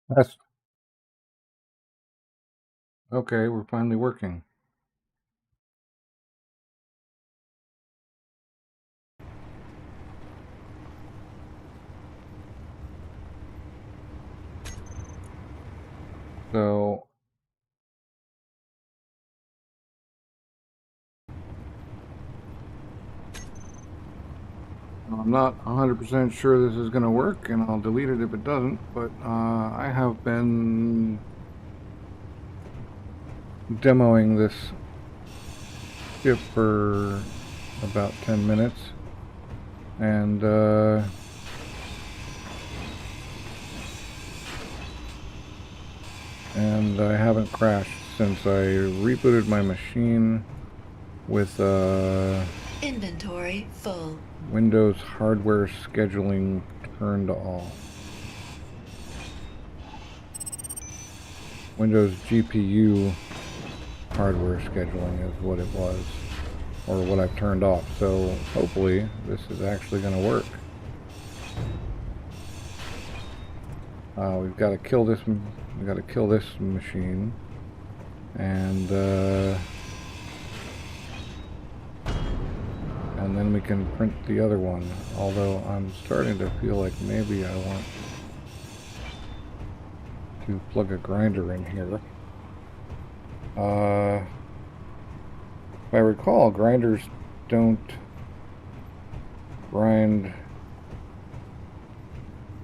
That's okay. We're finally working. So I'm not 100% sure this is going to work, and I'll delete it if it doesn't. But I have been demoing this ship for about 10 minutes, and I haven't crashed since I rebooted my machine with Inventory full. Windows hardware scheduling turned off. Windows GPU hardware scheduling is what it was, or what I've turned off. So hopefully this is actually going to work. We've got to kill this. We've got to kill this machine, and then we can print the other one. Although I'm starting to feel like maybe I want to plug a grinder in here. If I recall, grinders don't grind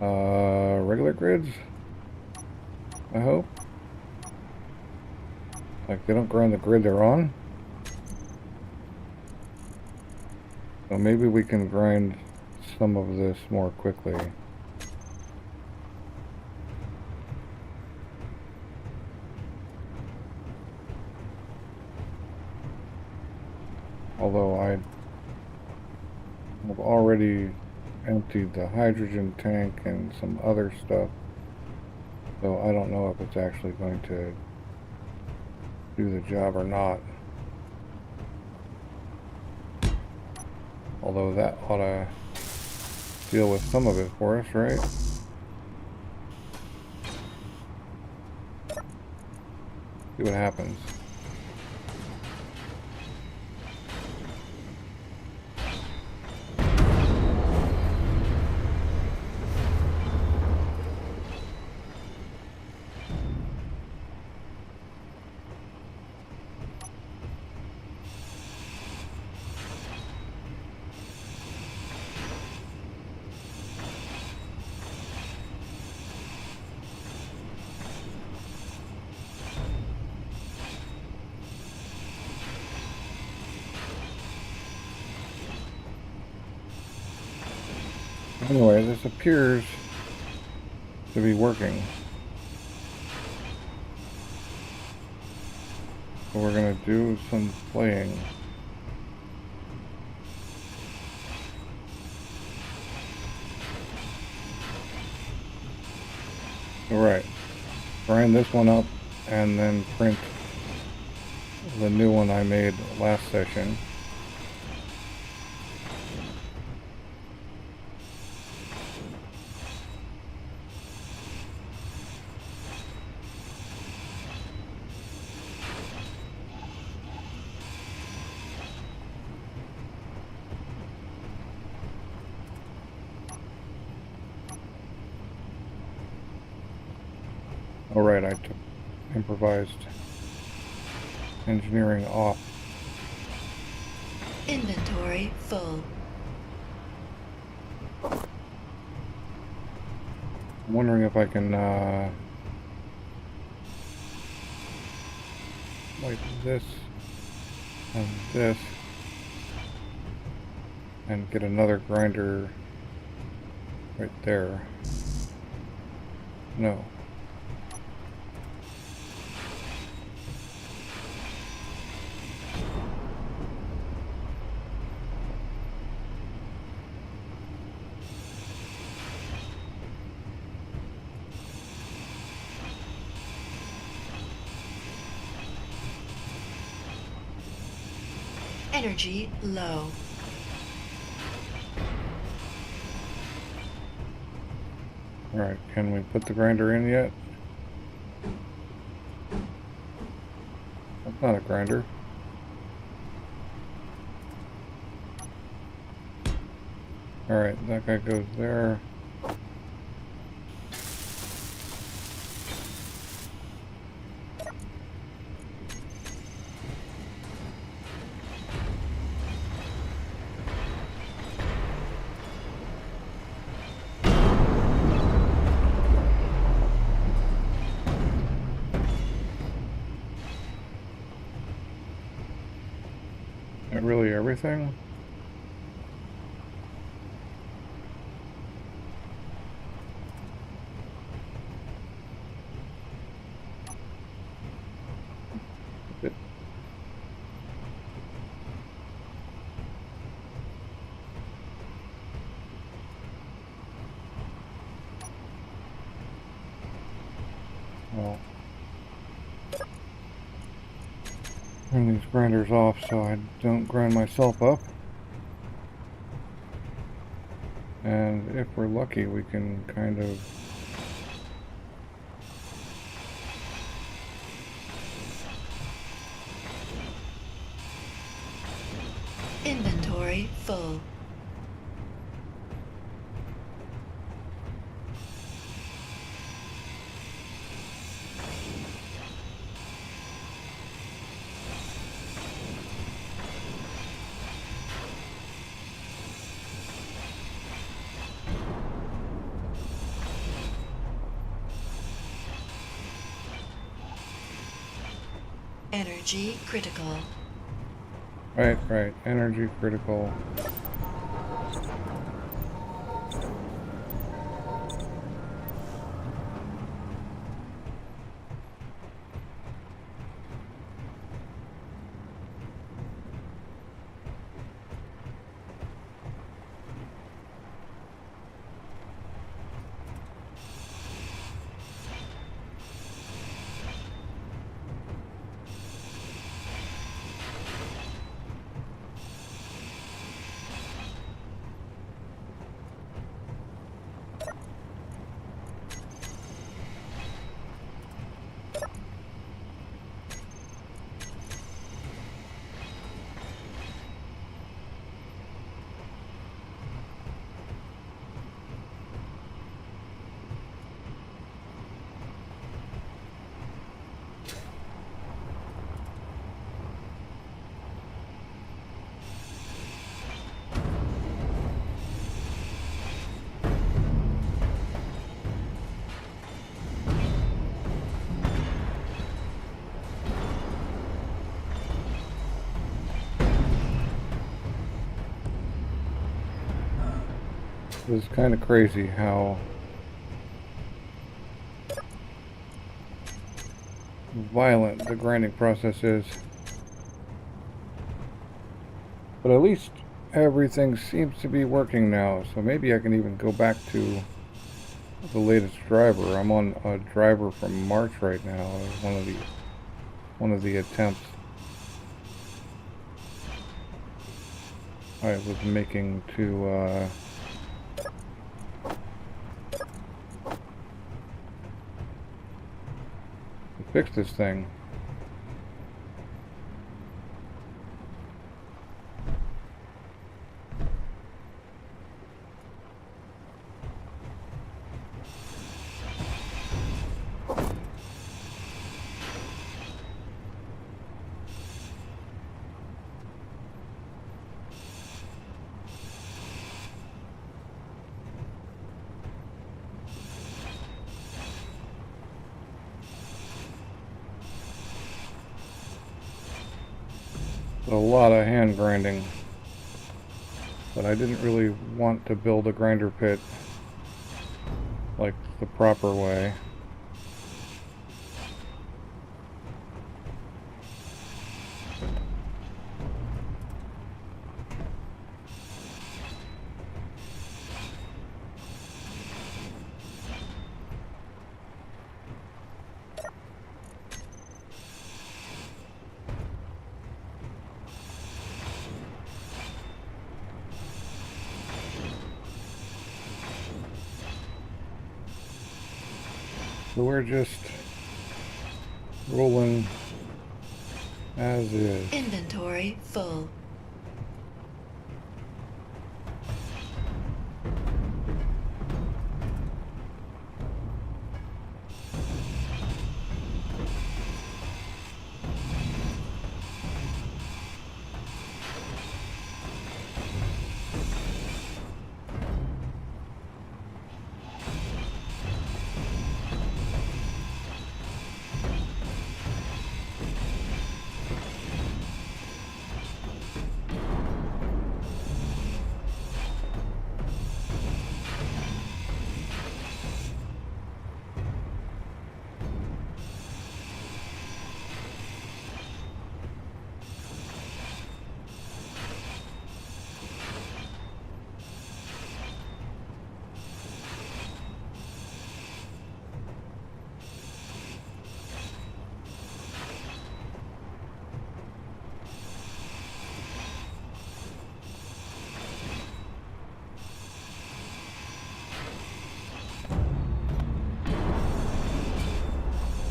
regular grids, I hope. Like, they don't grind the grid they're on. So maybe we can grind some of this more quickly. Although I have already emptied the hydrogen tank and some other stuff, so I don't know if it's actually going to do the job or not. Although that ought to deal with some of it for us, right? See what happens. Anyway, this appears to be working. So we're going to do some playing. Alright, grind this one up and then print the new one I made last session. Alright, I took improvised engineering off. Inventory full. I'm wondering if I can wipe this and this and get another grinder right there. No. Energy low. Alright, can we put the grinder in yet? not a grinder. Alright, that guy goes there. Not really everything. Well, turn these grinders off so I don't grind myself up. And if we're lucky, we can kind of Inventory full. Energy critical. Right, energy critical. It's kind of crazy how violent the grinding process is. But at least everything seems to be working now, so maybe I can even go back to the latest driver. I'm on a driver from March right now, one of the attempts I was making to fix this thing. A lot of hand grinding, but I didn't really want to build a grinder pit like the proper way. So we're just rolling As is. Inventory full.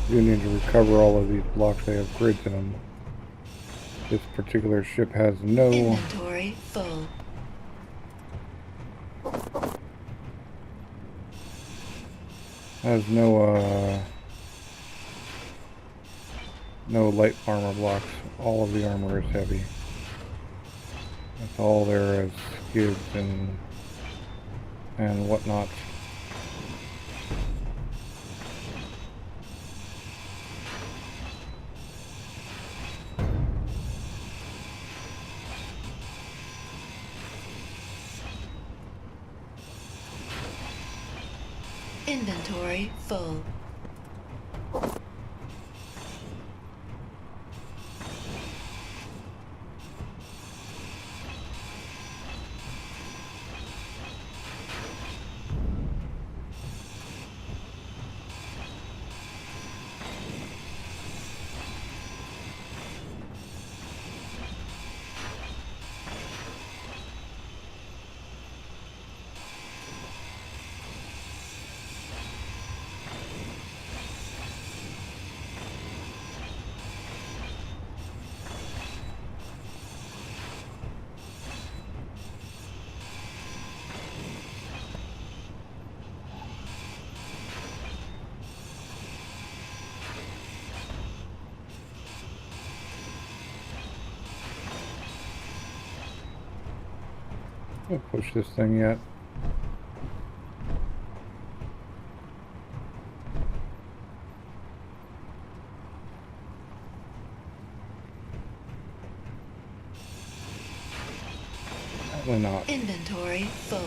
You need to recover all of these blocks. They have grids in them. This particular ship has no... Inventory full. Has no, no light armor blocks. All of the armor is heavy. That's all there is skids and whatnot. Inventory full. Can't push this thing yet. Apparently not. Inventory full.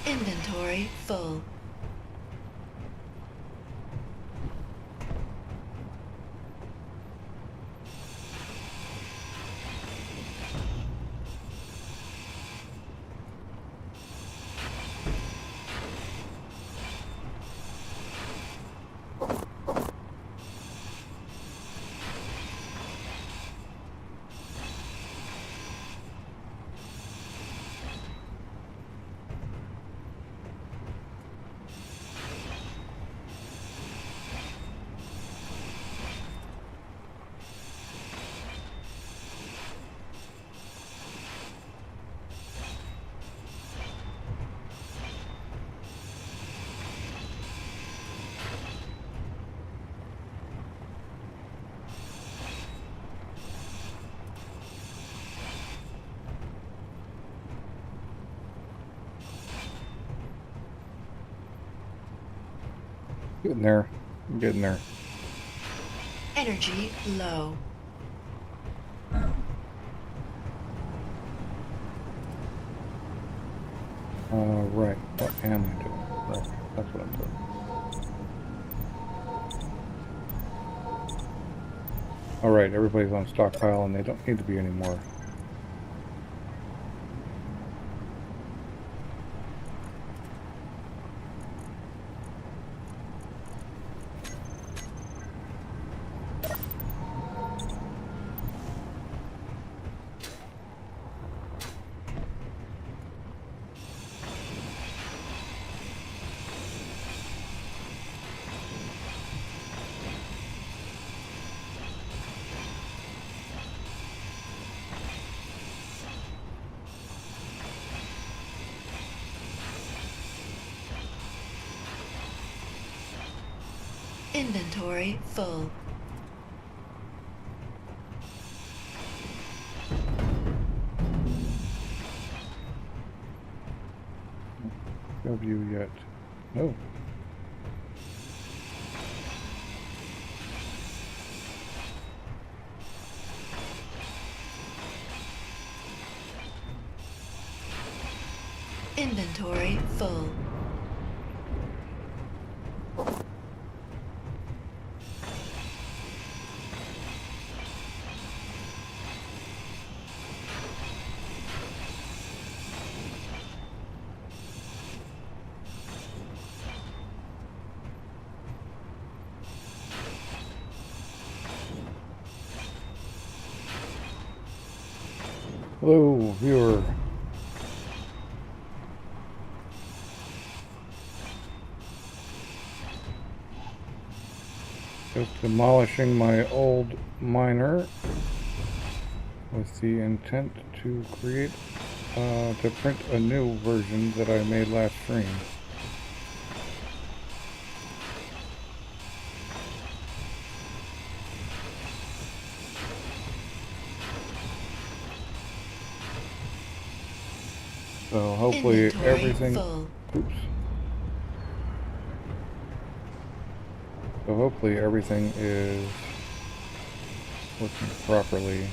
Inventory full. Getting there. I'm getting there. Energy low. Right. What am I doing? Right. That's what I'm doing. Alright, everybody's on stockpile and they don't need to be anymore. Inventory full. W yet. No. Inventory full. Hello, viewer. Just demolishing my old miner with the intent to create, to print a new version that I made last stream. So hopefully Inventory everything, full. oops. So hopefully everything is working properly.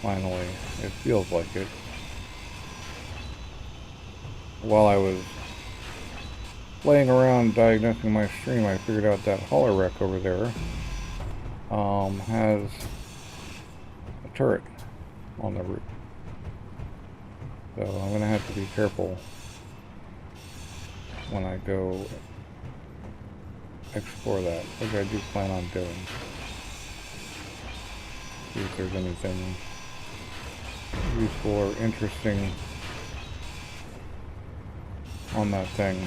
Finally, it feels like it. While I was laying around diagnosing my stream, I figured out that hauler wreck over there has a turret on the roof. So I'm gonna have to be careful when I go explore that, which I do plan on doing. See if there's anything useful or interesting on that thing.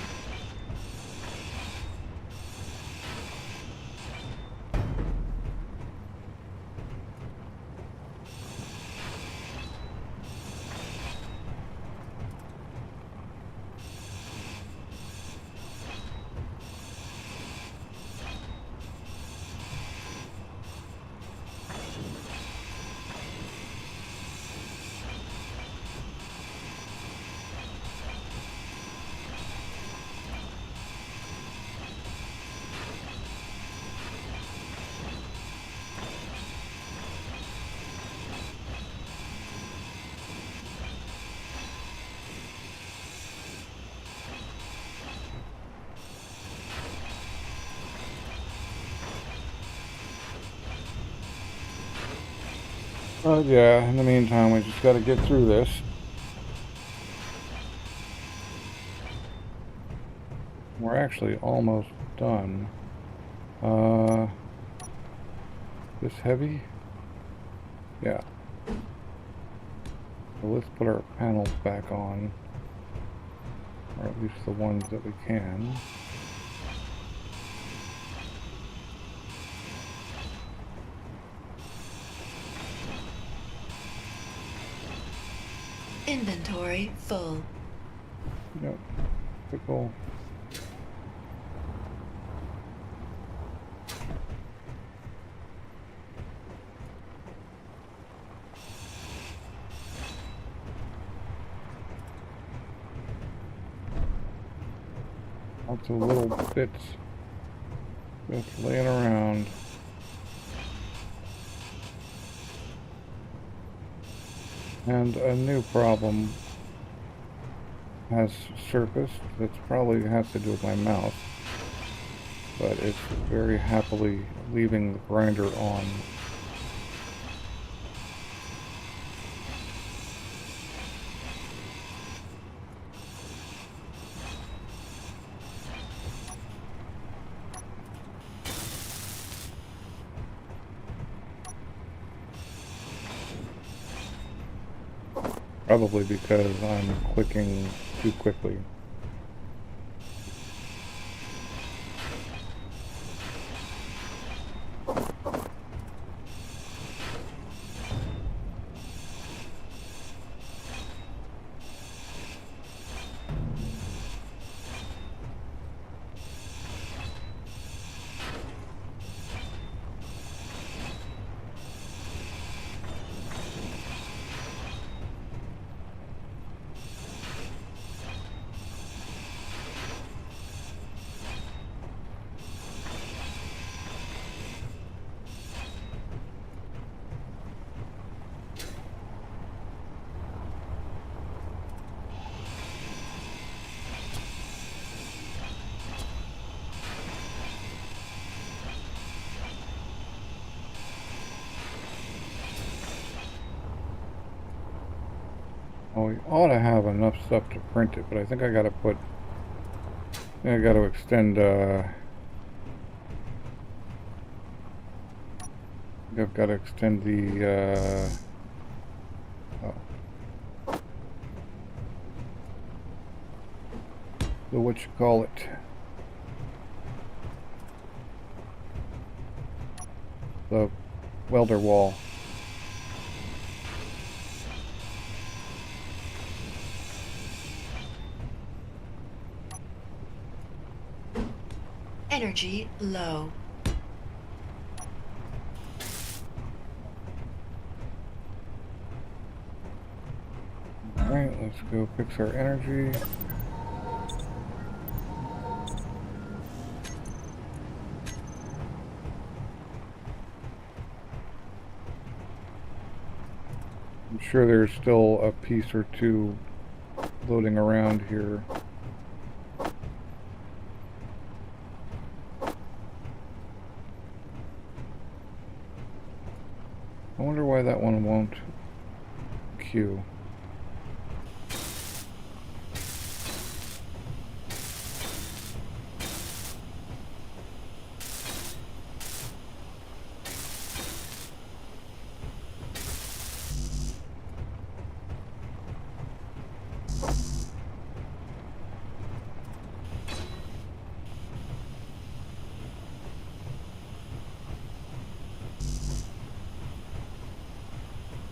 Yeah, in the meantime, we just gotta get through this. We're actually almost done. This heavy? Yeah. So let's put our panels back on. Or at least the ones that we can. Inventory full. Yep. Typical. Lots of little bits just laying around. And a new problem has surfaced. That probably has to do with my mouse, but it's very happily leaving the grinder on. Probably because I'm clicking too quickly. Well, we ought to have enough stuff to print it, but I think I gotta put... I gotta extend, I've got to extend the, the what you call it, the welder wall. Energy low. Alright, let's go fix our energy. I'm sure there's still a piece or two floating around here. I wonder why that one won't queue.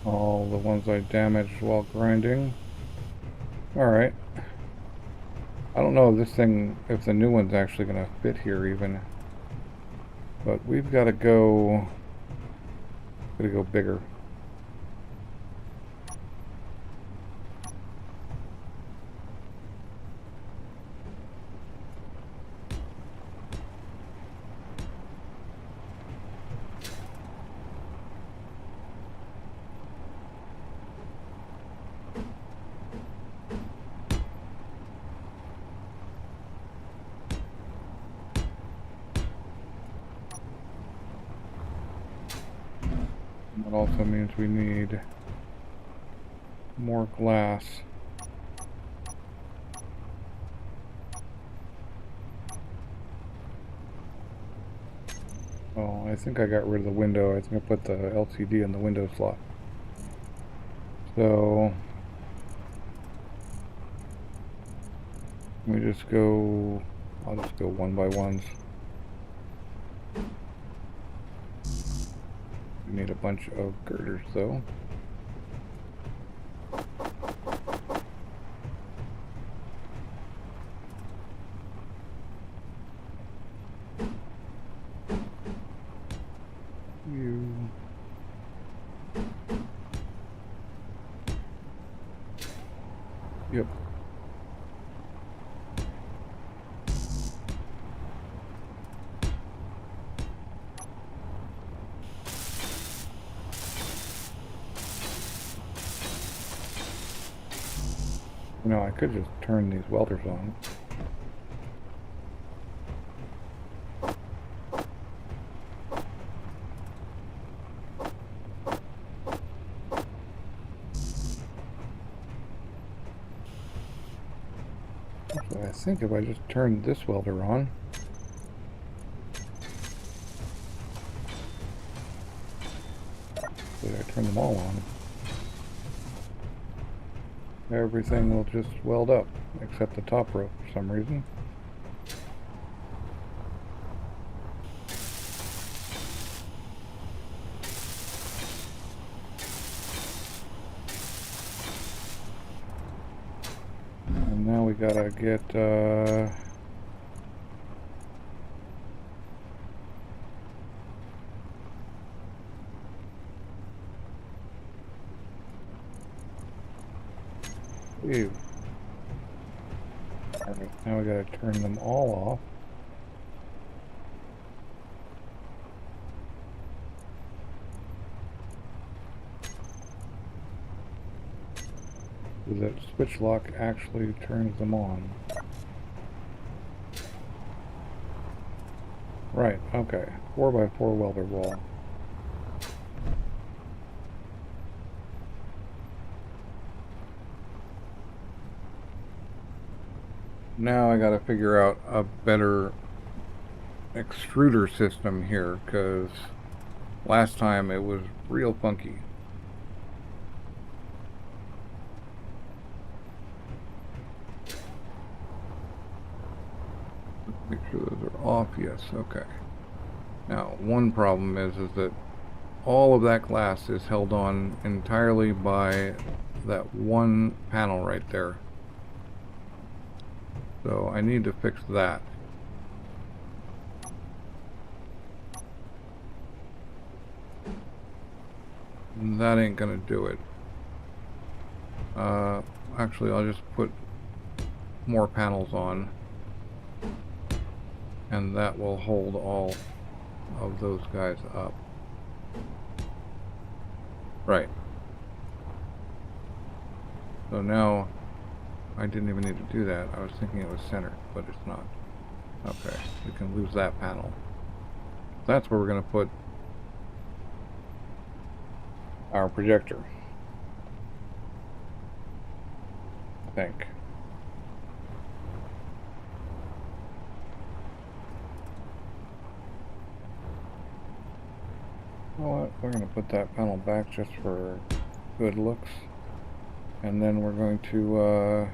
All the ones I damaged while grinding. Alright. I don't know if this thing, if the new one's actually going to fit here even. But we've got to go bigger. That also means we need more glass. Oh, I think I got rid of the window. I think I put the LCD in the window slot. So we just go, I'll just go one by ones. We need a bunch of girders though. Yep. You know, I could just turn these welders on. So I think if I just turn this welder on, so I turn them all on, everything will just weld up, except the top row for some reason. And now we gotta get, ew. Alright, now we gotta turn them all off. So that switch lock actually turns them on. Right, okay. 4x4 welder wall. now I gotta figure out a better extruder system here, because last time it was real funky. Make sure those are off. Yes, okay. Now, one problem is that all of that glass is held on entirely by that one panel right there. So I need to fix that. That ain't gonna do it. Actually, I'll just put more panels on, and that will hold all of those guys up. Right. So now, I didn't even need to do that. I was thinking it was centered, but it's not. Okay, we can lose that panel. That's where we're going to put our projector, I think. You know what? We're going to put that panel back just for good looks. And then we're going to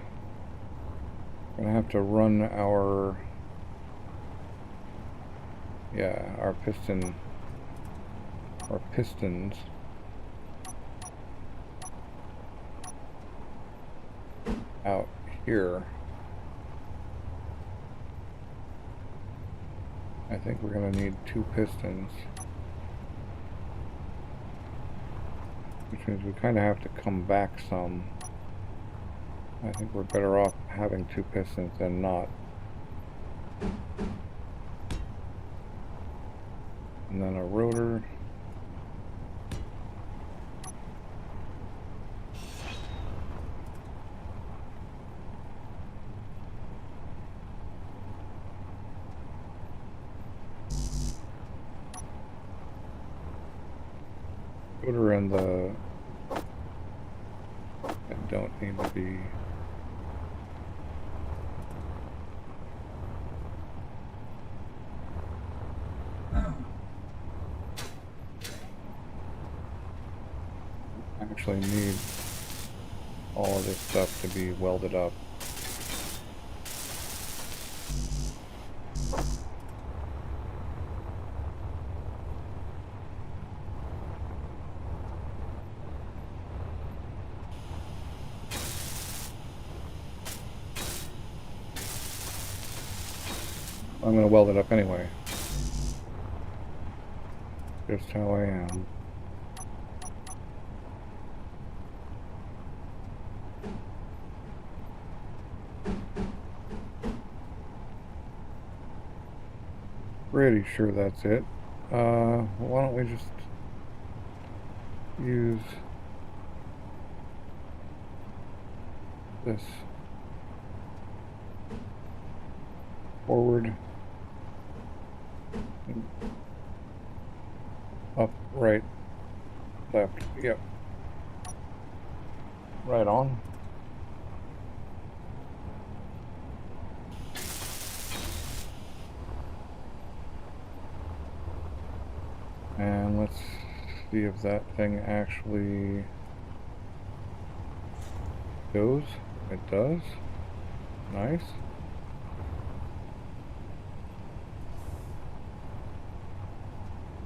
have to run our pistons out here. I think we're going to need 2 pistons, which means we kind of have to come back some. I think we're better off having 2 pistons than not. And then a rotor. Rotor and the that don't need to be. Actually need all of this stuff to be welded up. I'm going to weld it up anyway. Just how I am. Pretty sure that's it. Why don't we just use this forward, up, right, left, yep, right on. And let's see if that thing actually goes. It does. Nice.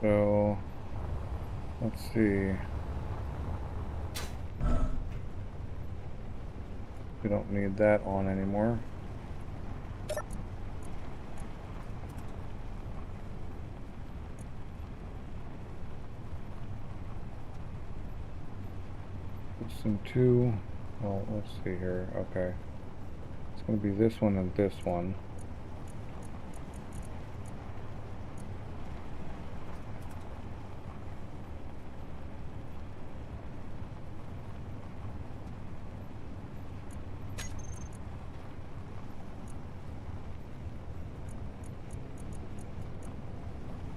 So, let's see. We don't need that on anymore. Piston 2. Well, let's see here. Okay. It's going to be this one and this one.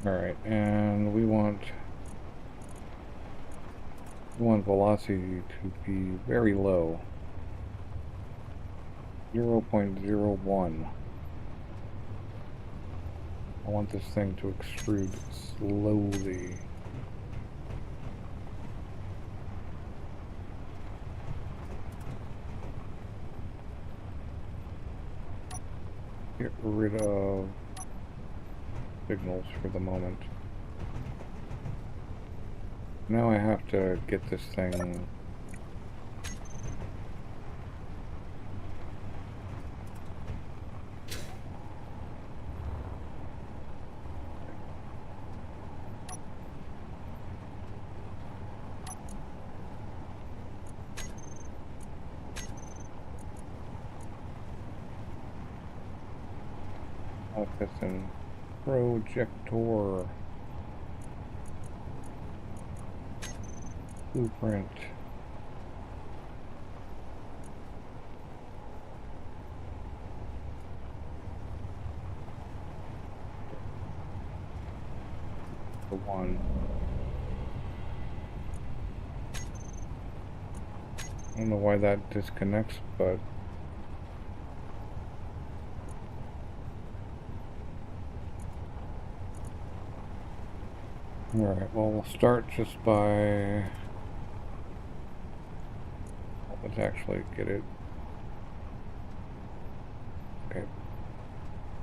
Alright, and we want velocity to be very low. 0.01. I want this thing to extrude slowly. Get rid of signals for the moment. Now I have to get this thing office and projector blueprint. The one. I don't know why that disconnects, but alright, well, we'll start just by, let's actually get it. Okay,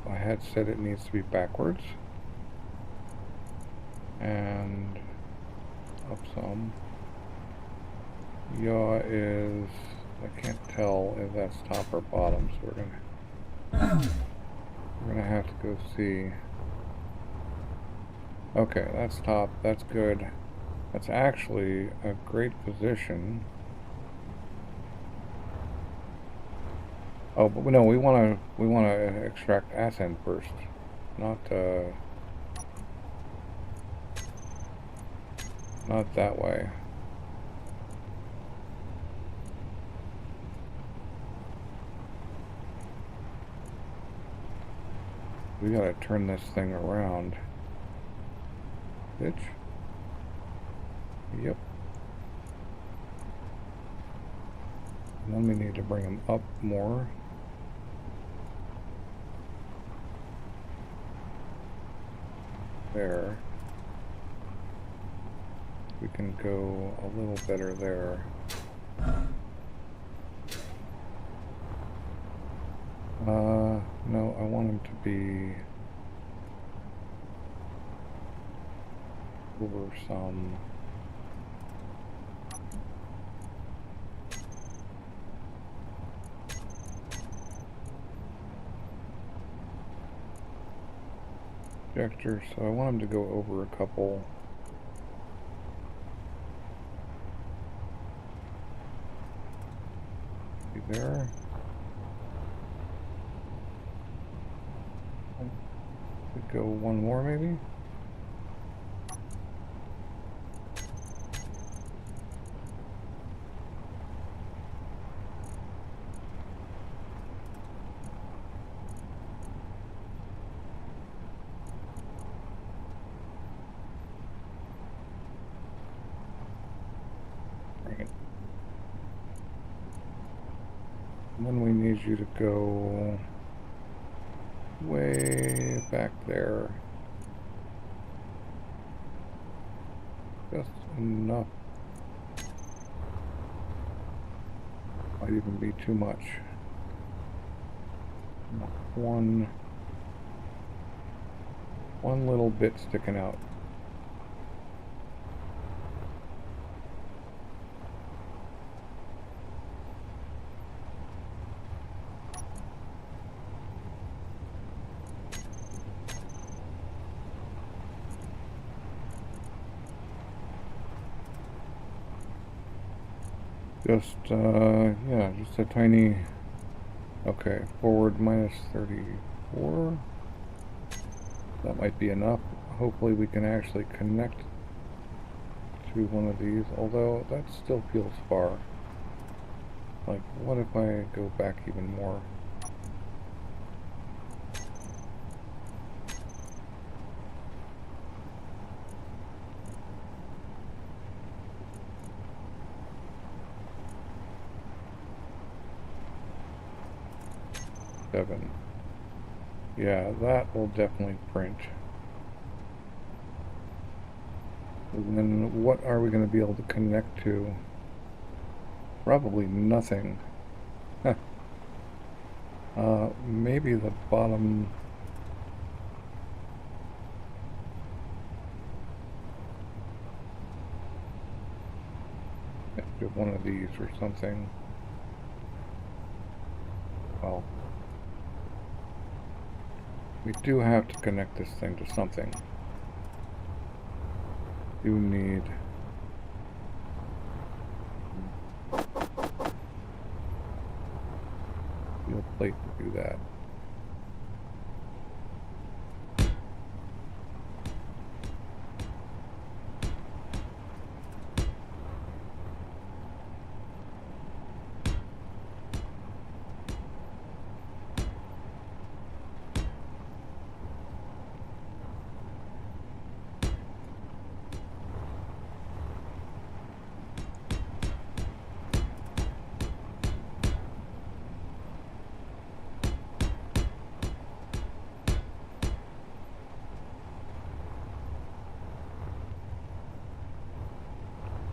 I had said it needs to be backwards and up some. Yaw is, I can't tell if that's top or bottom, so we're gonna have to go see. Okay, that's top, that's good. That's actually a great position. Oh, but no, we wanna extract ascend first, not that way. We gotta turn this thing around. Bitch. Yep. And then we need to bring him up more. There. We can go a little better there. No, I want him to be over some. Projector, so I want him to go over a couple. See there. Could go one more maybe. Right. And then we need you to go way back there. Just enough. Might even be too much. One little bit sticking out. Just, yeah, just a tiny, okay, forward minus 34. That might be enough. Hopefully we can actually connect to one of these, although that still feels far. Like, what if I go back even more? 7. Yeah, that will definitely print. And then what are we going to be able to connect to? Probably nothing. Maybe the bottom. Do one of these or something. Well, we do have to connect this thing to something. You need steel plate to do that.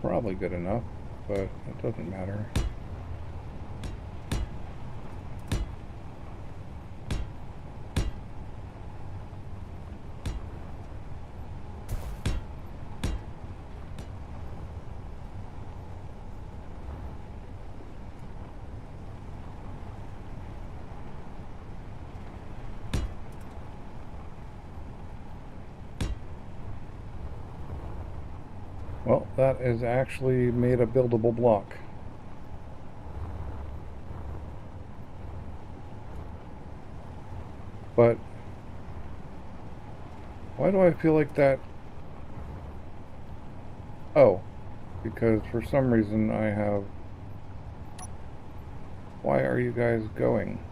Probably good enough, but it doesn't matter. Well, that is actually made a buildable block. But why do I feel like that? Oh, because for some reason I have... Why are you guys going?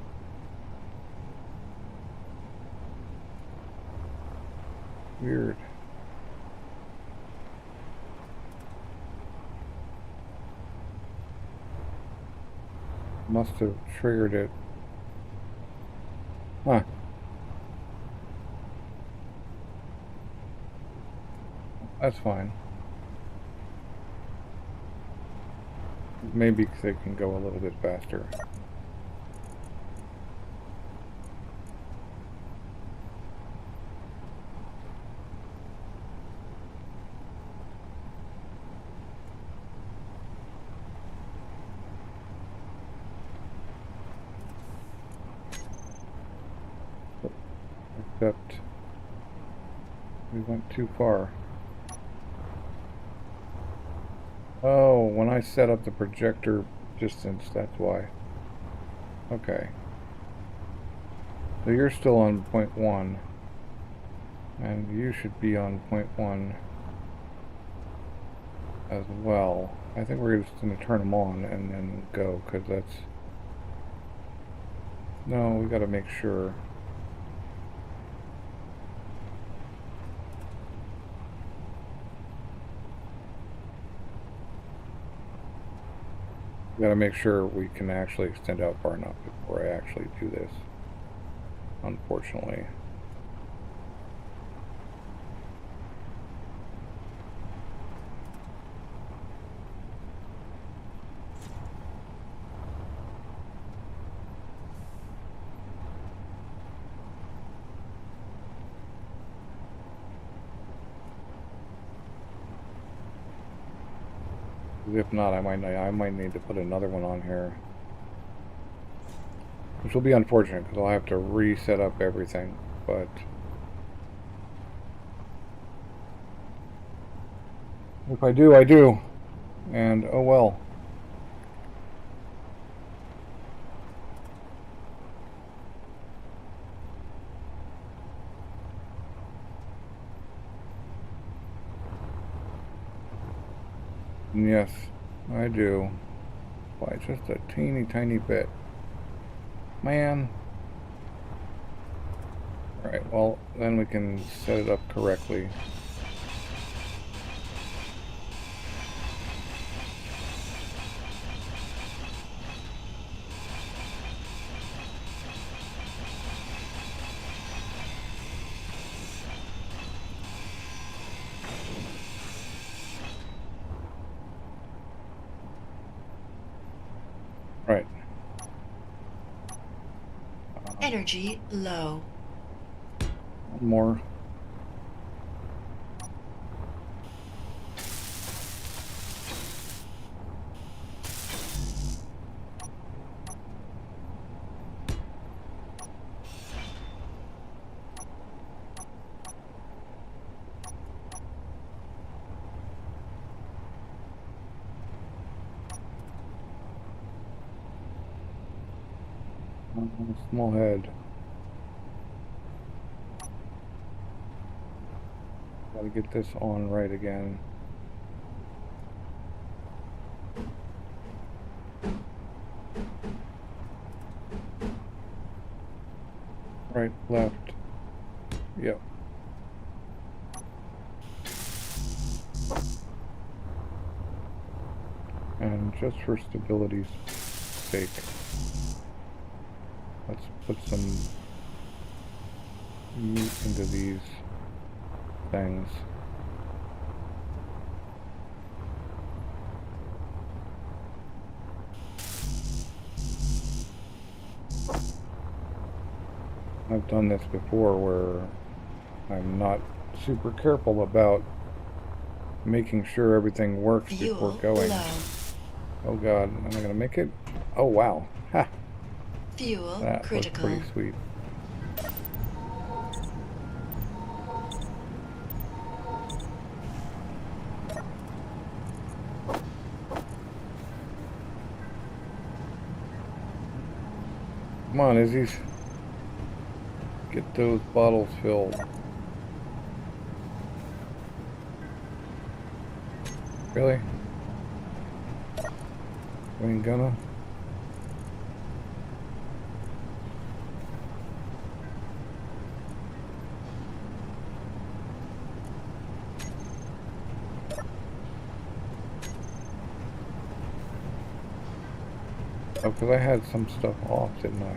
Weird. Must have triggered it. Huh. That's fine. Maybe they can go a little bit faster. Except we went too far. Oh, when I set up the projector distance, that's why. Okay. So you're still on 0.1. And you should be on 0.1 as well. I think we're just going to turn them on and then go, because that's... No, we got to make sure. We got to make sure we can actually extend out far enough before I actually do this, unfortunately. If not, I might need to put another one on here, which will be unfortunate because I'll have to reset up everything. But if I do, I do, and oh well. Yes, I do. By just a teeny tiny bit. Man. Alright, well, then we can set it up correctly. Energy low. One more. Small head. Gotta get this on right again. Right, left. Yep. And just for stability's sake, let's put some meat into these things. I've done this before where I'm not super careful about making sure everything works before going. Low. Oh god, am I gonna make it? Oh wow. Ha! Fuel That critical. was pretty sweet. Come on, Izzy's. Get those bottles filled. Really? We ain't gonna? Oh, because I had some stuff off, didn't I?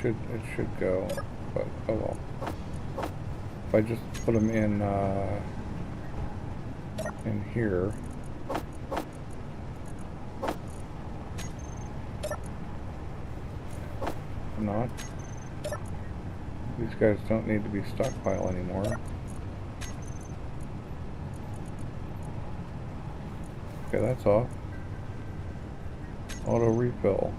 It should go, but oh well. If I just put them in here. Not. These guys don't need to be stockpile anymore. Okay, that's off. Auto refill.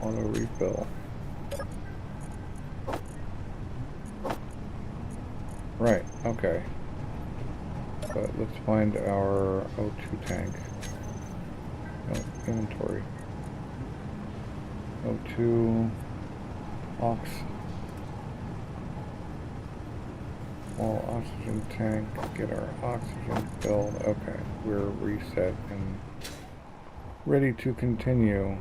Auto refill. Right, okay. But let's find our O2 tank. No, inventory. O2 ox. Small oxygen tank. Get our oxygen filled. Okay, we're reset and ready to continue.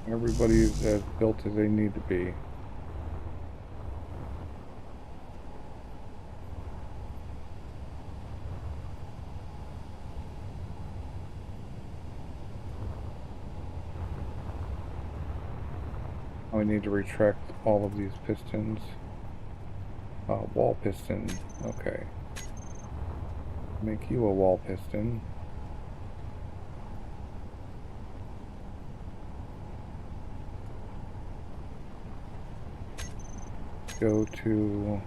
Everybody's as built as they need to be. We need to retract all of these pistons. Wall piston. Okay. Make you a wall piston. Go to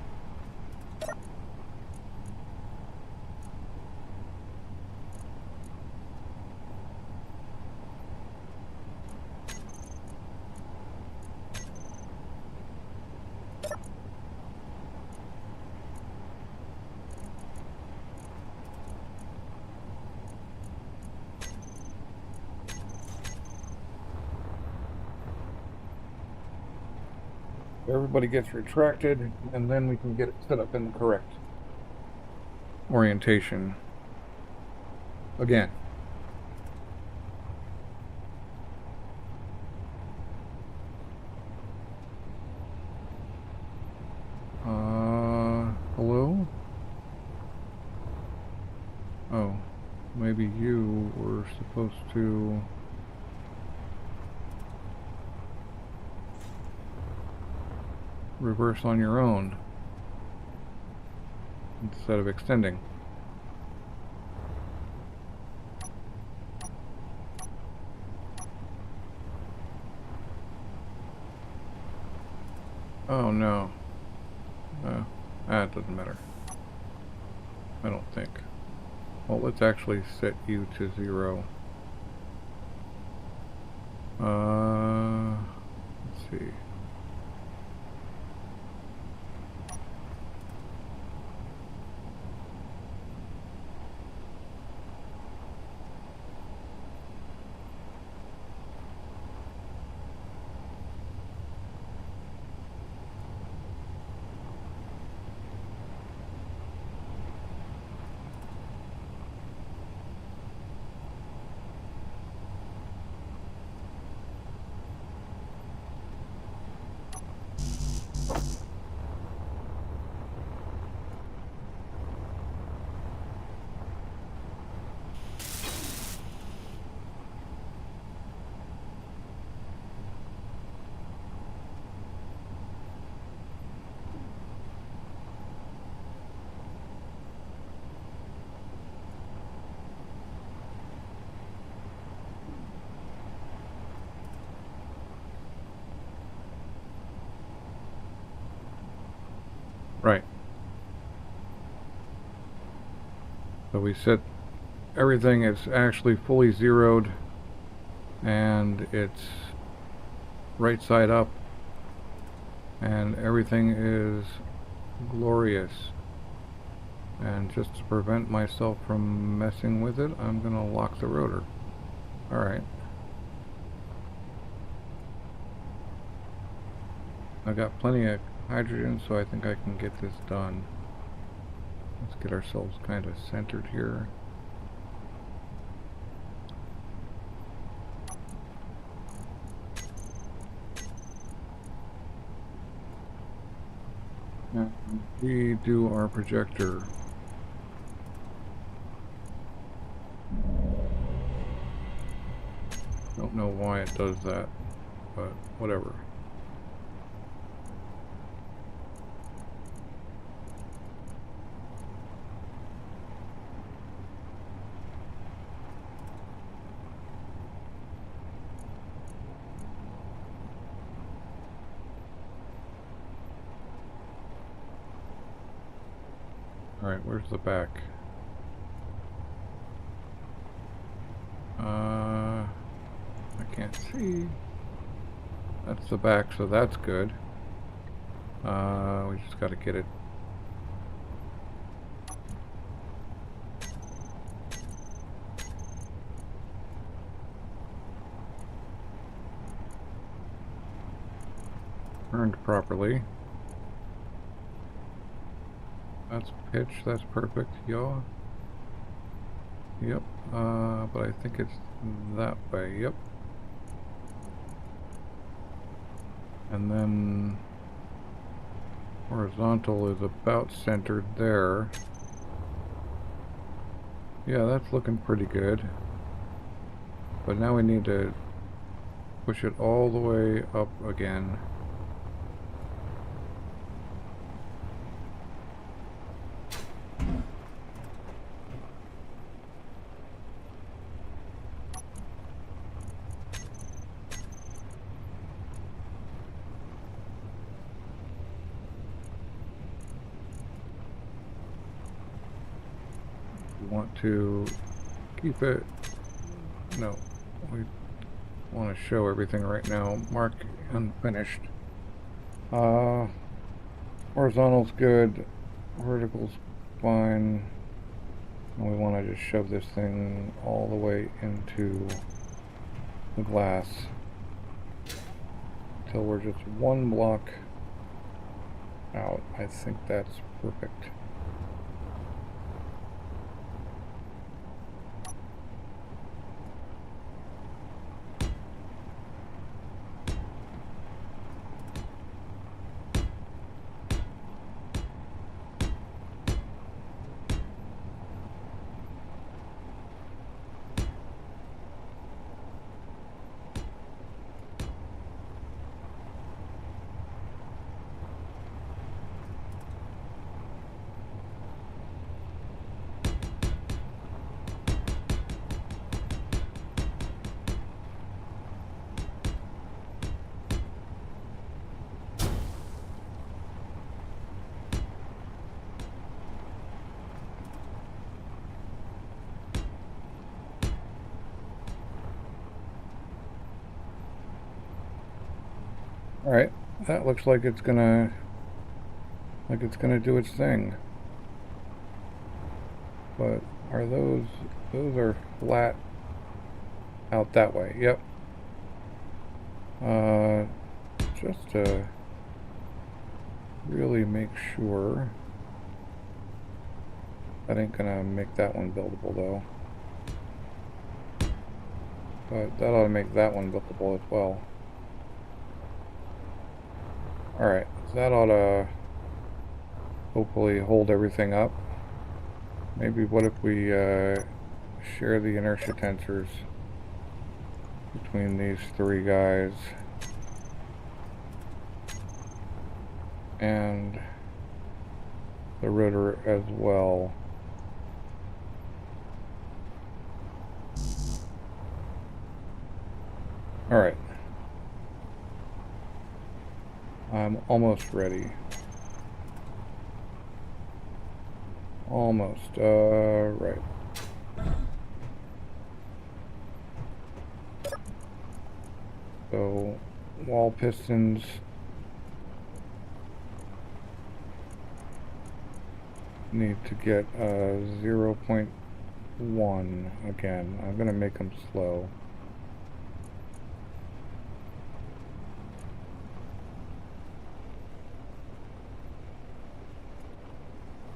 everybody gets retracted, and then we can get it set up in the correct orientation. Again. Hello? Oh, maybe you were supposed to... reverse on your own. instead of extending. Oh no. It doesn't matter. I don't think. Well, let's actually set you to 0. Let's see. Right. So we set everything, it's actually fully zeroed, and it's right side up, and everything is glorious. And just to prevent myself from messing with it, I'm gonna lock the rotor. Alright. I got plenty of hydrogen, so I think I can get this done. Let's get ourselves kind of centered here. And we do our projector. Don't know why it does that, but whatever. Alright, where's the back? I can't see. That's the back, so that's good. We just gotta get it. Turned properly. That's pitch, that's perfect, yaw. Yep, but I think it's that way, yep. And then horizontal is about centered there. Yeah, that's looking pretty good. But now we need to push it all the way up again. Want to keep it, no, we want to show everything right now. Mark unfinished. Horizontal's good, vertical's fine, and we want to just shove this thing all the way into the glass until we're just one block out. I think that's perfect. Alright, that looks like it's gonna do its thing. But are those are flat out that way? Yep. Just to really make sure. That ain't gonna make that one buildable though. But that ought to make that one buildable as well. Alright, that ought to hopefully hold everything up. Maybe what if we share the inertia tensors between these three guys and the rotor as well. Alright. I'm almost ready. Almost. Right. So, wall pistons. Need to get 0.1 again. I'm gonna make them slow.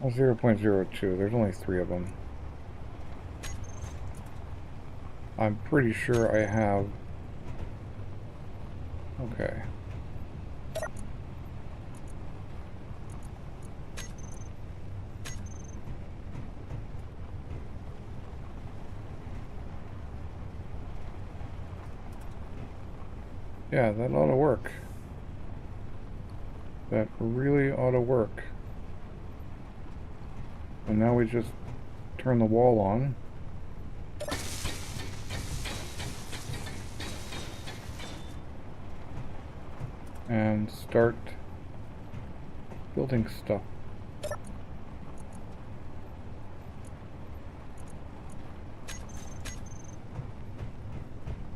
0.02. There's only 3 of them. I'm pretty sure I have... Okay. Yeah, that ought to work. That really ought to work. And now we just turn the wall on. And start building stuff.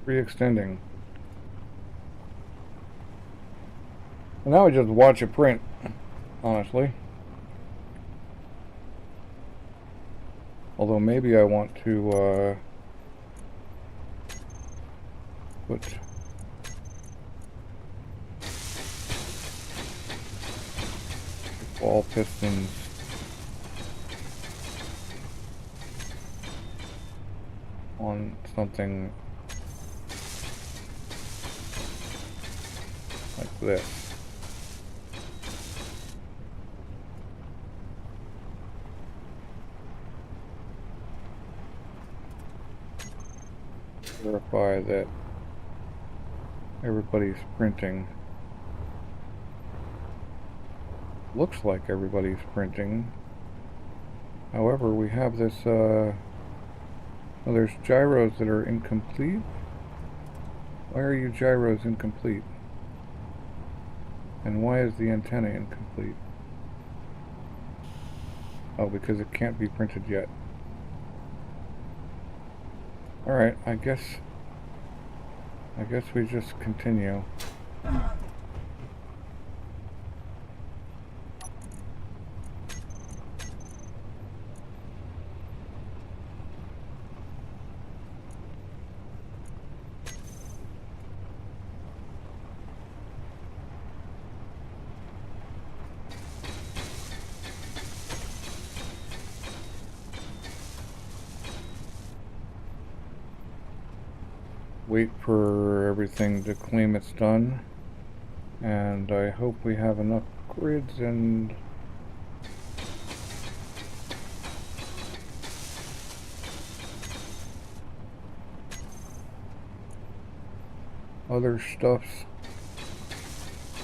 Re-extending. And now we just watch it print, honestly. Although maybe I want to put ball pistons on something like this. Verify that everybody's printing. Looks like everybody's printing. However, we have this, well, there's gyros that are incomplete. Why are you gyros incomplete? And why is the antenna incomplete? Oh, because it can't be printed yet. Alright, I guess we just continue. Wait for everything to claim it's done, and I hope we have enough grids and other stuffs.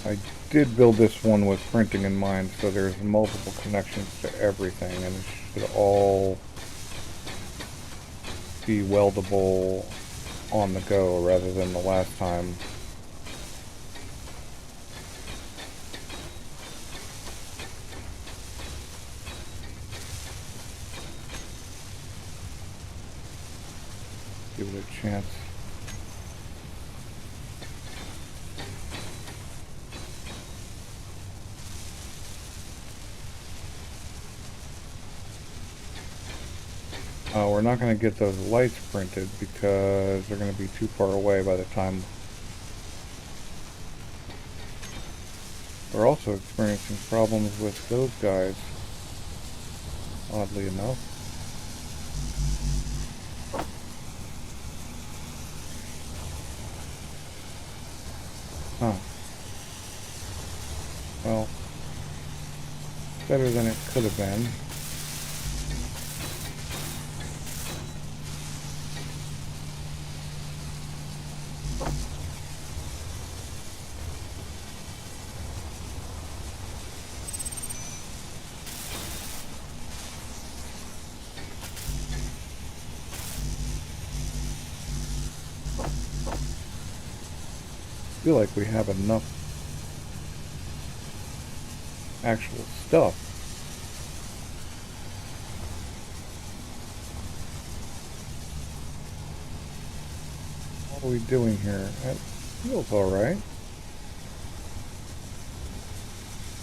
I did build this one with printing in mind, so there's multiple connections to everything, and it should all be weldable on the go rather than the last time. Give it a chance. We're not going to get those lights printed because they're going to be too far away by the time. We're also experiencing problems with those guys, oddly enough. Huh. Well, better than it could have been. I feel like we have enough actual stuff. What are we doing here? That feels alright.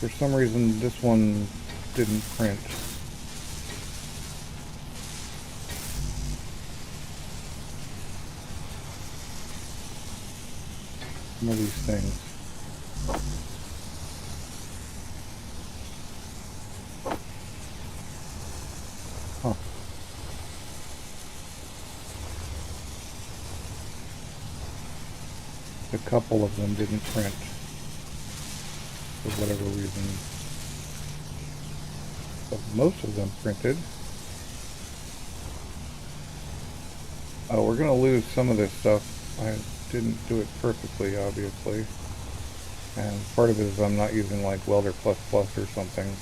For some reason this one didn't print. Some of these things. Huh. A couple of them didn't print for whatever reason. But most of them printed. Oh, we're gonna lose some of this stuff. I didn't do it perfectly, obviously. And part of it is I'm not using like Welder++ or something.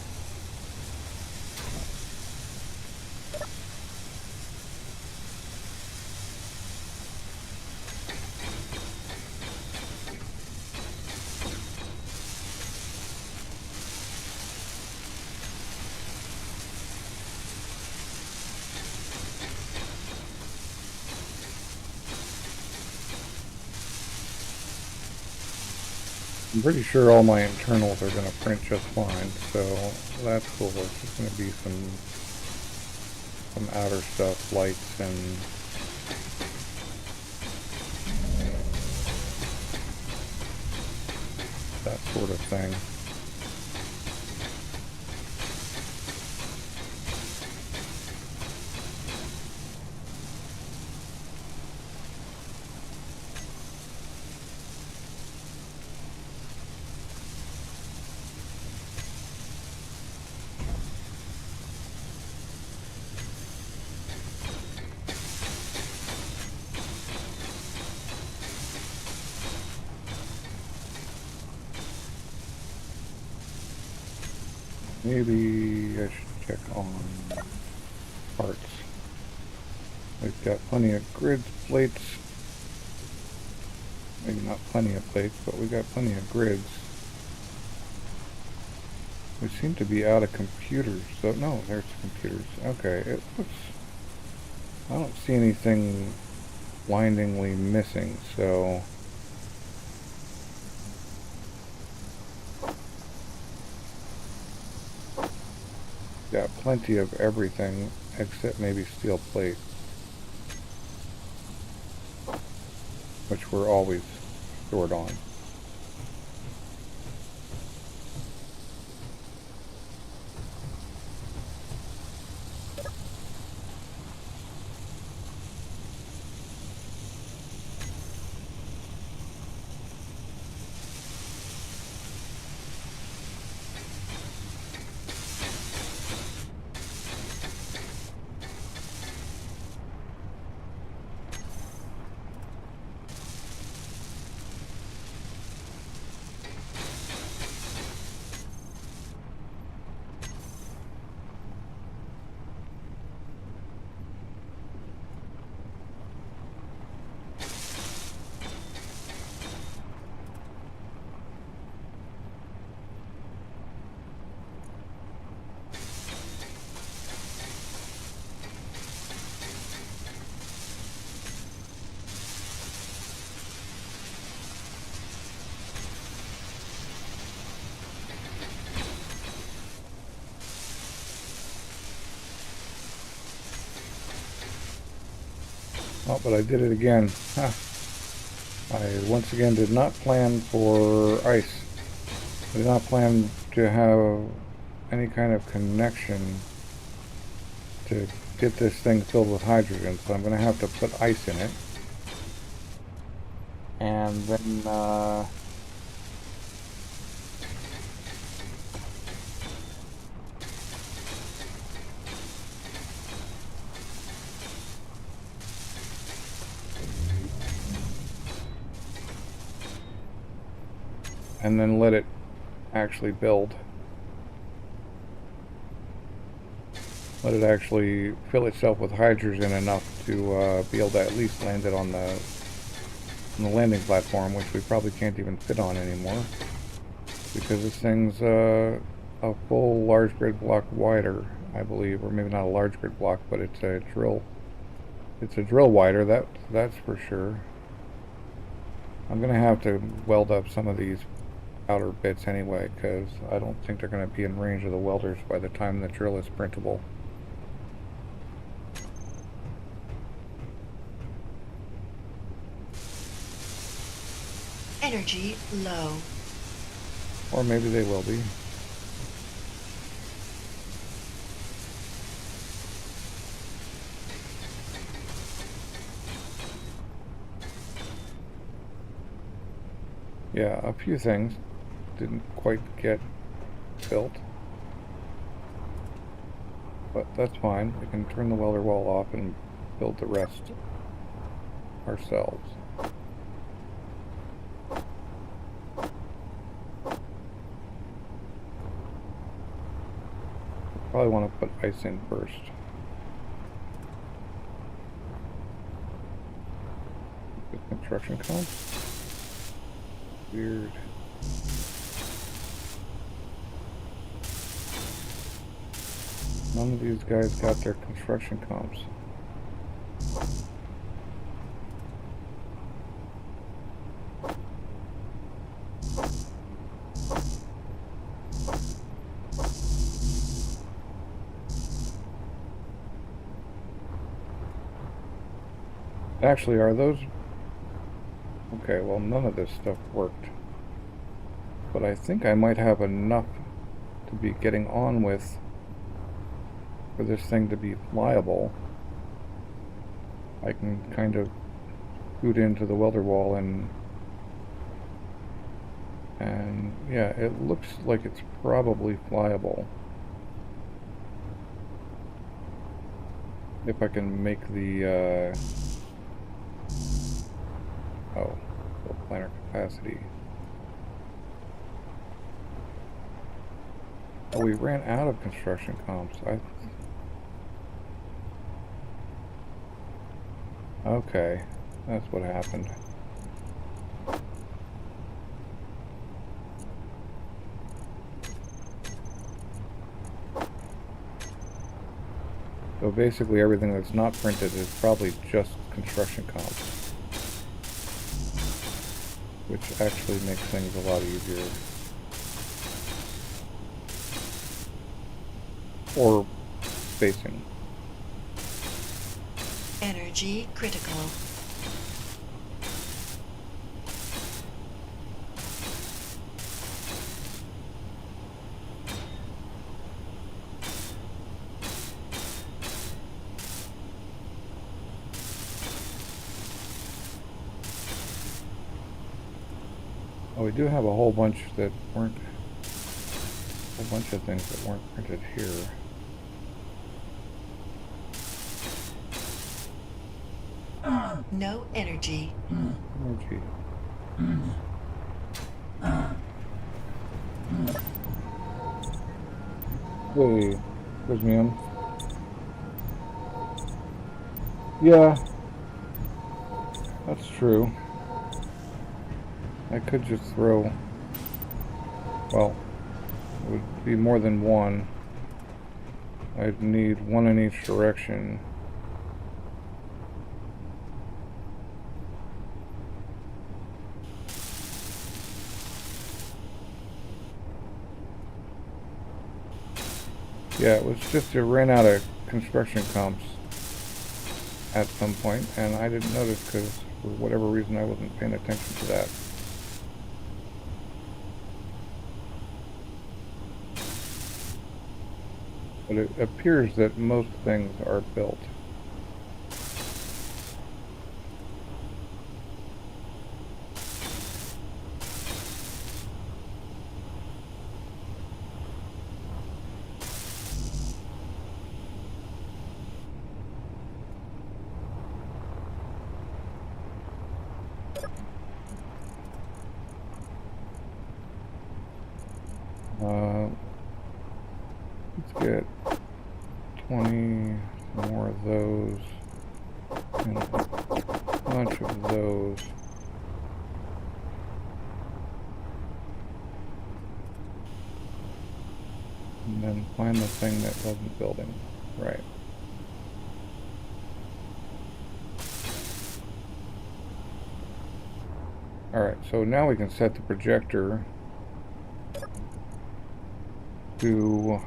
I'm pretty sure all my internals are going to print just fine, so that's cool. It's just going to be some outer stuff, lights and that sort of thing. Maybe I should check on parts. We've got plenty of grid plates. Maybe not plenty of plates, but we got plenty of grids. We seem to be out of computers. So no, there's computers. Okay, it looks. I don't see anything blindingly missing, so. Got plenty of everything except maybe steel plate, which we're always short on. Oh, but I did it again. Huh. I once again did not plan for ice. I did not plan to have any kind of connection to get this thing filled with hydrogen, so I'm going to have to put ice in it. And then, let it actually build. Let it actually fill itself with hydrogen enough to be able to at least land it on the landing platform, which we probably can't even fit on anymore, because this thing's a full large grid block wider, I believe, or maybe not a large grid block, but it's a drill. It's a drill wider. That's for sure. I'm gonna have to weld up some of these outer bits anyway, because I don't think they're going to be in range of the welders by the time the drill is printable. Energy low. Or maybe they will be. Yeah, a few things didn't quite get built, but that's fine. We can turn the welder wall off and build the rest ourselves. Probably want to put ice in first. The construction comes. Weird. None of these guys got their construction comps. Actually, are those... Okay, well, none of this stuff worked. But I think I might have enough to be getting on with for this thing to be flyable. I can kind of boot into the welder wall and yeah, it looks like it's probably flyable. If I can make the planar capacity. Oh, we ran out of construction comps. Okay, that's what happened. So basically everything that's not printed is probably just construction comps, which actually makes things a lot easier. Or spacing. Energy critical. Oh, we do have a whole bunch that weren't, a whole bunch of things that weren't printed here. No energy. Energy. Hey, where's me on? Yeah, that's true. I could just throw, well, it would be more than one. I'd need one in each direction. Yeah, it was just it ran out of construction comps. at some point, and I didn't notice because for whatever reason I wasn't paying attention to that. But it appears that most things are built. Let's get 20 more of those and a bunch of those. And then find the thing that wasn't building. Right. Alright, so now we can set the projector to...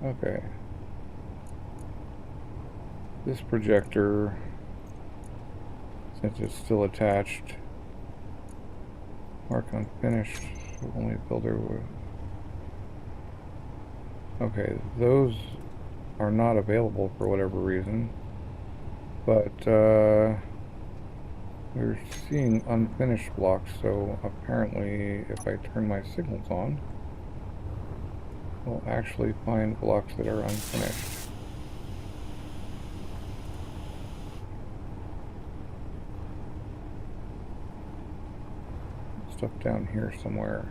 Okay. This projector, since it's still attached, mark unfinished, only builder would... Okay, those are not available for whatever reason, but we're seeing unfinished blocks, so apparently if I turn my signals on, we'll actually find blocks that are unfinished. Stuff down here somewhere.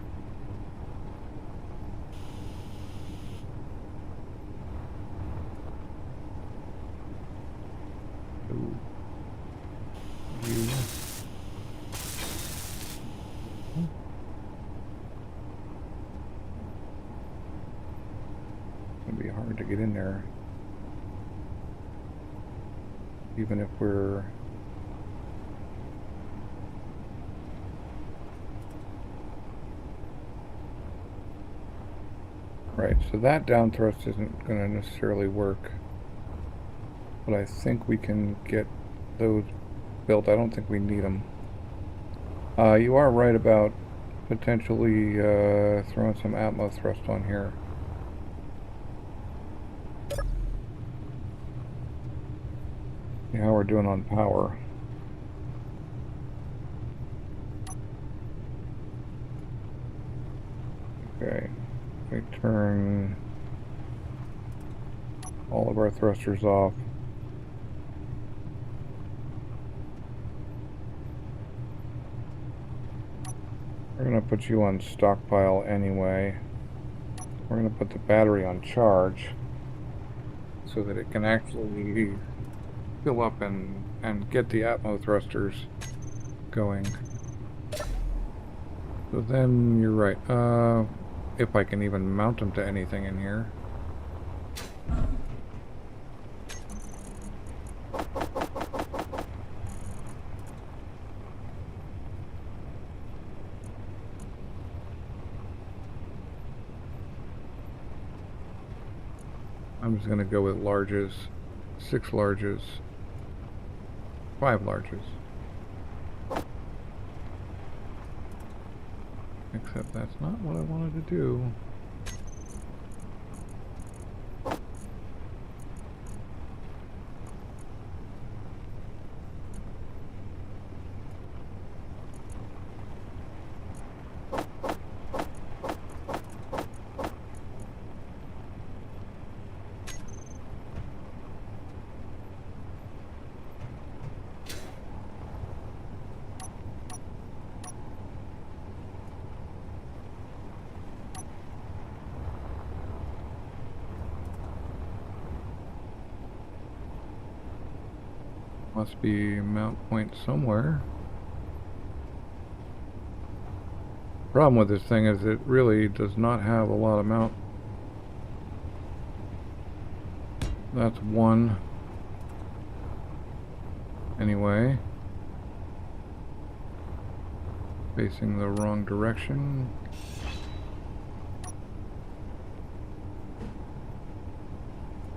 Ooh. You. It's gonna be hard to get in there, even if we're right. So that down thrust isn't going to necessarily work, but I think we can get those built. I don't think we need them. You are right about potentially throwing some atmo thrust on here. See how we're doing on power. Okay, we turn all of our thrusters off. We're going to put you on stockpile anyway. We're going to put the battery on charge so that it can actually fill up and get the atmo thrusters going. So then you're right. If I can even mount them to anything in here. I'm just going to go with larges, 6 larges, 5 larges. Except that's not what I wanted to do. Must be mount point somewhere. Problem with this thing is it really does not have a lot of mount. That's one. Anyway. Facing the wrong direction.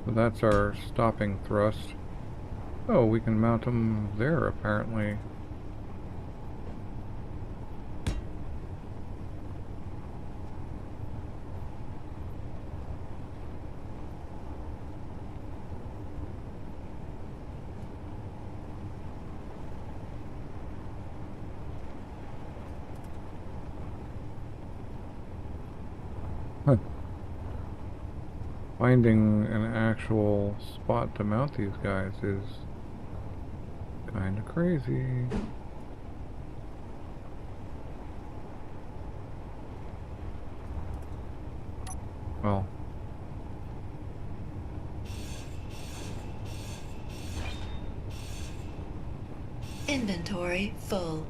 So that's our stopping thrust. Oh, we can mount them there apparently. Huh. Finding an actual spot to mount these guys is kind of crazy. Well, Inventory full.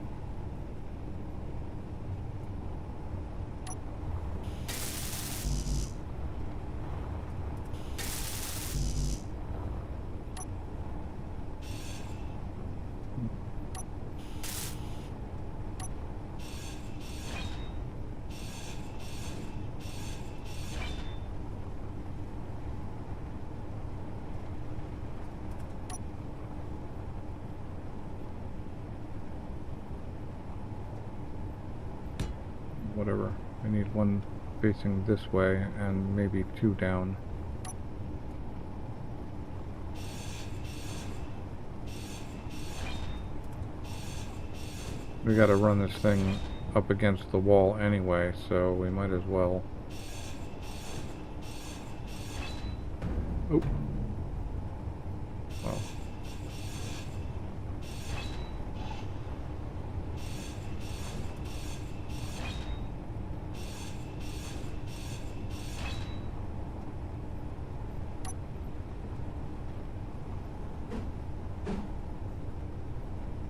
whatever. I need one facing this way and maybe two down. We gotta run this thing up against the wall anyway, so we might as well. Oh. Well.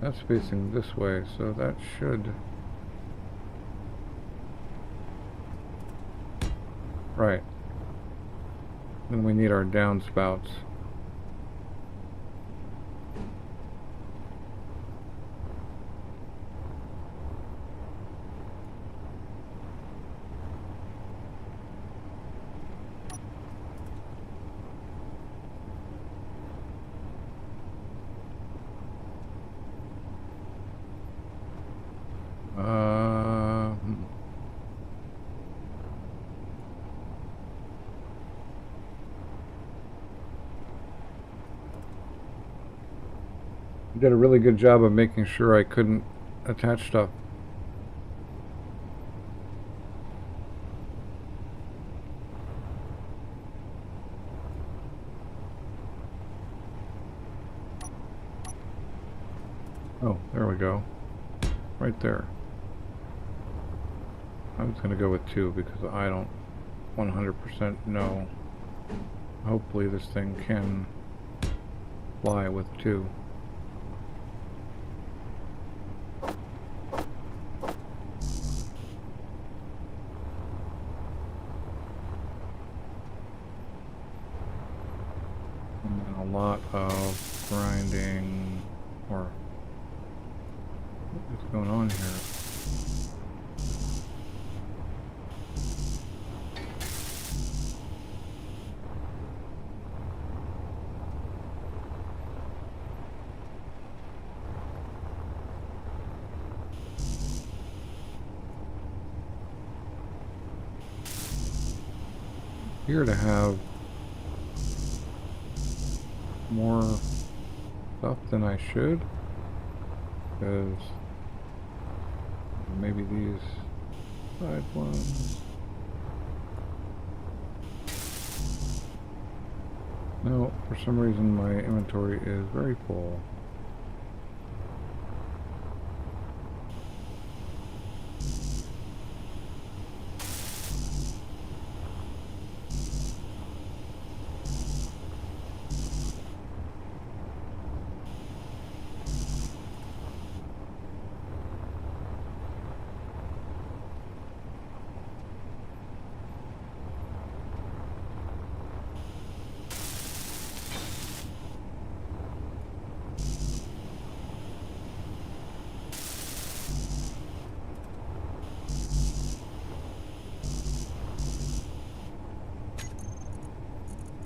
That's facing this way, so that should... Right. Then we need our downspouts. Did a really good job of making sure I couldn't attach stuff. Oh, there we go. Right there. I was going to go with 2 because I don't 100% know. Hopefully this thing can fly with 2. And a lot of grinding, or what's going on here? Here to have more stuff than I should, because maybe these side ones. No, for some reason my inventory is very full.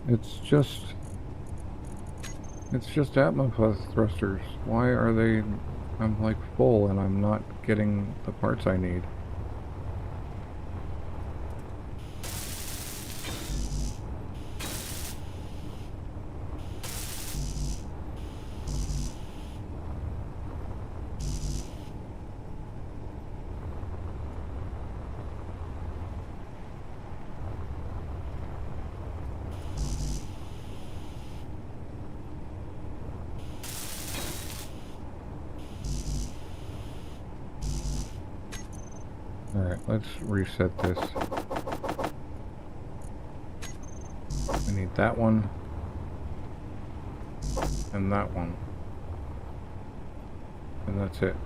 It's just atmosphere thrusters. Why are they... I'm like full and I'm not getting the parts I need. Alright, let's reset this. We need that one. And that one. And that's it.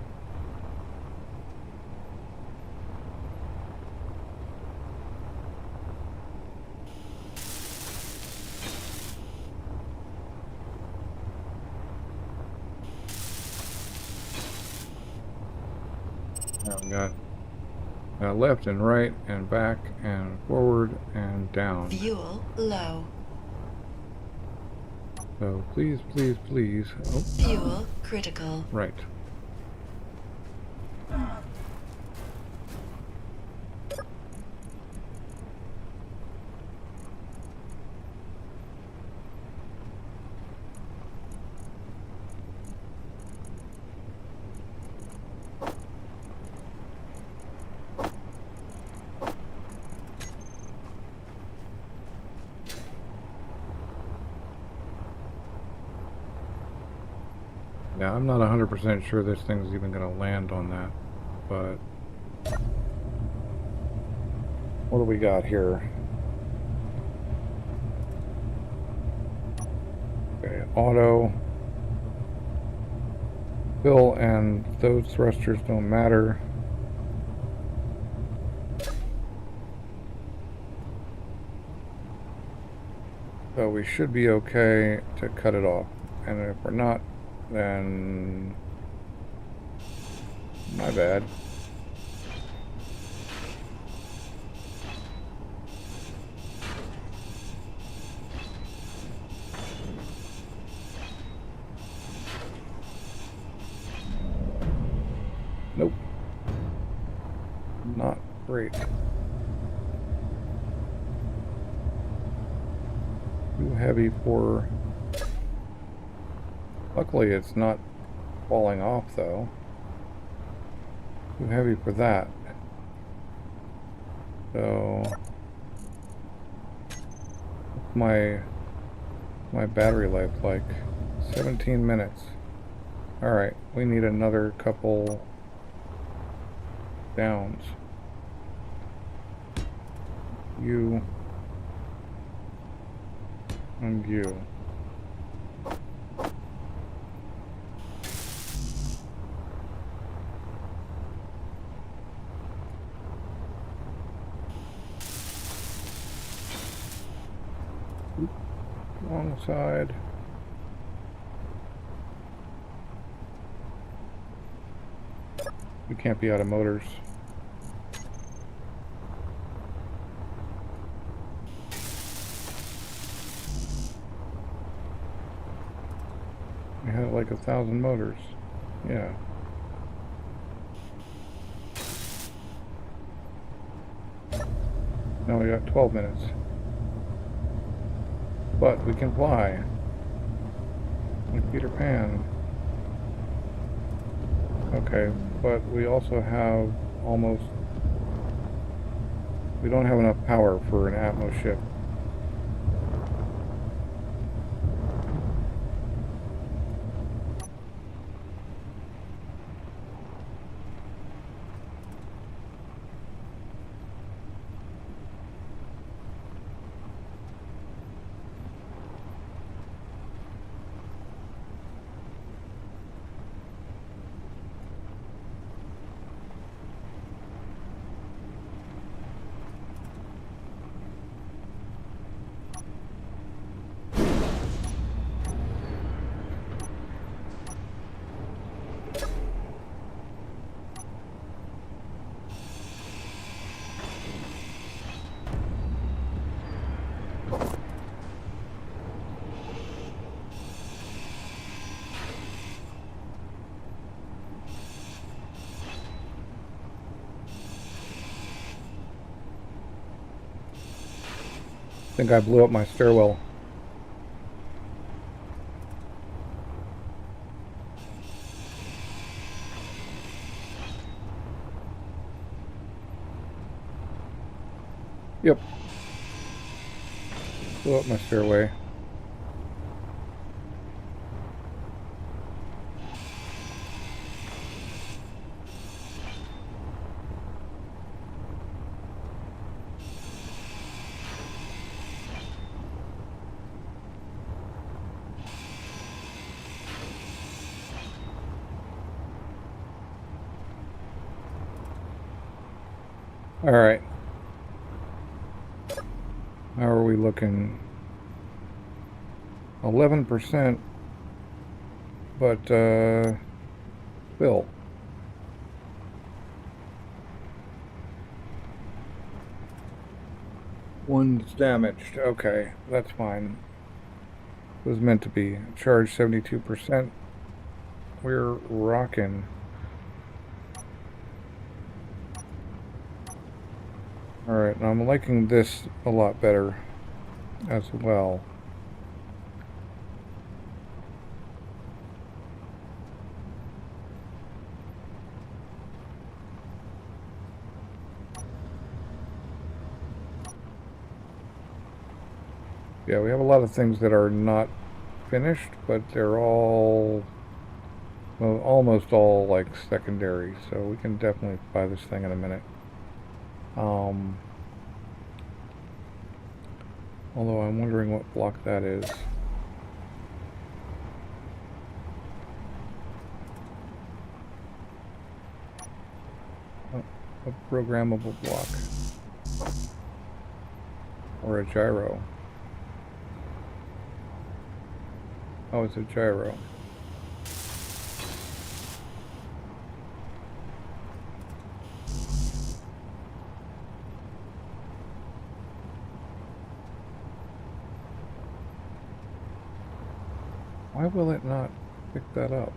Now we got left and right and back and forward and down. Fuel low. So please, please, please. Oh. Fuel critical. Right. Yeah, I'm not 100% sure this thing's even going to land on that, but what do we got here? Okay, auto, fill, and those thrusters don't matter. So we should be okay to cut it off, and if we're not, then my bad. Nope. Not great. Too heavy for... Luckily it's not falling off though. Too heavy for that. So what's my battery life like? 17 minutes. Alright, we need another couple downs. You and you. Wrong side. We can't be out of motors. We had like 1,000 motors. Yeah. Now we got 12 minutes. But we can fly. Like Peter Pan. Okay, but we also have almost... We don't have enough power for an Atmos ship. think I blew up my stairwell. Yep. Blew up my stairway. All right. How are we looking? 11%, but still. One's damaged. Okay, that's fine. It was meant to be. Charge 72%. We're rocking. Alright, now I'm liking this a lot better as well. Yeah, we have a lot of things that are not finished, but they're all, well, almost all like secondary, so we can definitely buy this thing in a minute. Although I'm wondering what block that is. Oh, a programmable block. Or a gyro. Oh, it's a gyro. Why will it not pick that up?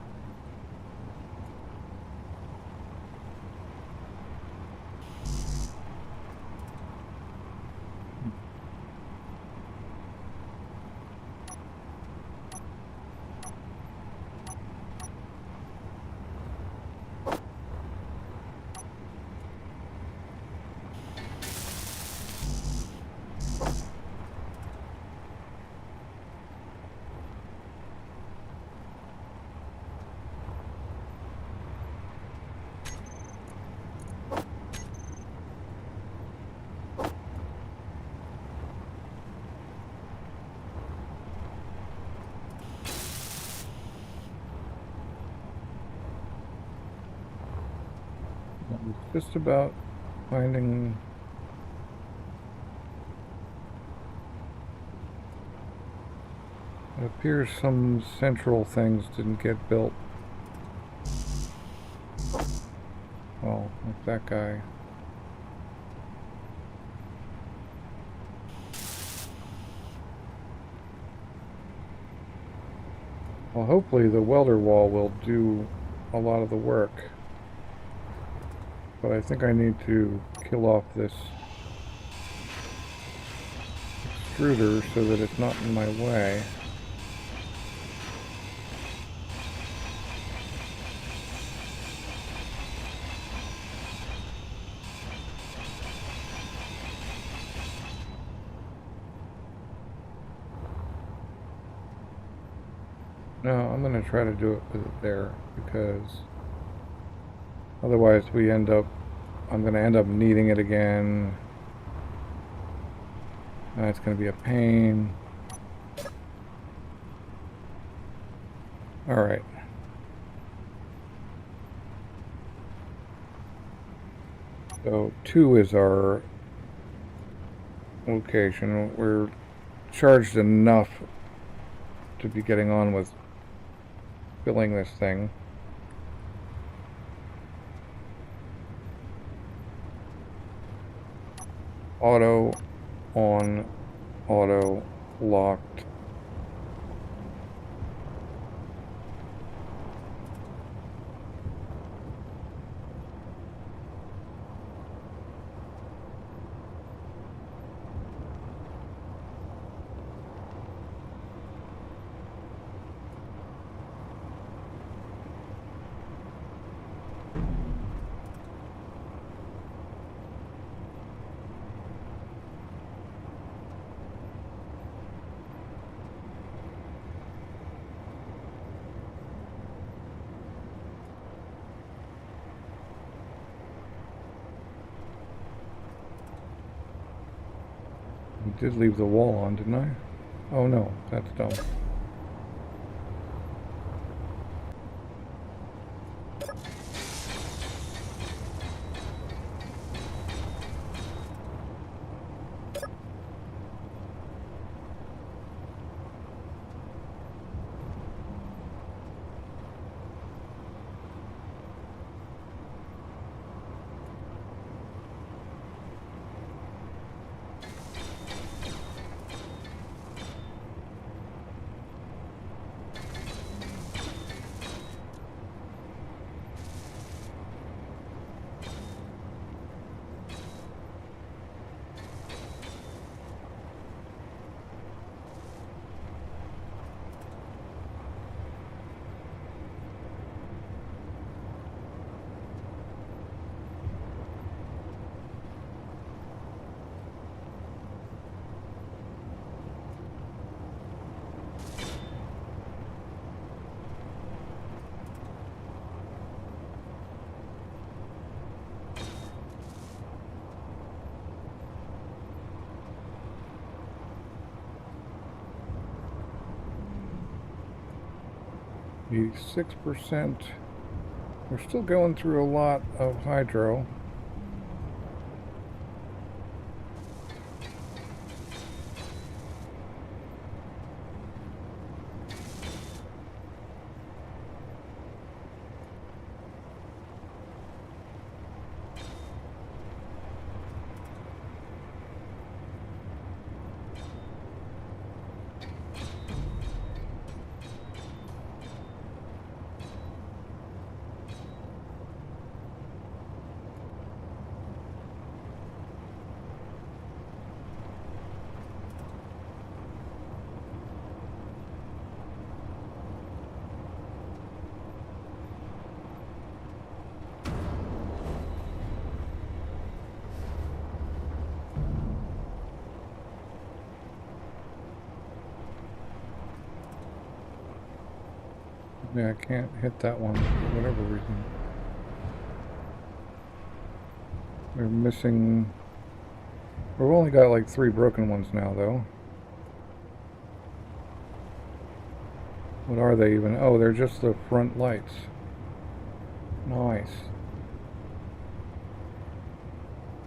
It's just about finding. It appears some central things didn't get built. Well, like that guy. Well, hopefully the welder wall will do a lot of the work. But I think I need to kill off this extruder so that it's not in my way. No, I'm going to try to do it with it there, because otherwise I'm going to end up needing it again. And it's going to be a pain. Alright. So 2 is our location. We're charged enough to be getting on with filling this thing. Auto on, auto locked. I did leave the wall on, didn't I? Oh no, that's dumb. The 6%. We're still going through a lot of hydro. Yeah, I can't hit that one for whatever reason. We're missing... We've only got like 3 broken ones now, though. What are they even? Oh, they're just the front lights. Nice.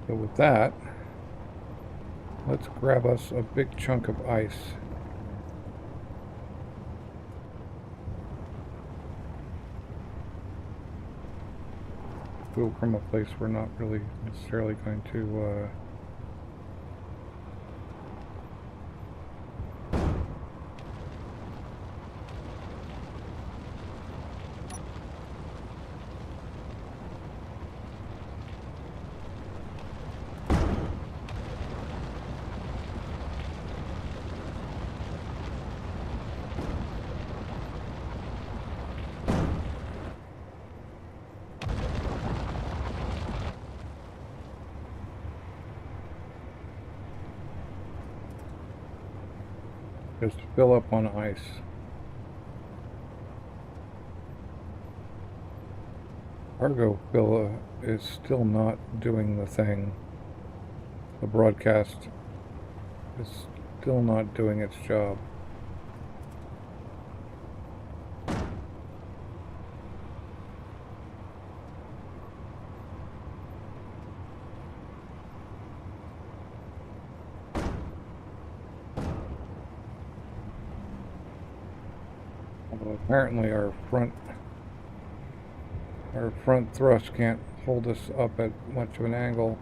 So with that, let's grab us a big chunk of ice. Go from a place we're not really necessarily going to just fill up on ice. Cargo fill is still not doing the thing. The broadcast is still not doing its job. Although apparently our front thrust can't hold us up at much of an angle.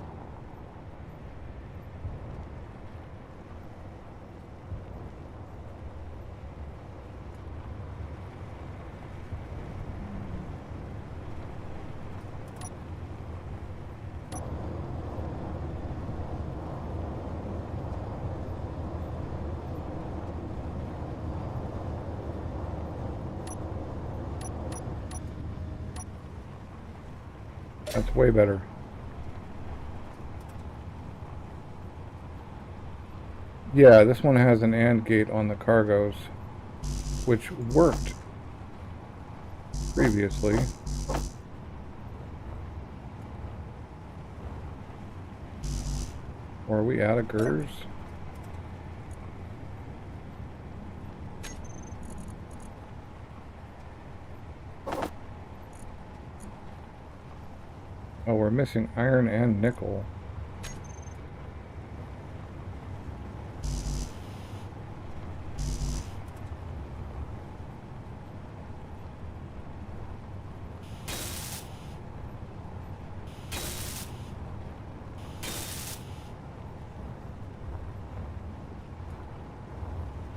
That's way better. Yeah, this one has an AND gate on the cargoes, which worked previously. Or are we out of girders? Oh, we're missing iron and nickel.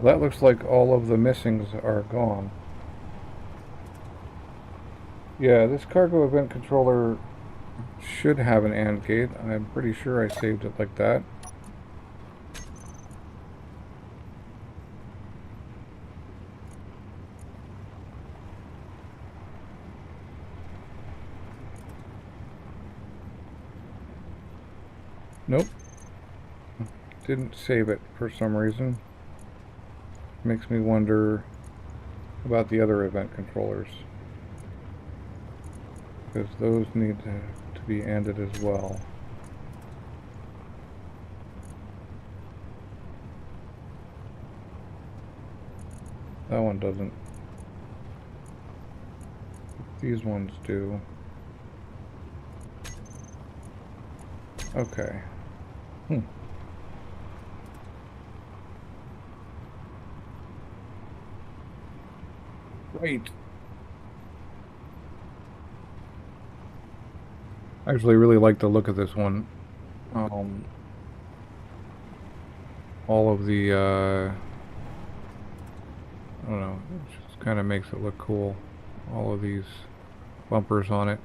That looks like all of the missings are gone. Yeah, this cargo event controller should have an AND gate. I'm pretty sure I saved it like that. Nope. Didn't save it for some reason. Makes me wonder about the other event controllers, because those need to be ANDed as well. That one doesn't. These ones do. Okay. Right. I actually really like the look of this one. All of the, I don't know, it just kind of makes it look cool. All of these bumpers on it.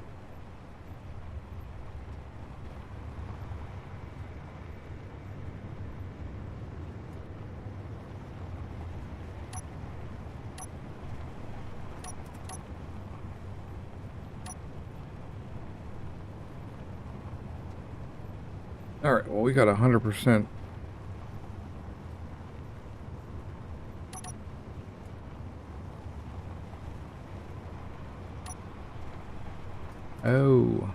Alright, well, we got 100%. Oh.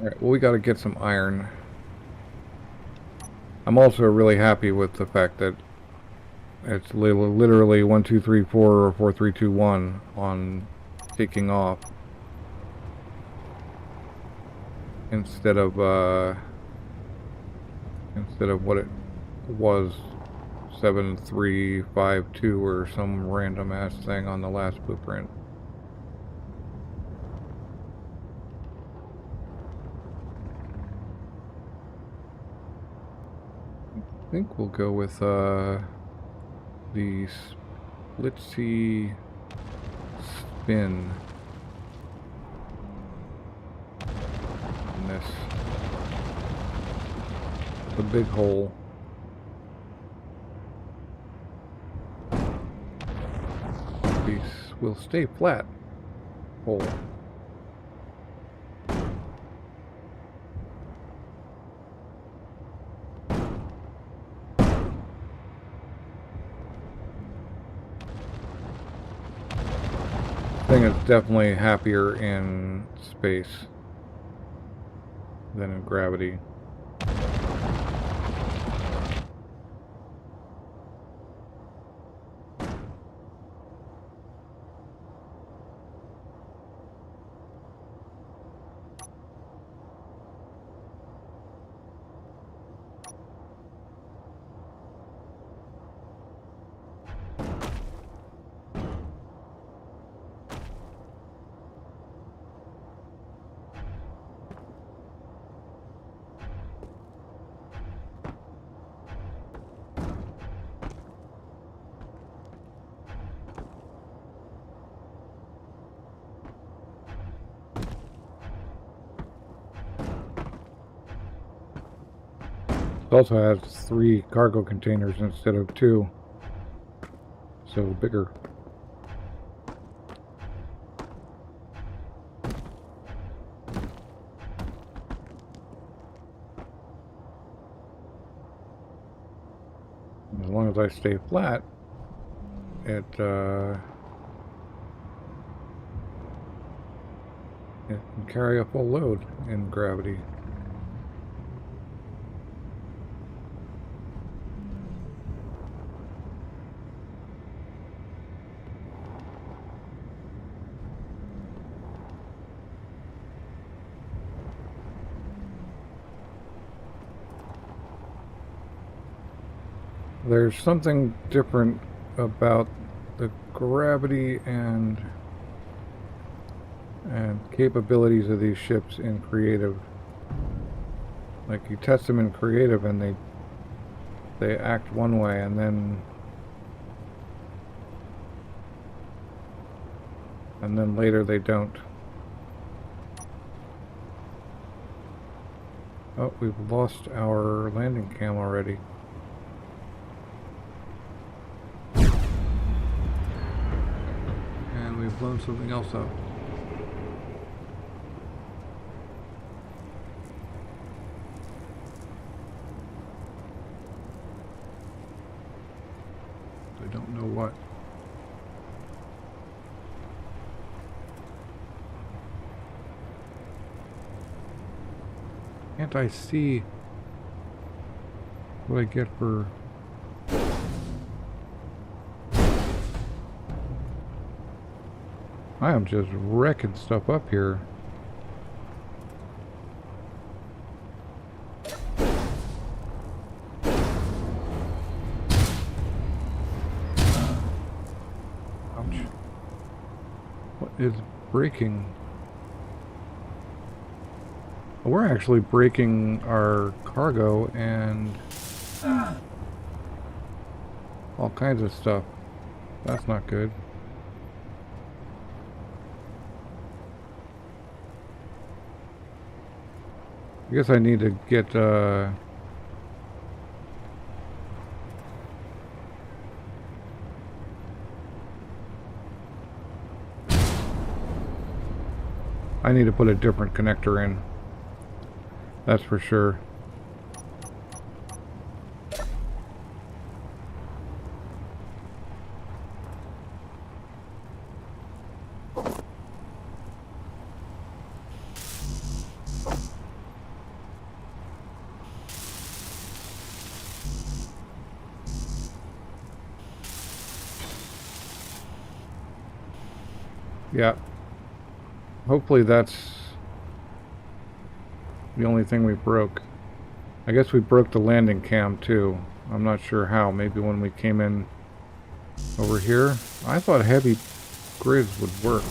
Alright, well, we gotta get some iron. I'm also really happy with the fact that it's literally 1, 2, 3, 4 or 4, 3, 2, 1 on taking off. Instead of what it was 7, 3, 5, 2 or some random ass thing on the last blueprint. I think we'll go with the splitsy spin on this. The big hole. These will stay flat. Hole. Thing is definitely happier in space than in gravity. It also has 3 cargo containers instead of 2, so bigger. As long as I stay flat, it can carry a full load in gravity. There's something different about the gravity and capabilities of these ships in creative. Like, you test them in creative and they act one way, and then later they don't. Oh, we've lost our landing cam already. And we've blown something else up. I don't know what. Can't I see what I get for... I am just wrecking stuff up here. Ouch. What is breaking? We're actually breaking our cargo and all kinds of stuff. That's not good. I guess I need to get I need to put a different connector in. That's for sure. Yeah. Hopefully that's the only thing we broke. I guess we broke the landing cam too. I'm not sure how. Maybe when we came in over here. I thought heavy grids would work.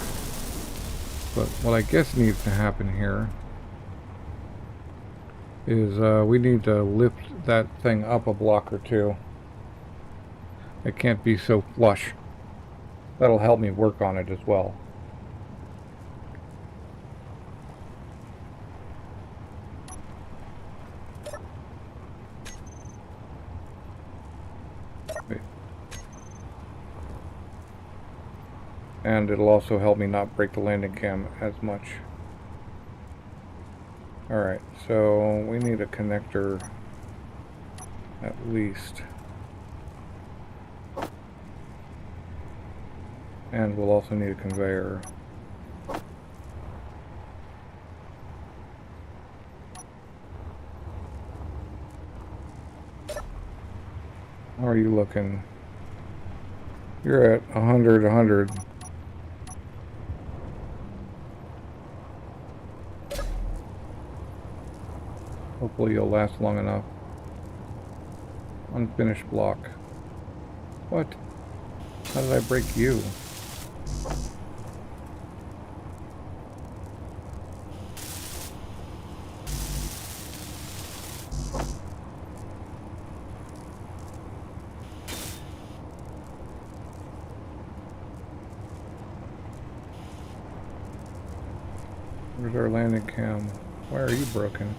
But what I guess needs to happen here is we need to lift that thing up a block or two. It can't be so flush. That'll help me work on it as well. And it'll also help me not break the landing cam as much. Alright, so we need a connector at least. And we'll also need a conveyor. How are you looking? You're at 100. Hopefully you'll last long enough. Unfinished block. What? How did I break you? Where's our landing cam? Why are you broken?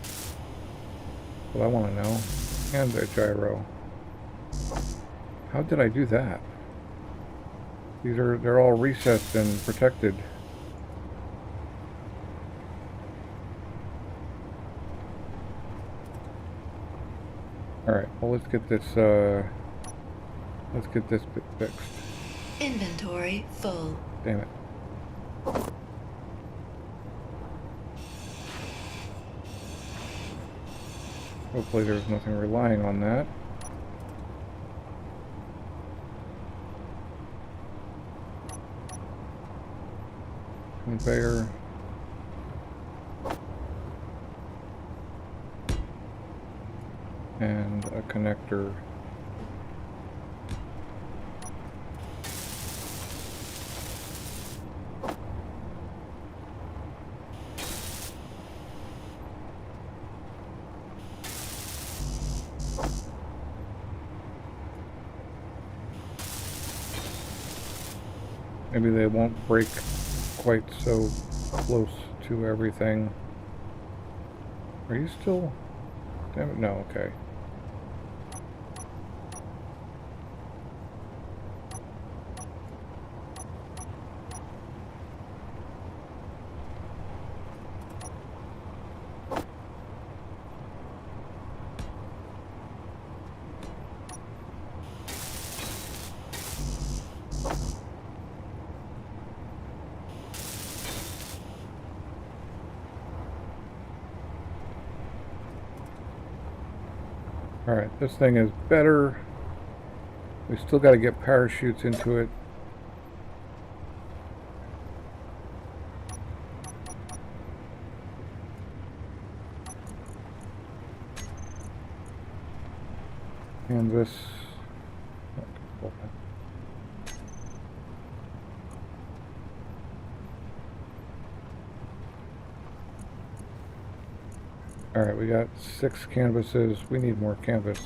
What I want to know. And the gyro. How did I do that? They're all recessed and protected. Alright, well let's get this bit fixed. Inventory full. Damn it. Hopefully there's nothing relying on that. Conveyor. And a connector Maybe they won't break quite so close to everything. Are you still? Damn it, no, okay. Alright, this thing is better. We still got to get parachutes into it. Canvas. Alright, we got 6 canvases. We need more canvas.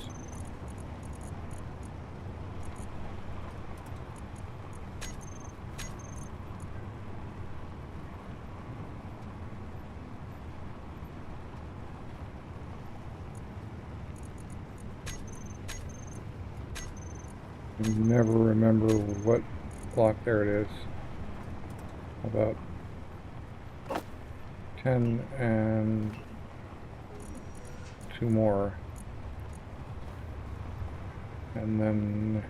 Never remember what block. There it is. About 10 and 2 more. And then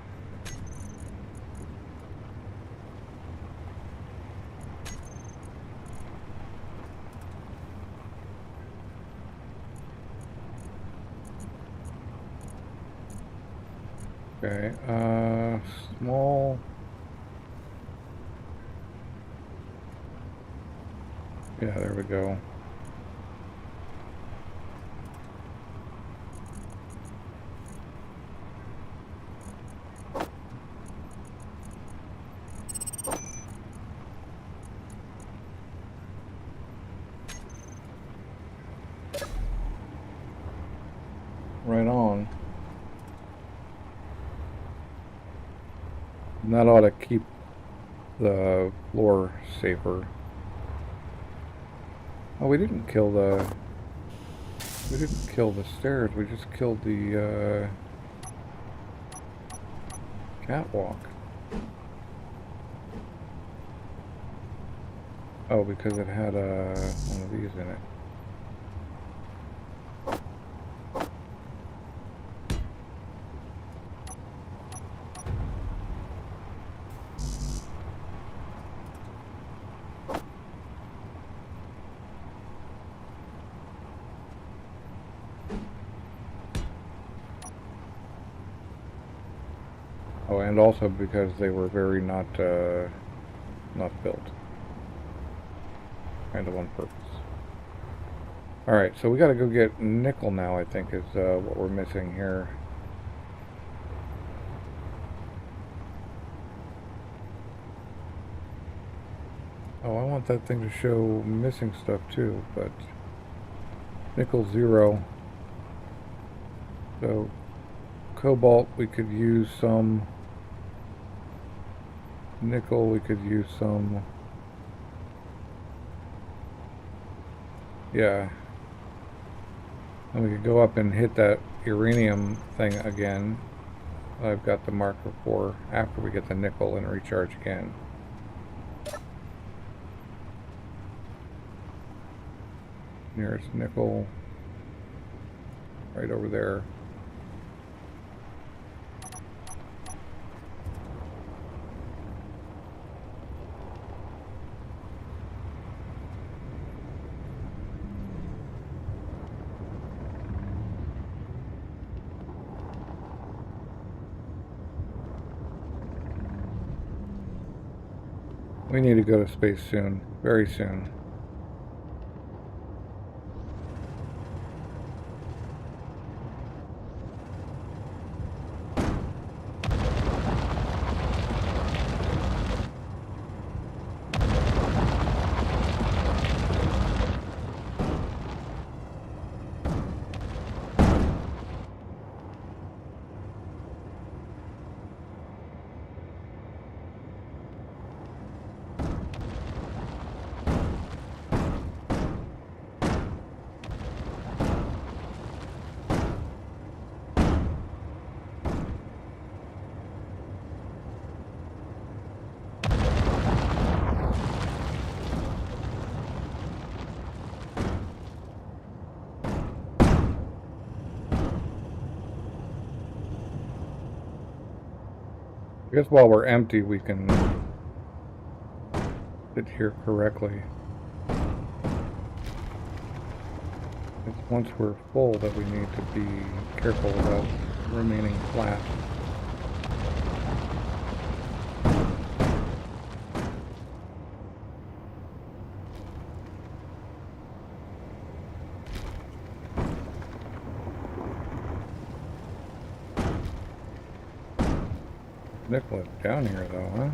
okay, small. Yeah, there we go. Right on. And that ought to keep the floor safer. Oh, we didn't kill the stairs. We just killed the catwalk. Oh, because it had one of these in it. Oh, and also because they were very not built. Kind of on purpose. Alright, so we gotta go get nickel now, I think, is what we're missing here. Oh, I want that thing to show missing stuff too, but nickel 0. So cobalt we could use some. Nickel we could use some. Yeah. And we could go up and hit that uranium thing again. I've got the marker for after we get the nickel and recharge again. Nearest nickel right over there. We need to go to space soon, very soon. guess while we're empty, we can sit here correctly. It's once we're full that we need to be careful about remaining flat. Nickel is down here though, huh?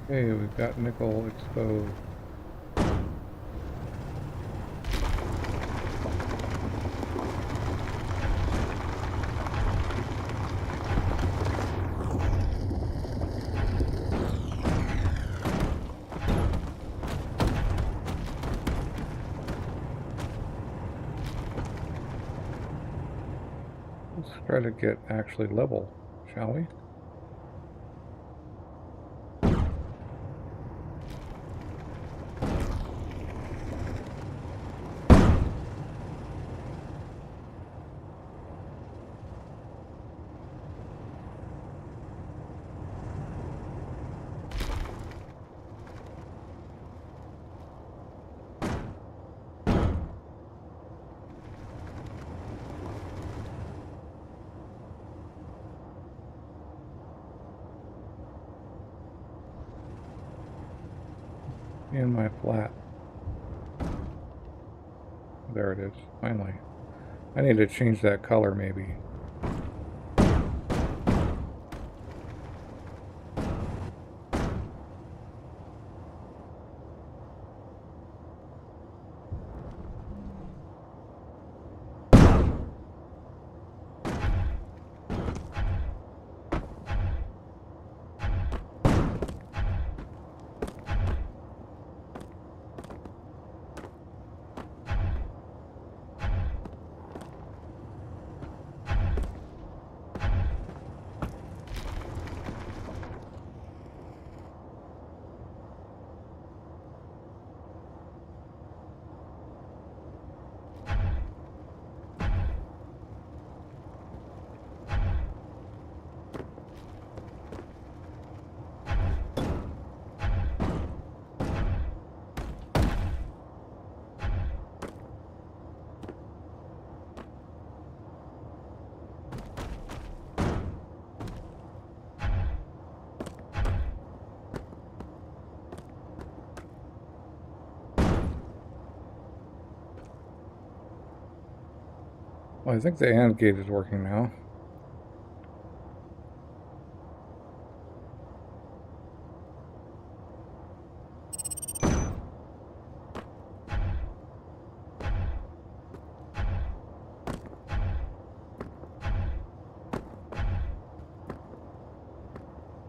Okay, we've got nickel exposed. Let's try to get actually level, shall we? In my flat. There it is, finally. I need to change that color maybe. Well, I think the AND gate is working now.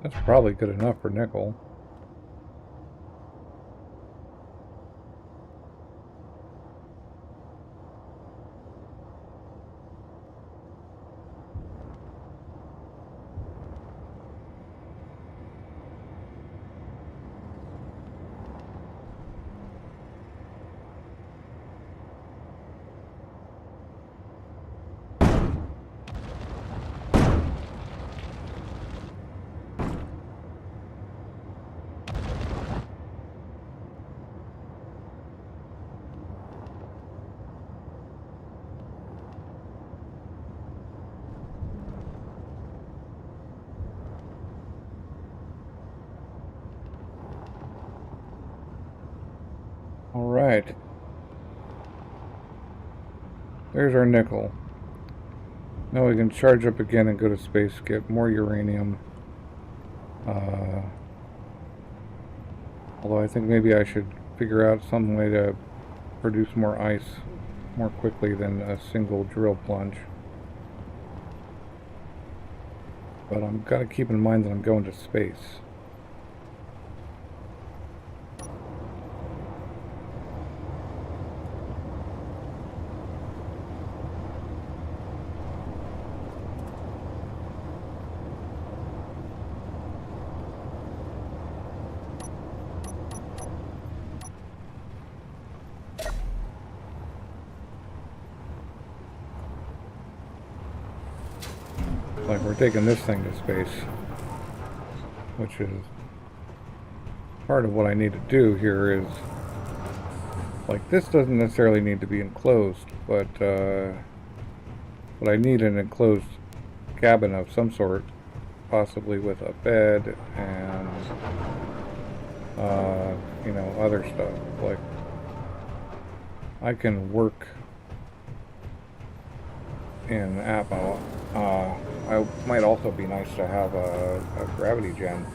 That's probably good enough for nickel. Alright. There's our nickel. Now we can charge up again and go to space, get more uranium. Although I think maybe I should figure out some way to produce more ice more quickly than a single drill plunge. But I've got to keep in mind that I'm going to space. Like we're taking this thing to space, which is part of what I need to do here. Is like this doesn't necessarily need to be enclosed, but I need an enclosed cabin of some sort, possibly with a bed and you know, other stuff. Like I can work in Atmo. I might also be nice to have a gravity gen.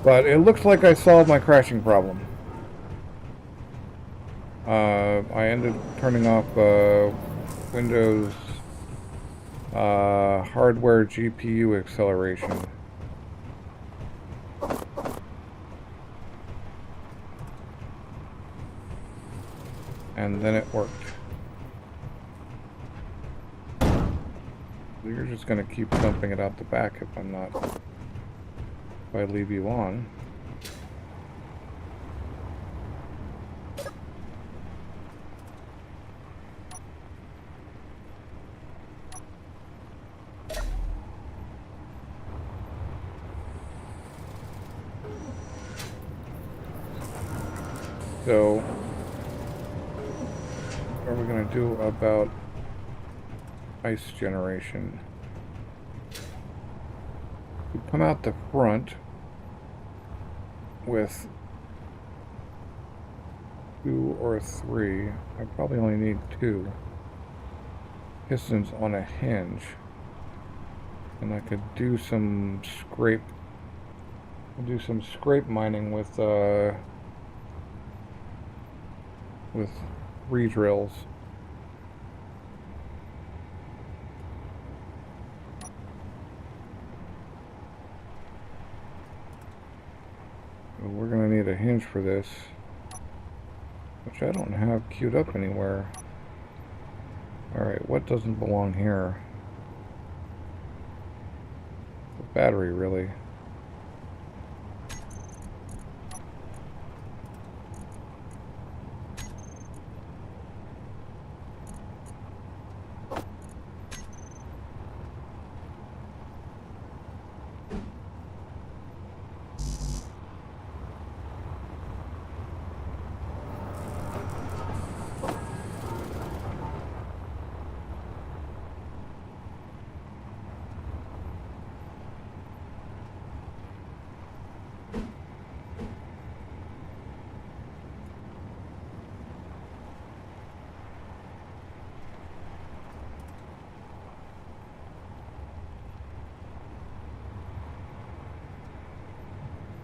But it looks like I solved my crashing problem. I ended up turning off Windows hardware GPU acceleration. And then it worked. You're just going to keep dumping it out the back if I'm not, if I leave you on. So, what are we going to do about ice generation? We come out the front with 2 or 3. I probably only need 2 pistons on a hinge, and I could do some scrape. I'll do some scrape mining with re-drills. We're going to need a hinge for this, which I don't have queued up anywhere. Alright, what doesn't belong here? The battery, really.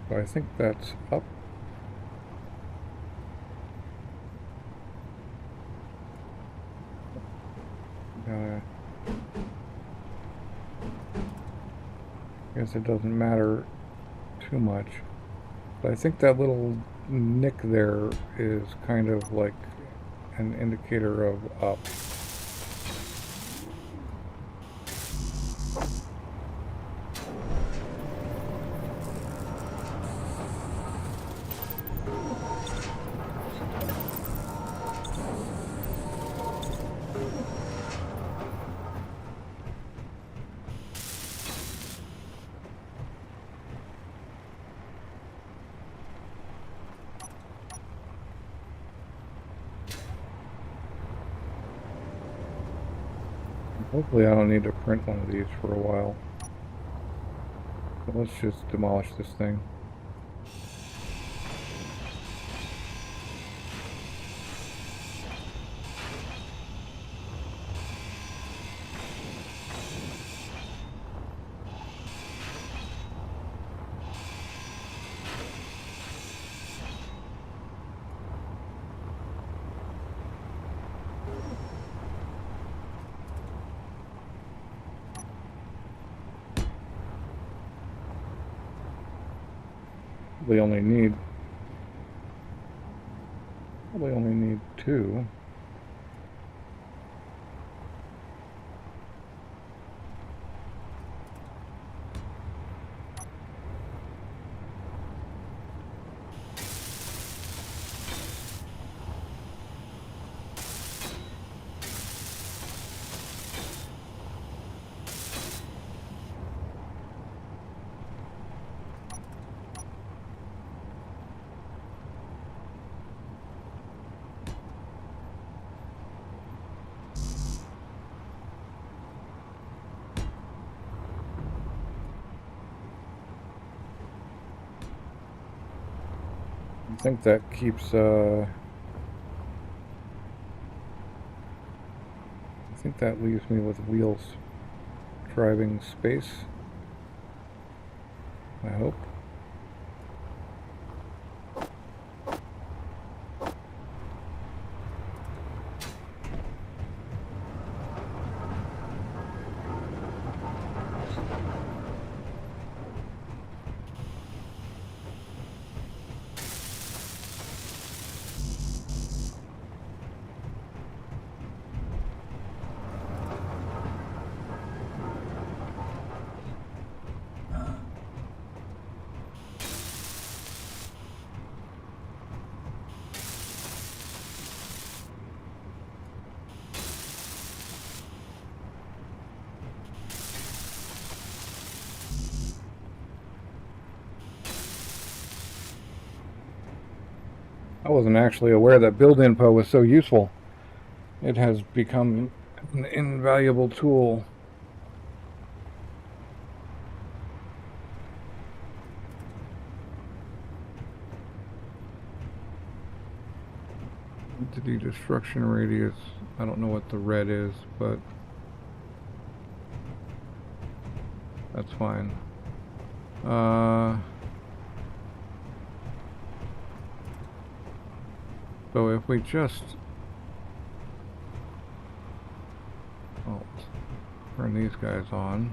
So I think that's up. Guess it doesn't matter too much. But I think that little nick there is kind of like an indicator of up. Hopefully I don't need to print one of these for a while. So let's just demolish this thing. We only need two. I think that keeps, I think that leaves me with wheels driving space. I hope. I wasn't actually aware that build info was so useful. It has become an invaluable tool. Entity destruction radius. I don't know what the red is, but that's fine. So if we just turn these guys on.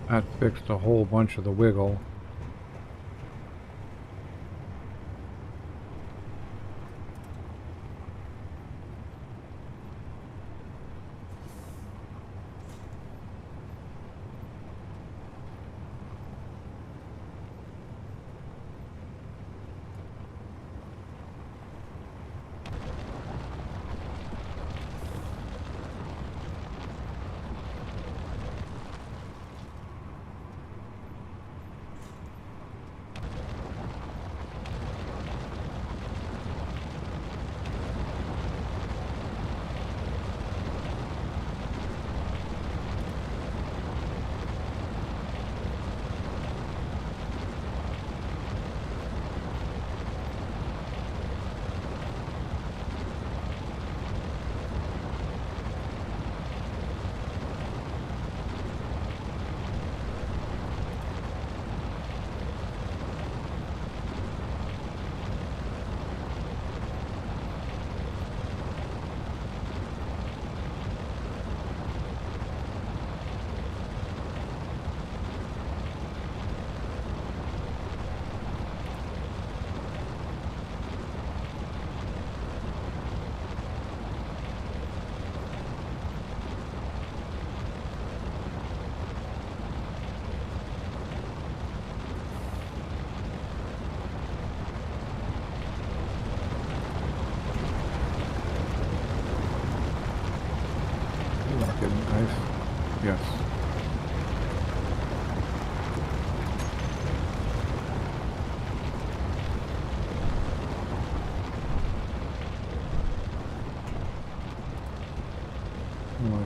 That fixed a whole bunch of the wiggle.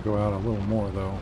to go out a little more though.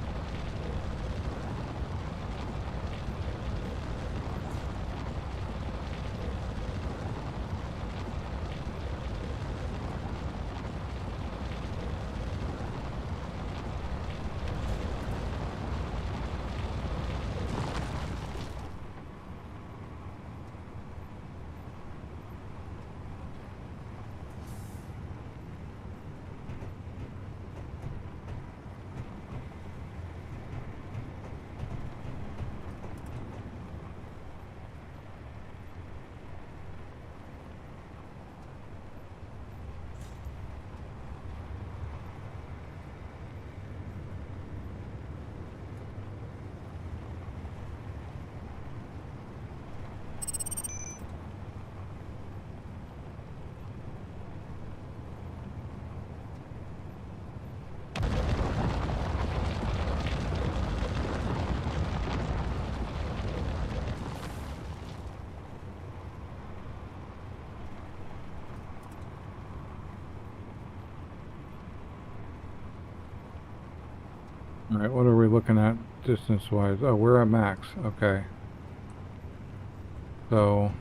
All right, what are we looking at distance-wise? Oh, we're at max. Okay. So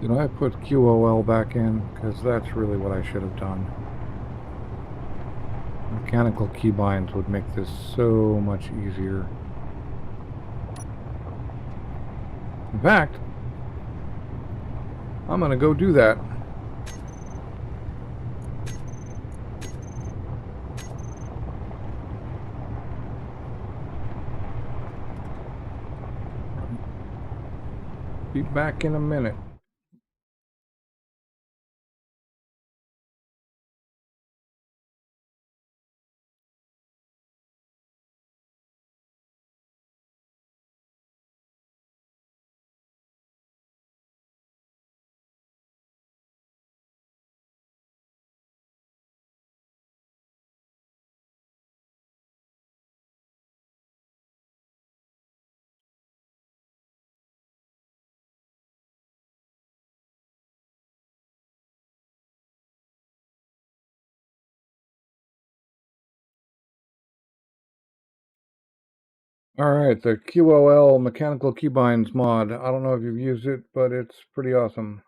did I put QOL back in? Because that's really what I should have done. Mechanical keybinds would make this so much easier. In fact, I'm gonna go do that. Be back in a minute. Alright, the QOL mechanical keybinds mod. I don't know if you've used it, but it's pretty awesome.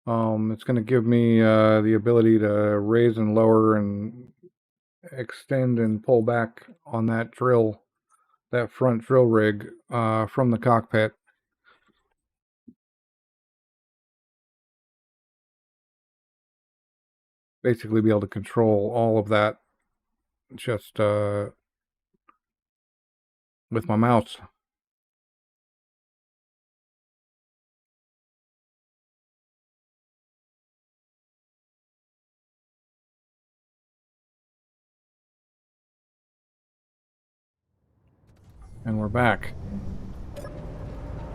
It's going to give me the ability to raise and lower and extend and pull back on that drill, that front drill rig from the cockpit. Basically be able to control all of that just with my mouse. And we're back.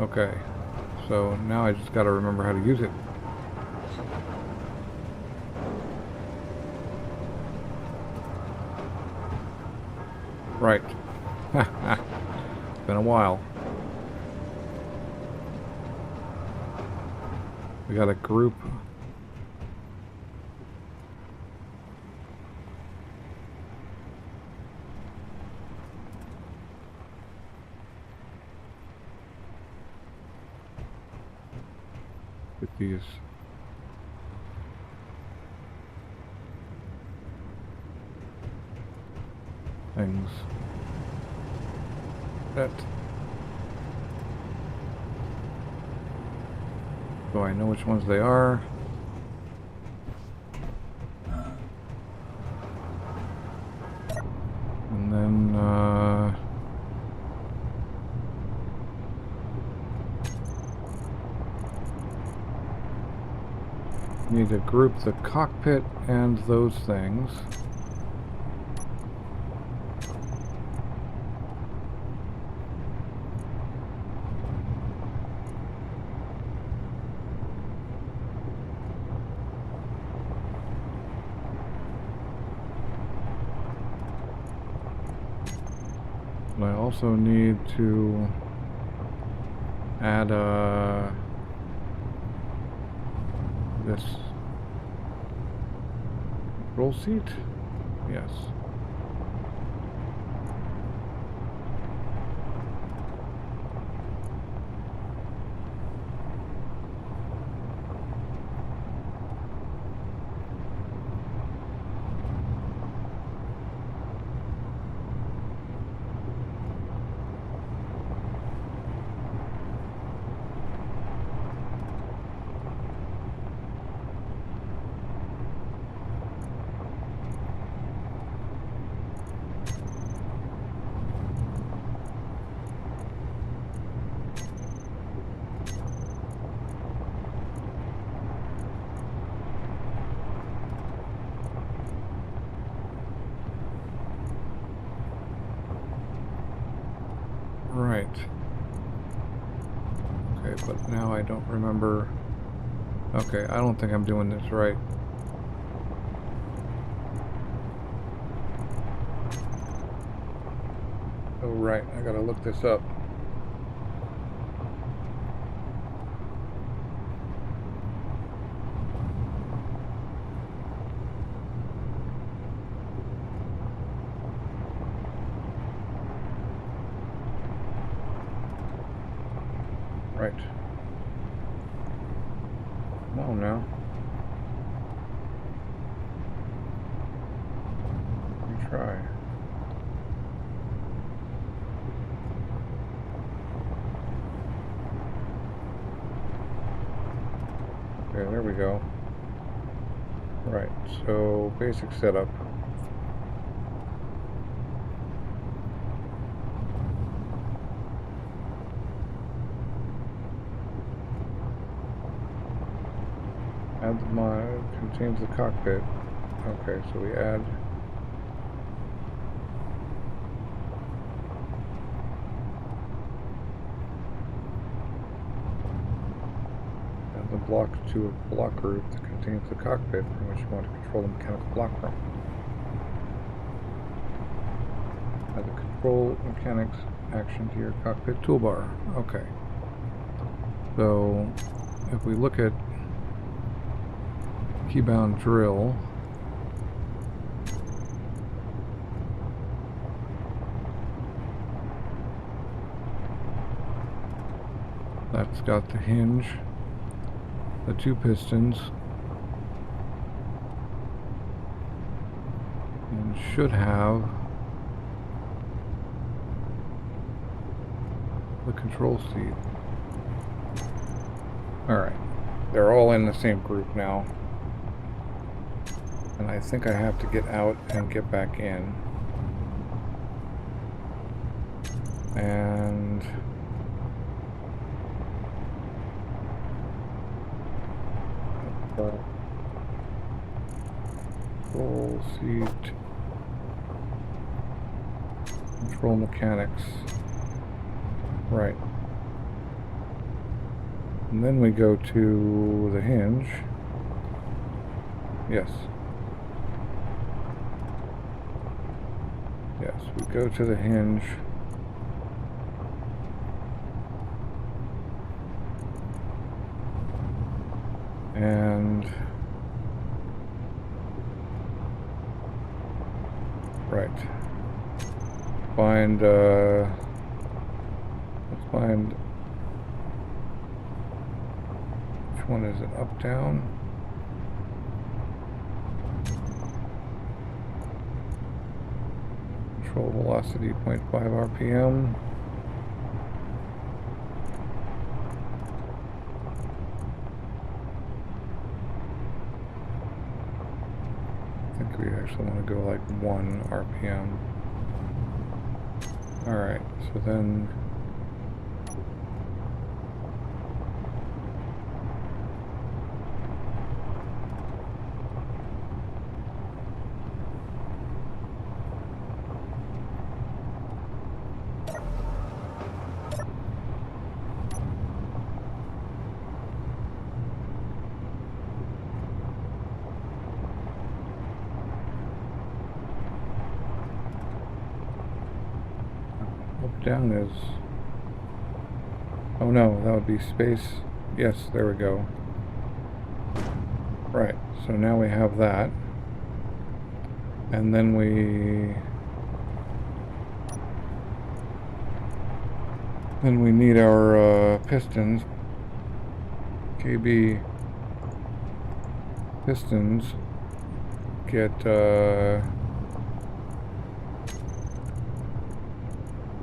Okay, so now I just got to remember how to use it. Right. It's been a while. We got a group. With these things. That. So I know which ones they are. And then need to group the cockpit and those things. I also need to add this roll seat. Yes. Right. Okay, but now I don't remember. Okay, I don't think I'm doing this right. Oh, right. I gotta look this up. Right. Come on now. Let me try. Okay, there we go. Right, so basic setup. Add the mod, contains the cockpit. Okay, so we add the block to a block group that contains the cockpit from which you want to control the mechanical block from. Add the control mechanics action to your cockpit toolbar. Okay. So if we look at keybound drill, That's got the hinge, the two pistons, and should have the control seat. Alright, they're all in the same group now. And I think I have to get out and get back in. And control seat, control mechanics. Right. And then we go to the hinge. Yes. Yes, we go to the hinge. And right. Find let's find, which one is it? Up, down? Control velocity 0.5 RPM. I think we actually want to go like 1 RPM. Alright, so then down is, oh no, that would be space. Yes, there we go. Right, so now we have that. And then we need our pistons. KB pistons get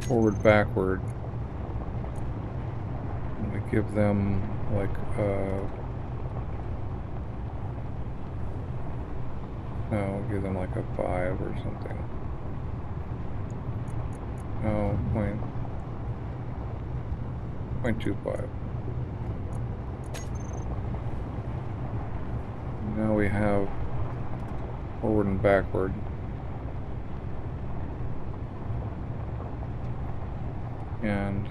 forward, backward. And we give them like no, we'll give them like a 5 or something. No, 0.25. Now we have forward and backward. And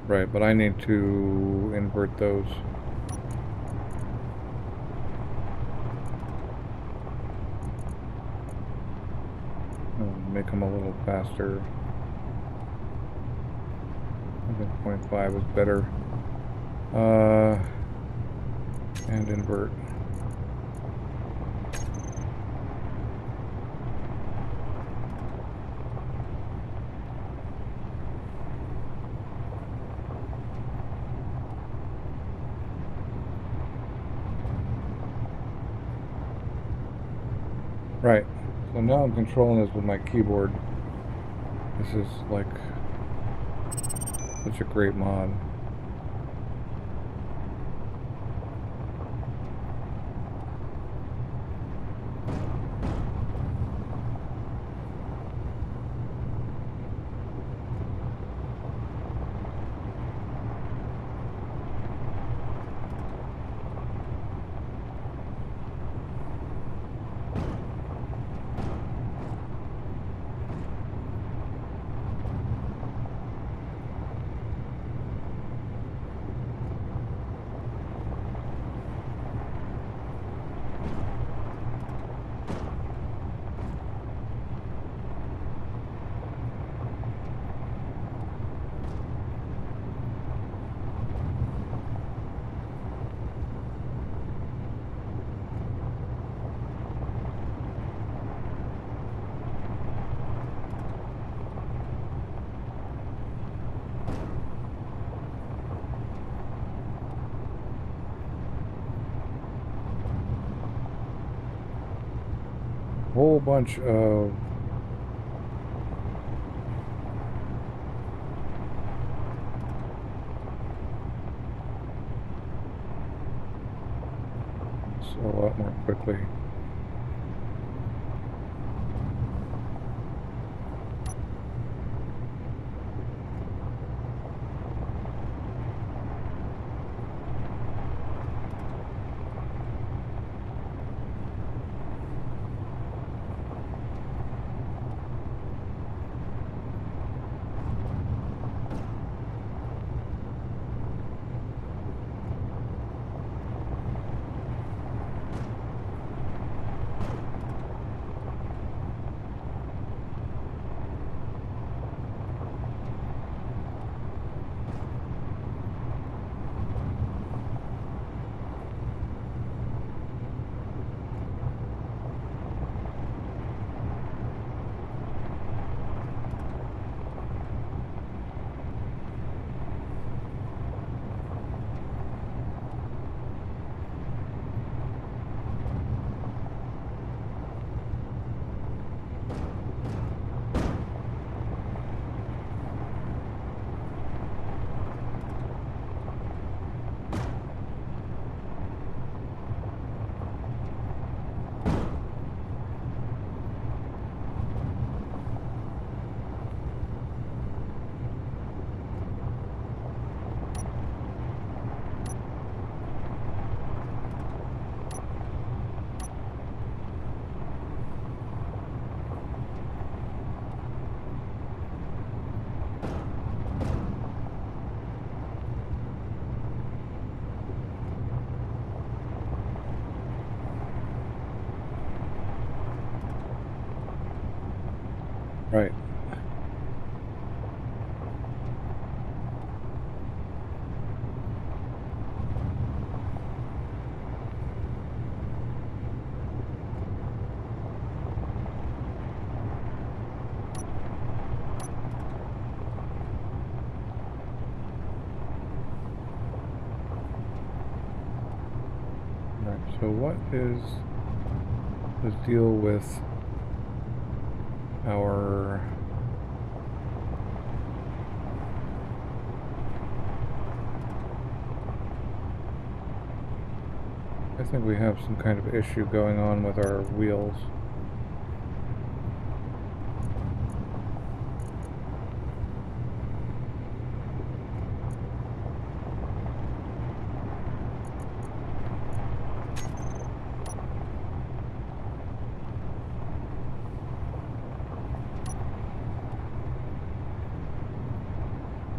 right, but I need to invert those. Make them a little faster. I think 0.5 is better. And invert. Right. So now I'm controlling this with my keyboard. This is like such a great mod. whole bunch of a lot more quickly. Right. So what is the deal with our I think we have some kind of issue going on with our wheels.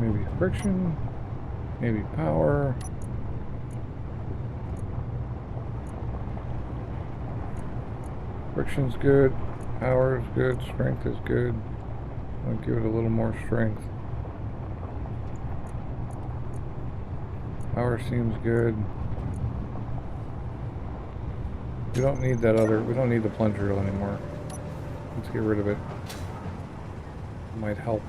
Maybe friction, maybe power. Friction's good, power is good, strength is good. I'll give it a little more strength. Power seems good. We don't need that we don't need the plunger reel anymore. Let's get rid of it. It might help.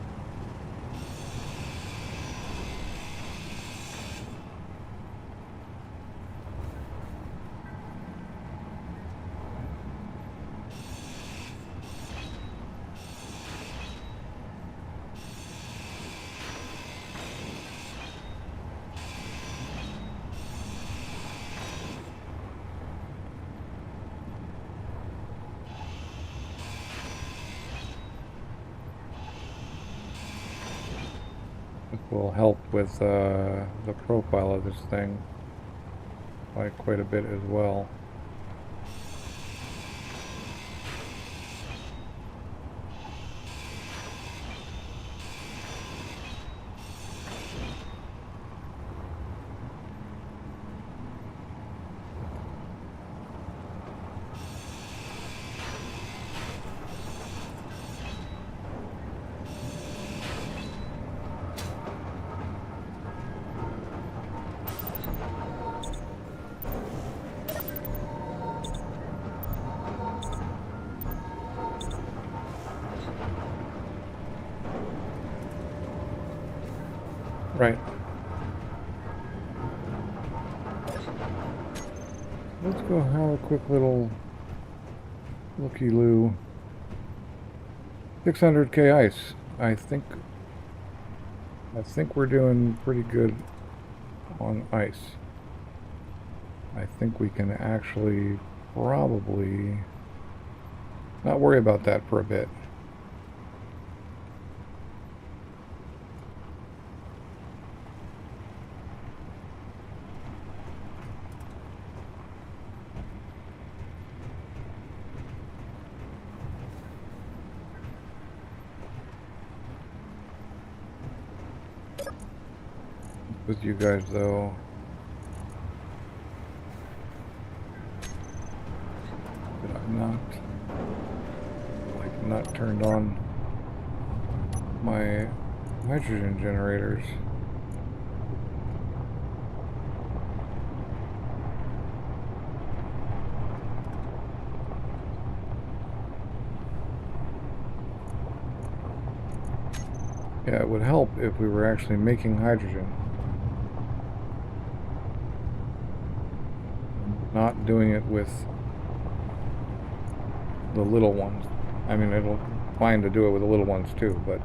Will help with the profile of this thing by quite a bit as well. Right. Let's go have a quick little Looky-loo. 600k ice. I think we're doing pretty good on ice. I think we can actually probably not worry about that for a bit. With you guys though, did I not turned on my hydrogen generators? Yeah, it would help if we were actually making hydrogen. Not doing it with the little ones. I mean, it'll fine to do it with the little ones too, but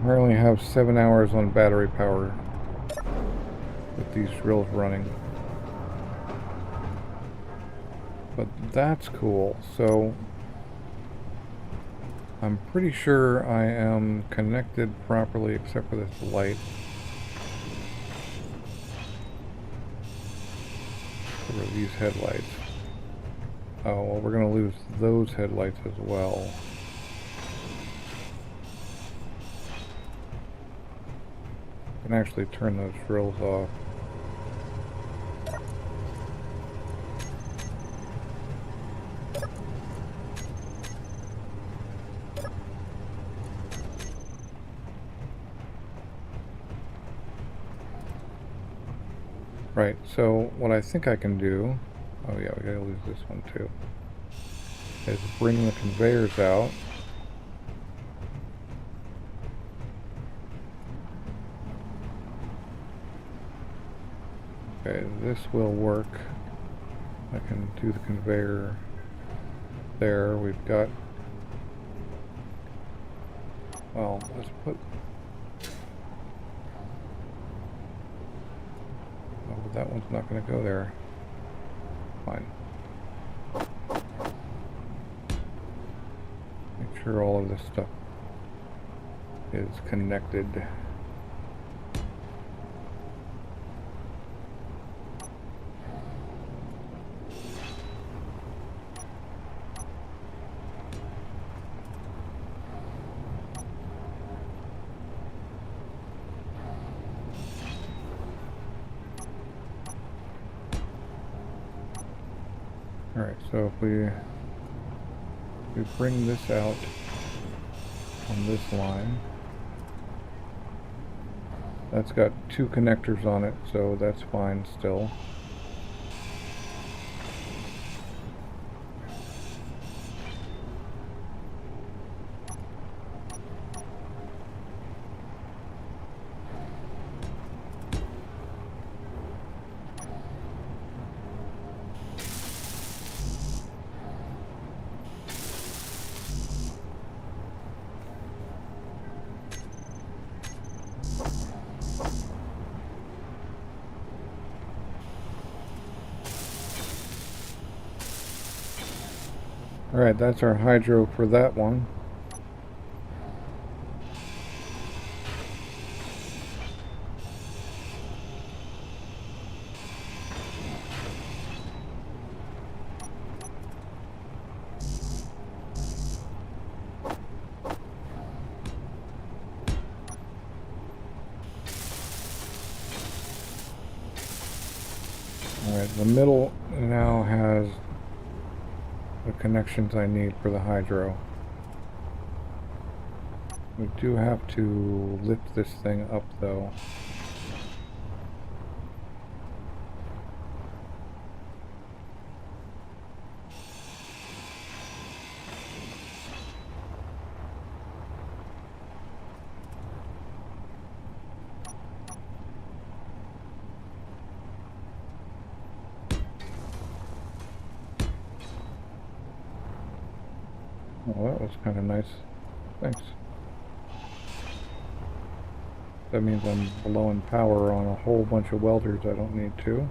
I only have 7 hours on battery power with these drills running. But that's cool. So I'm pretty sure I am connected properly except for this light. For these headlights. Oh, well, we're going to lose those headlights as well. I can actually turn those drills off. Right, so what I think I can do, oh yeah, we gotta lose this one too, is bring the conveyors out. Okay, this will work. I can do the conveyor there. We've got, well, let's put, oh, that one's not going to go there. Fine. Make sure all of this stuff is connected. Alright, so if we bring this out on this line, that's got 2 connectors on it, so that's fine still. Alright, that's our hydro for that one. Alright, the middle now has the connections I need for the hydro. We do have to lift this thing up though. Well, that was kind of nice. Thanks. That means I'm blowing power on a whole bunch of welders I don't need to.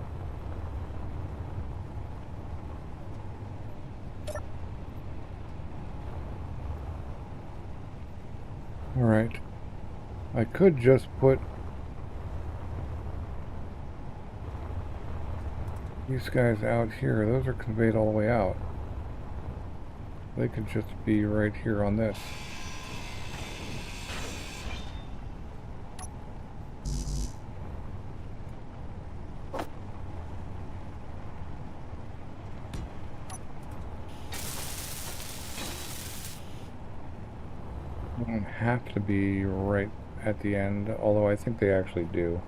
Alright. I could just put these guys out here. Those are conveyed all the way out. They could just be right here on this. They don't have to be right at the end, although I think they actually do.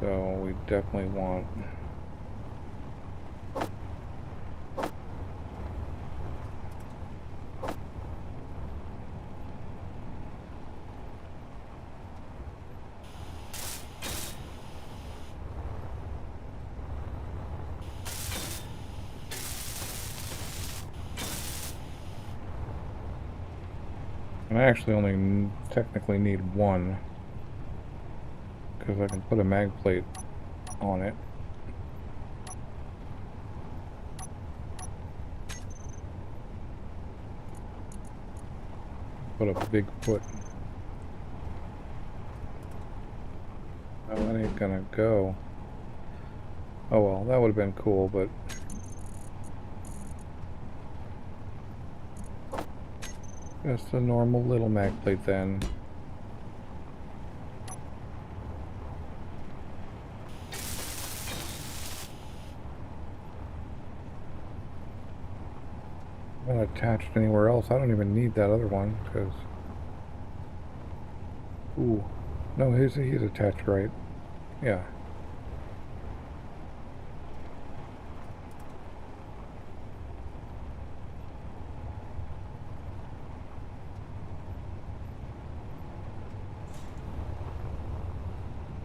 So we definitely want... And I actually only technically need one, because I can put a mag plate on it. Put a big foot. Oh, that ain't gonna go. Oh well, that would have been cool, but... just a normal little mag plate then. Not attached anywhere else. I don't even need that other one, because... Ooh. No, he's attached right. Yeah.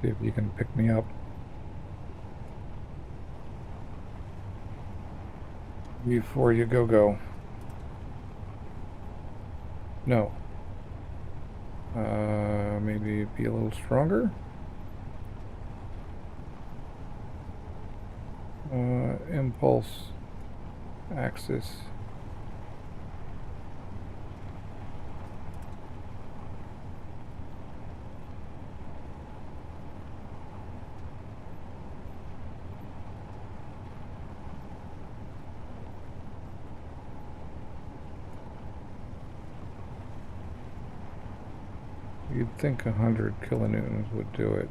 See if you can pick me up. Before you go. No. Maybe be a little stronger. Impulse axis. You'd think 100 kilonewtons would do it.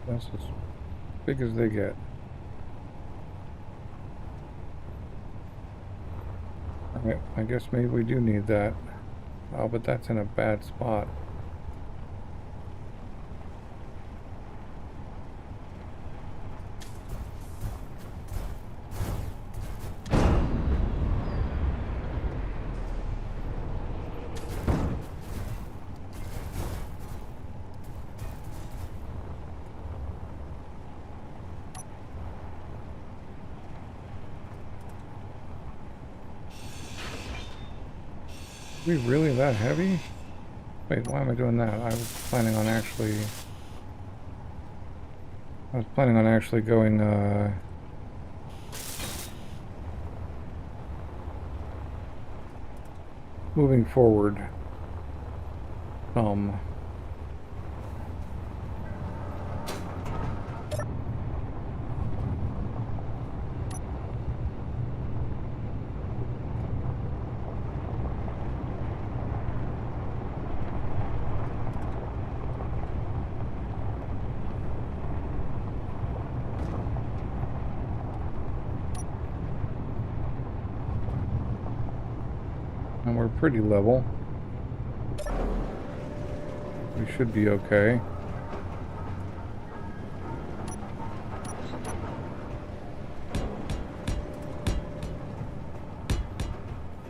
That's as big as they get. Alright, I guess maybe we do need that. Oh, but that's in a bad spot. Are we really that heavy? Wait, why am I doing that? I was planning on actually going, moving forward. And we're pretty level. We should be okay.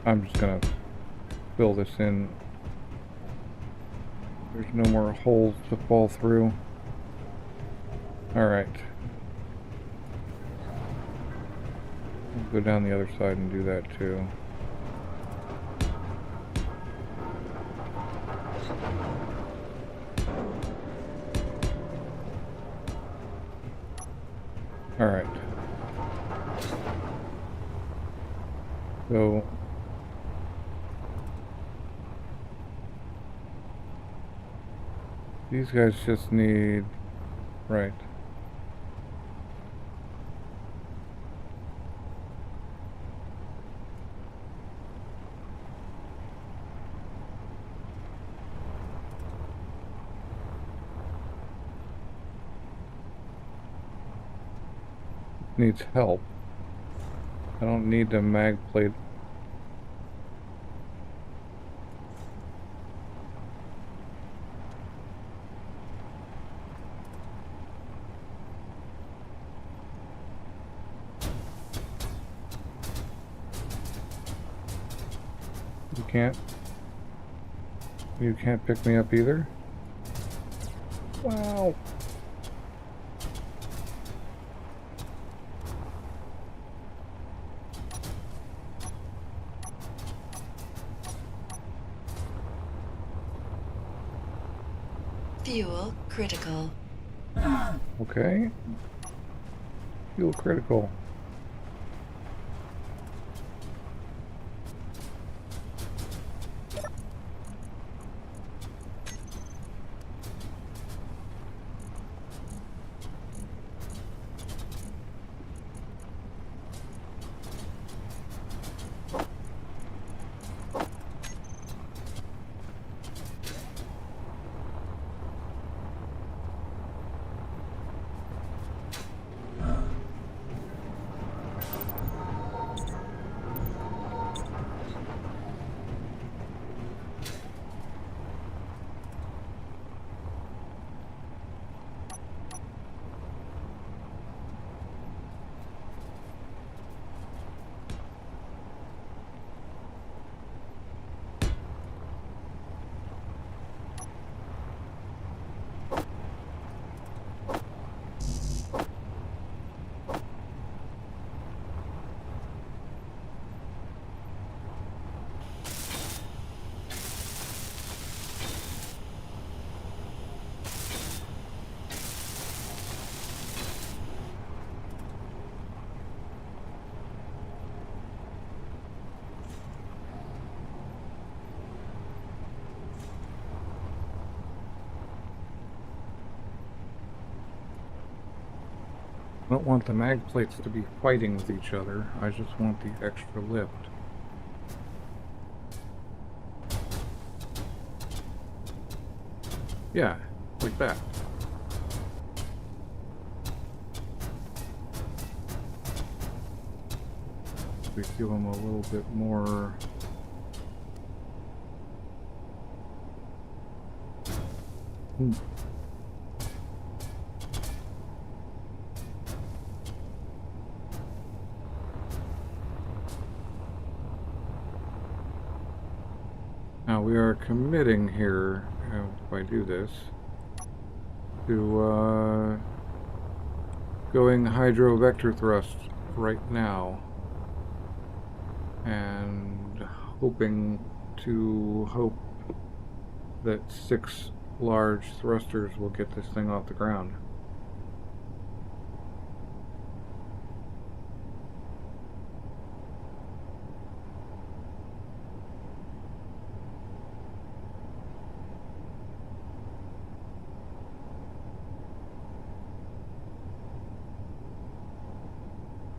I'm just gonna fill this in. There's no more holes to fall through. Alright. Go down the other side and do that too. Alright. So these guys just need, right. Needs help. I don't need the mag plate. You can't pick me up either? Wow. Fuel critical. Okay. Fuel critical. I don't want the mag plates to be fighting with each other. I just want the extra lift. Yeah, like that. We give them a little bit more. Now we are committing here, if I do this, to going hydro vector thrust right now, and hoping that 6 large thrusters will get this thing off the ground.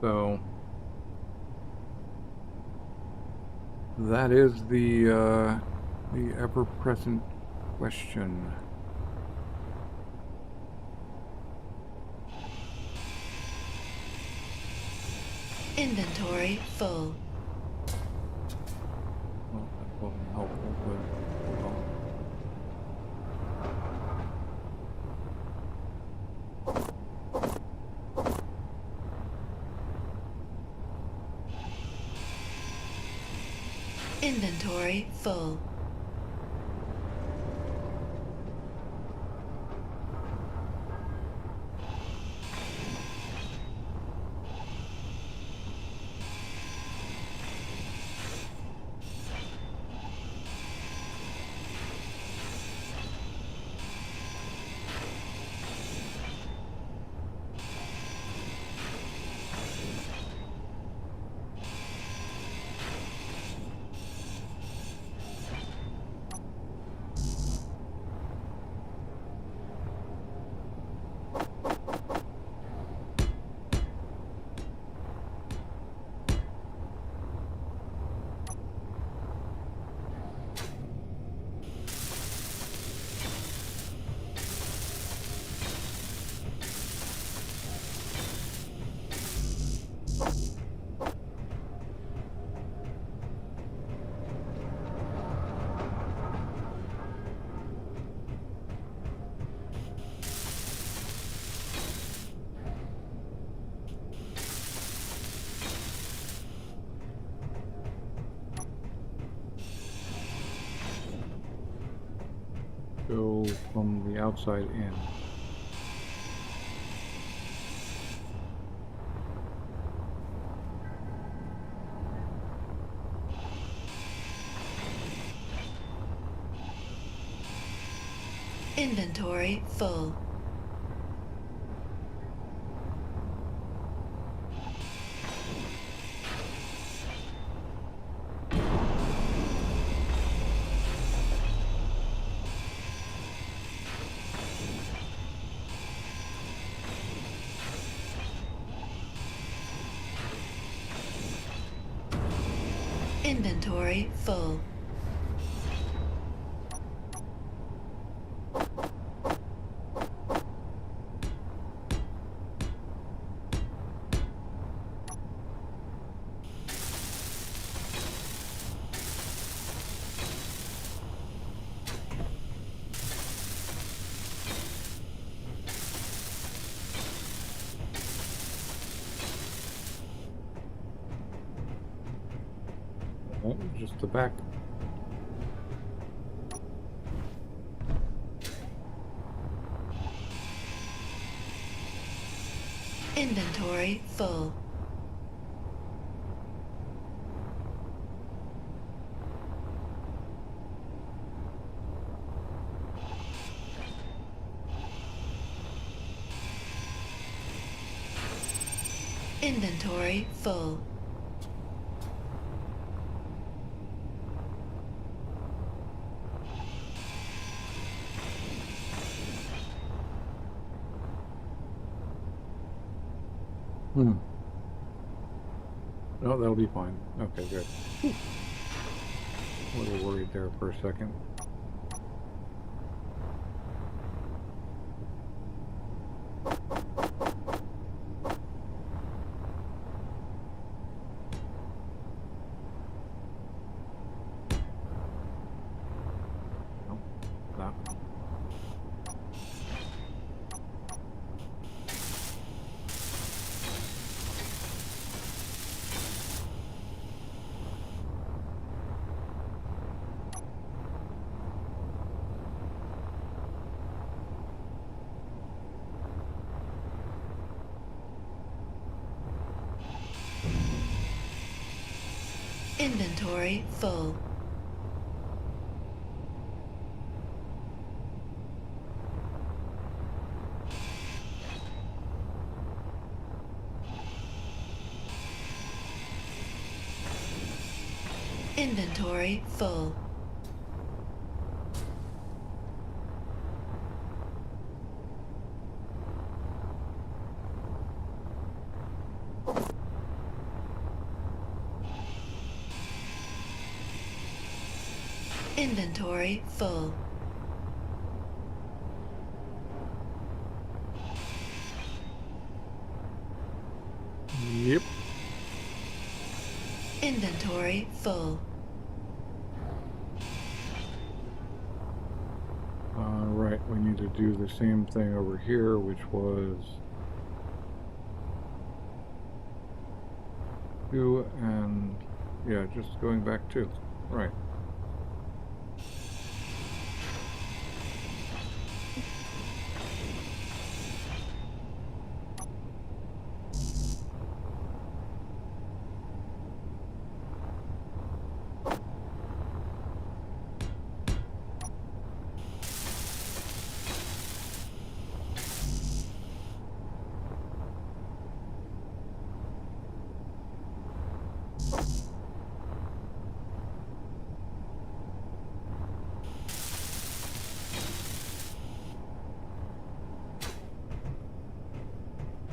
So that is the ever-present question. Inventory full. Well, that wasn't helpful, but hold on. Inventory full. Go from the outside in. Inventory full. Inventory full. Oh, just the back. Inventory full. Inventory full. Oh, that'll be fine. Okay, good. A little worried there for a second. No, that. Inventory full. Inventory full. Inventory full. Yep. Inventory full. Right, we need to do the same thing over here, which was 2 and yeah, just going back 2. Right.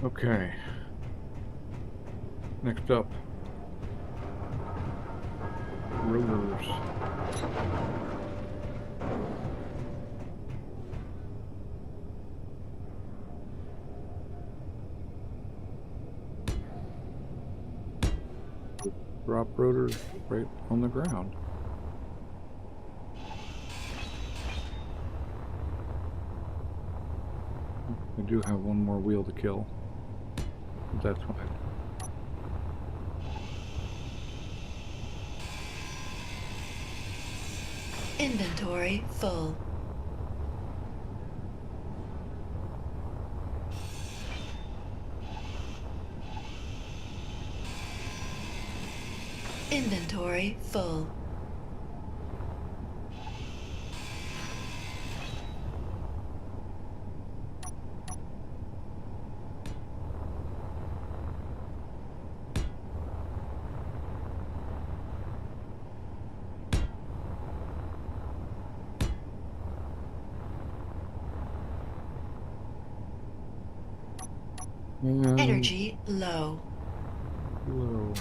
Okay. Next up. Rotors. Drop rotors right on the ground. We do have one more wheel to kill. But that's fine. Inventory full. Inventory full. Energy low. Low.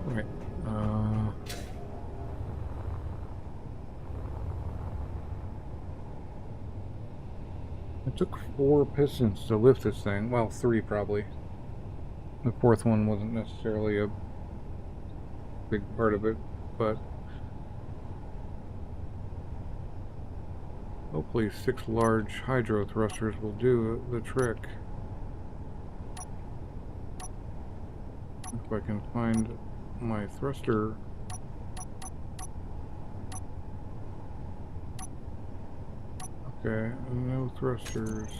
Right. It took 4 pistons to lift this thing. Well, 3 probably. The 4th one wasn't necessarily a big part of it, but hopefully 6 large hydro thrusters will do the trick. If I can find my thruster. Okay, no thrusters.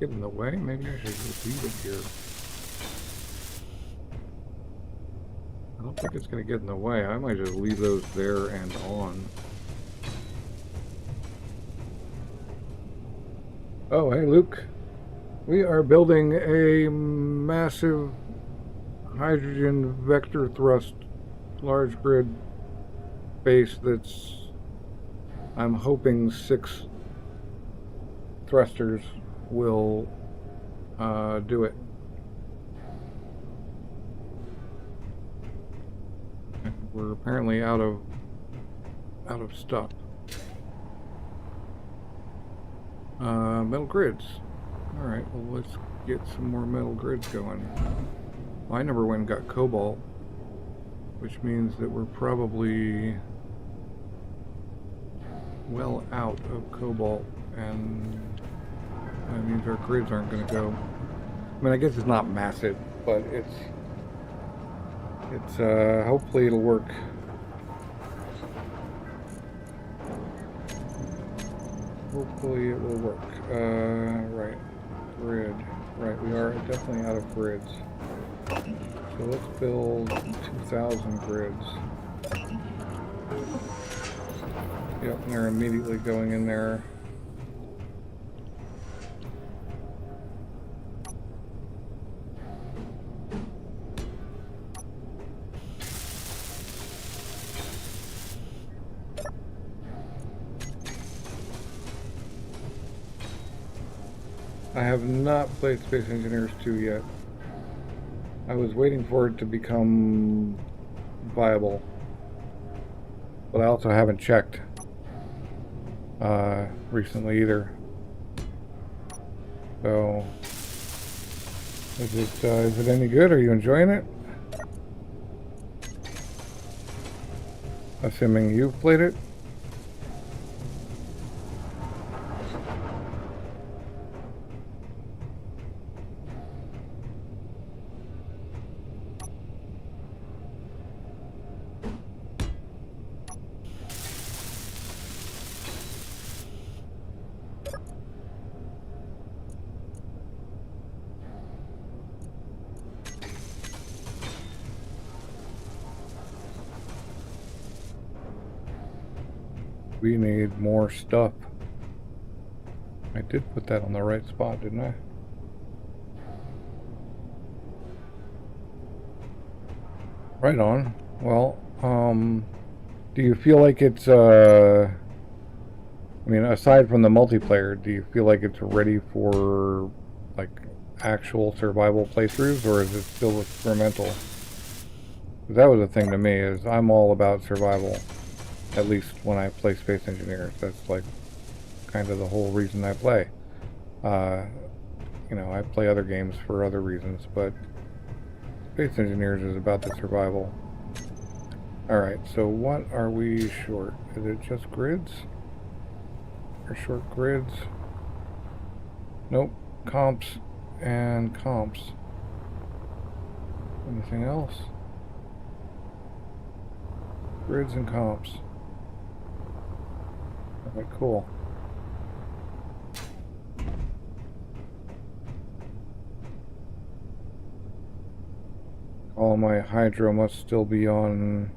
Get in the way? Maybe I should just leave it here. I don't think it's going to get in the way. I might just leave those there and on. Oh, hey, Luke. We are building a massive hydrogen vector thrust large grid base that's, I'm hoping 6 thrusters will do it. And we're apparently out of stuff. Metal grids. All right, well, let's get some more metal grids going. Well, I never went and got cobalt, which means that we're probably well out of cobalt, and that means our grids aren't going to go. I mean, I guess it's not massive, but it's hopefully it'll work. Hopefully it will work. Right, grid. Right, we are definitely out of grids. So let's build 2,000 grids. Yep, and they're immediately going in there. I have not played Space Engineers 2 yet. I was waiting for it to become viable, but I also haven't checked recently either. So, is it any good? Are you enjoying it? Assuming you've played it. We need more stuff. I did put that on the right spot, didn't I? Right on. Well, do you feel like it's, I mean, aside from the multiplayer, do you feel like it's ready for, like, actual survival playthroughs, or is it still experimental? 'Cause that was the thing to me, is I'm all about survival. At least when I play Space Engineers, that's like kind of the whole reason I play. You know, I play other games for other reasons, but Space Engineers is about the survival. Alright, so what are we short? Is it just grids? Or short grids? Nope. Comps and comps. Anything else? Grids and comps. Okay, cool. All my hydro must still be on.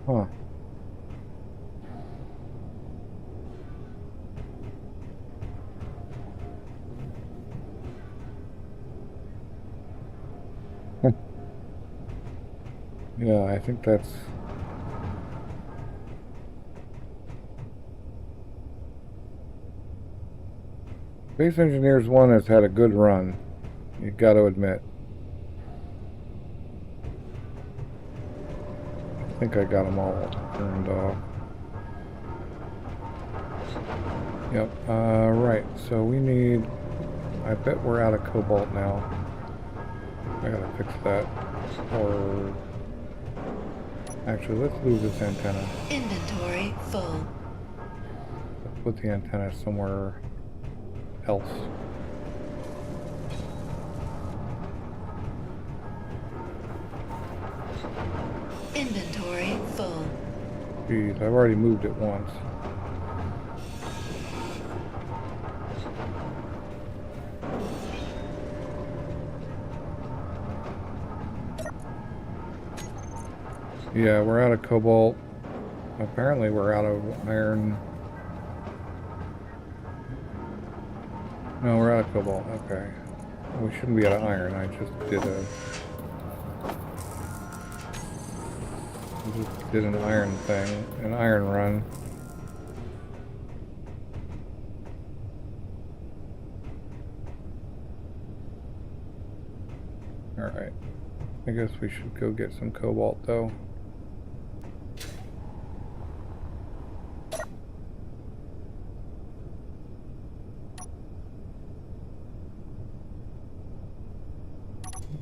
Huh. Yeah, I think that's... Space Engineers 1 has had a good run, you gotta admit. I think I got them all turned off. Yep, right, so we need... I bet we're out of cobalt now. I gotta fix that. Or... Actually, let's lose this antenna. Inventory full. Let's put the antenna somewhere else. Inventory full. Geez, I've already moved it once. Yeah, we're out of cobalt. Apparently we're out of iron. No, we're out of cobalt. Okay. We shouldn't be out of iron. I just did an iron thing, an iron run. Alright. I guess we should go get some cobalt though.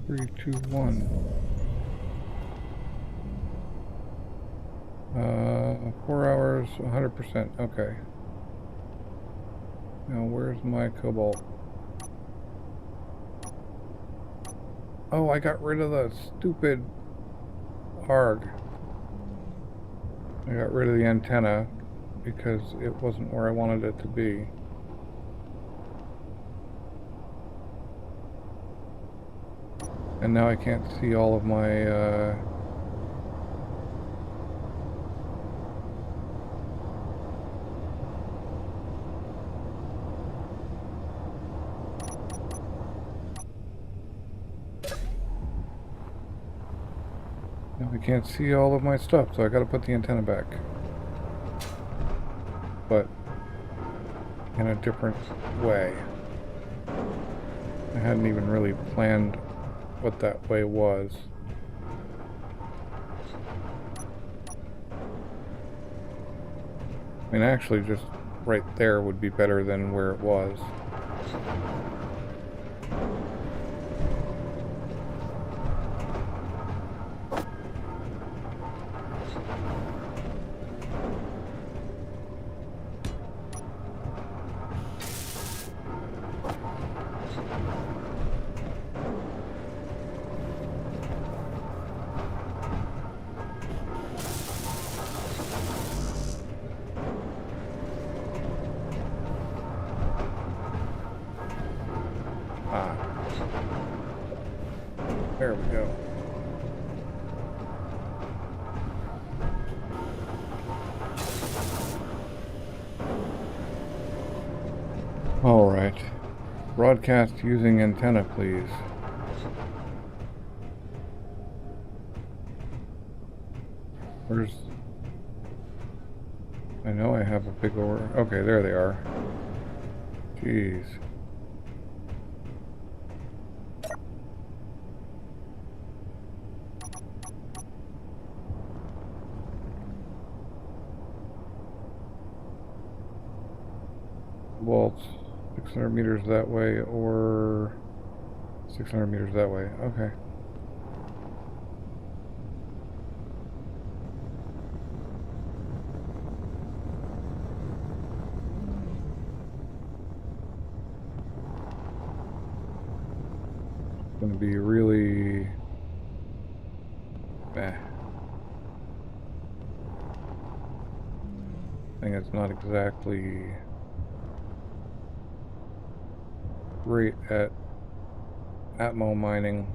Three, two, one. 4 hours, 100%. Okay. Now where's my cobalt? Oh, I got rid of the stupid ARG. I got rid of the antenna because it wasn't where I wanted it to be. And now I can't see all of my now I can't see all of my stuff, so I gotta put the antenna back. But in a different way. I hadn't even really planned what that way was. I mean, actually just right there would be better than where it was. There we go. All right. Broadcast using antenna, please. Where's... I know I have a big order. Okay, there they are. Jeez. Well, 600 meters that way or 600 meters that way. Okay. It's going to be really... I think it's not exactly great at Atmo mining.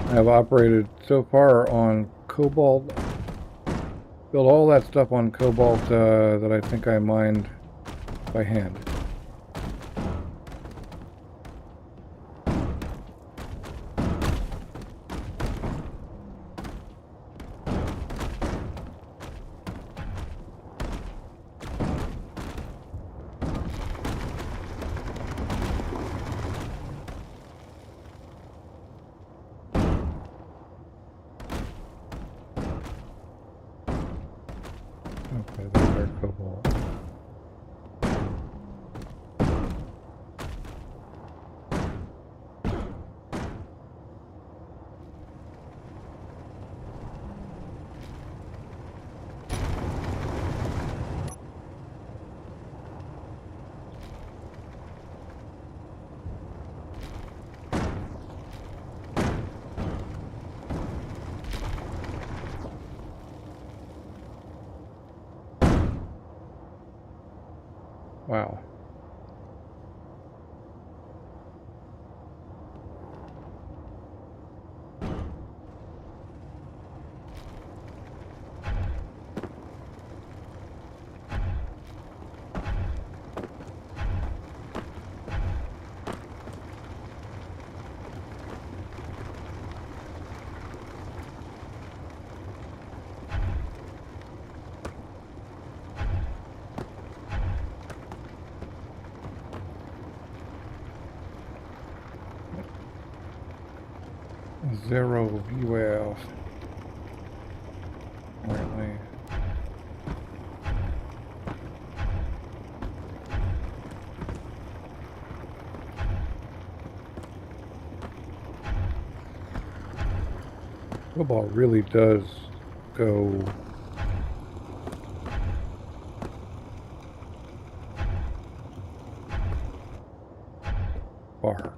I've operated so far on cobalt, built all that stuff on cobalt that I think I mined by hand. Okay, there's our cobalt. Wow. Zero VWAF. Apparently. Cobalt really does go far.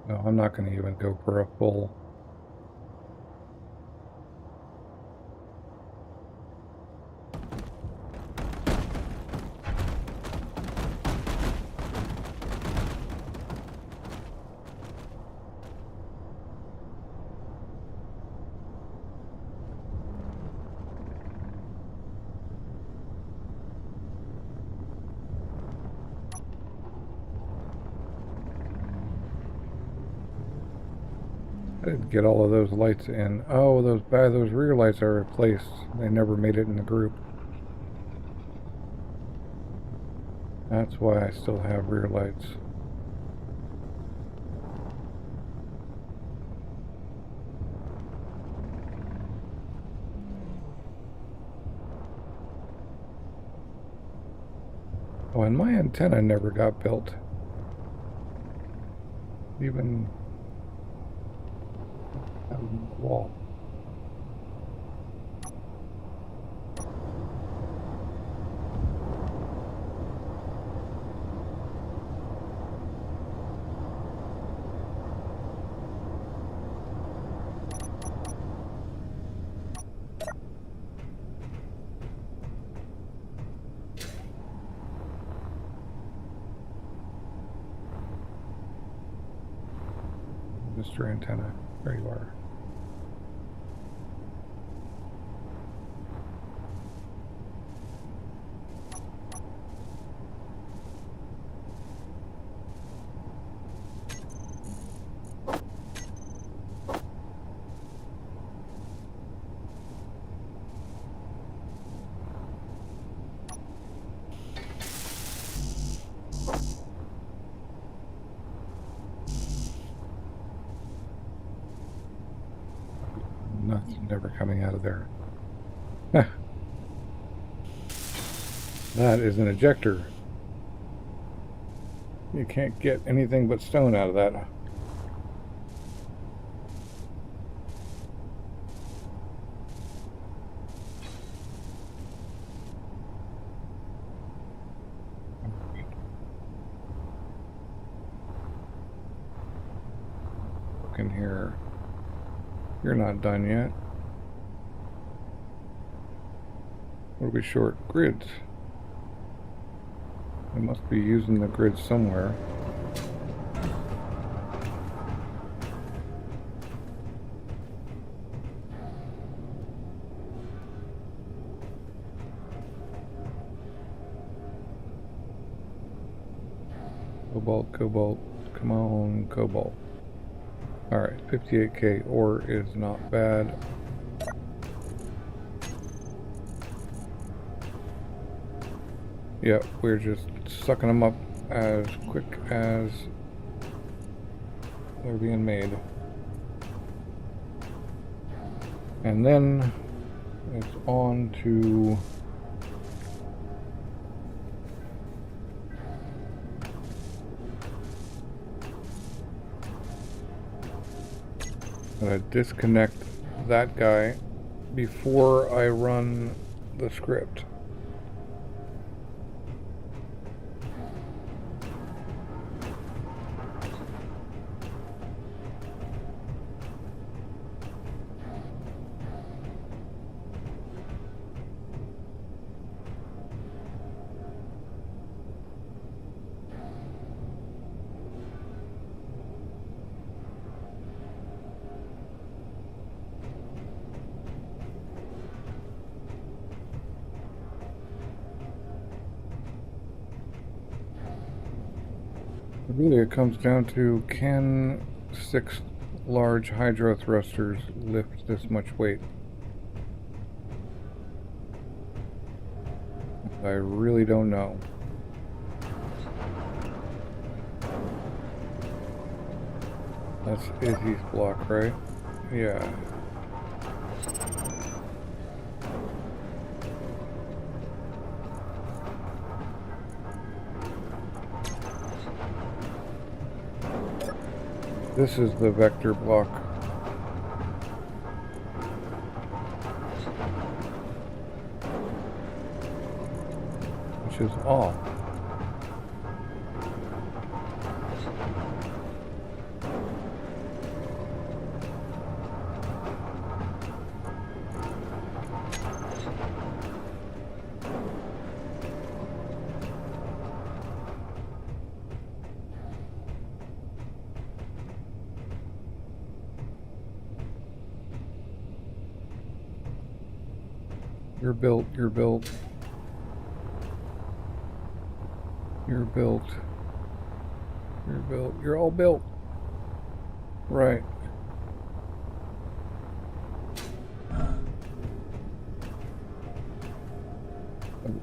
No, I'm not going to even go for a full. I didn't get all of those lights in. Oh, those rear lights are replaced. They never made it in the group. That's why I still have rear lights. Oh, and my antenna never got built. Even out of the wall. Mr. Antenna, there you are. Nothing ever coming out of there. That is an ejector. You can't get anything but stone out of that. Look in here. You're not done yet. What are we short? Grids. I must be using the grid somewhere. Cobalt, cobalt, come on, cobalt. Alright, 58k ore is not bad. Yep, we're just sucking them up as quick as they're being made. And then it's on to I'm gonna disconnect that guy before I run the script. Really, it comes down to, can 6 large hydro thrusters lift this much weight? I really don't know. That's Izzy's block, right? Yeah. This is the vector block. Which is off. You're built, you're built. You're built. You're built. You're all built. Right.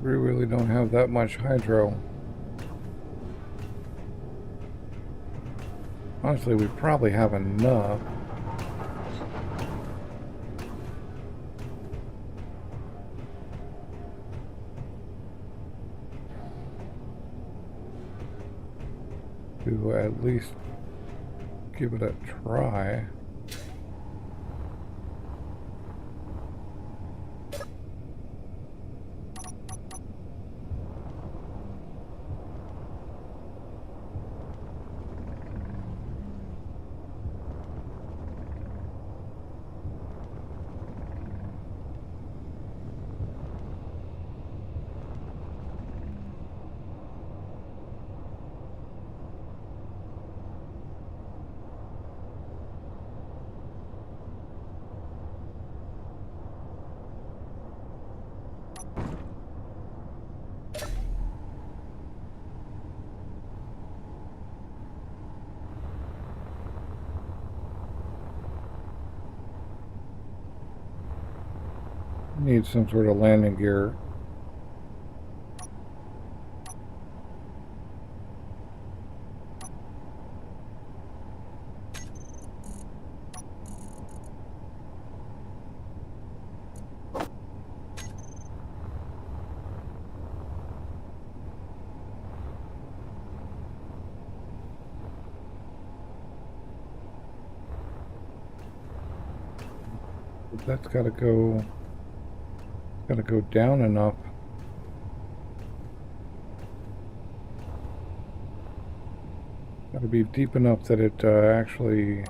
We really don't have that much hydro. Honestly, we probably have enough. To at least give it a try. Need some sort of landing gear. But that's gotta go down enough. Gotta be deep enough that it actually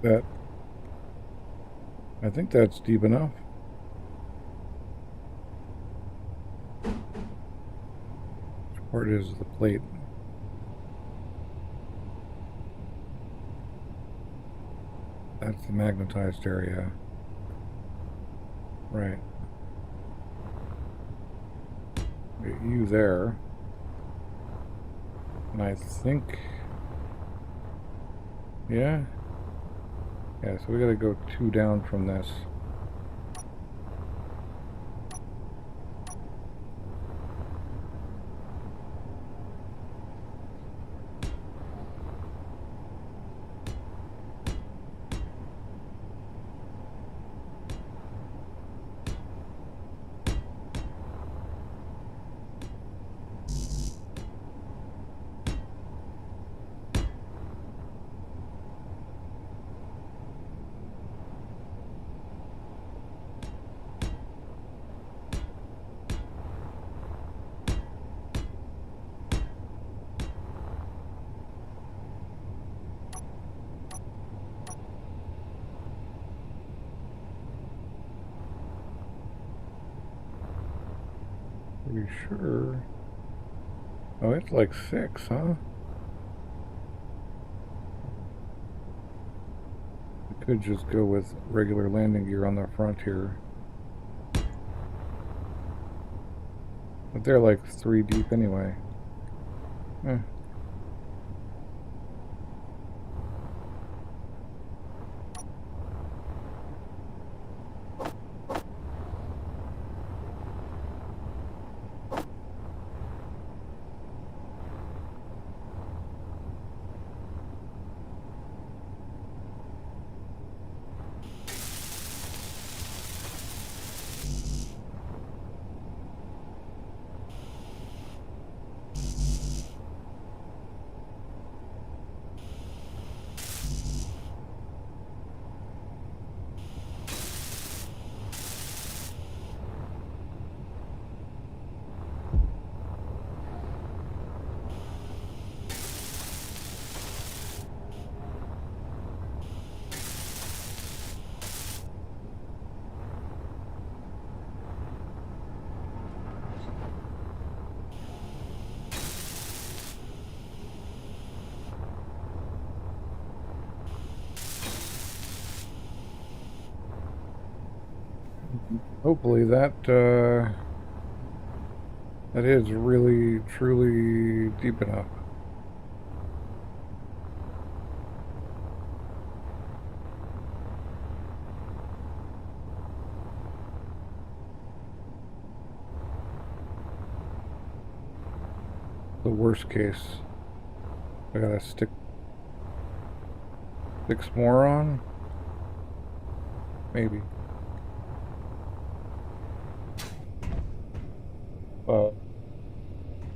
That, I think that's deep enough. Which part is the plate? That's the magnetized area. Right. Get you there. And I think... Yeah? Yeah, so we gotta go 2 down from this. Pretty sure. Oh, it's like 6, huh? I could just go with regular landing gear on the front here. But they're like 3 deep anyway. Eh. Hopefully that is really, truly deep enough. The worst case, I gotta stick 6 more on? Maybe.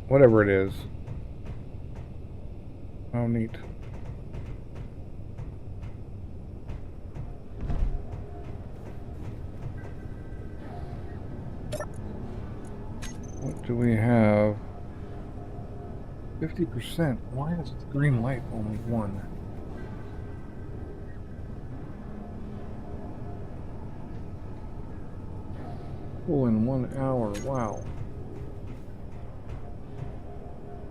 Whatever it is. Oh, neat. What do we have? 50%. Why is the green light only 1? Full in 1 hour. Wow.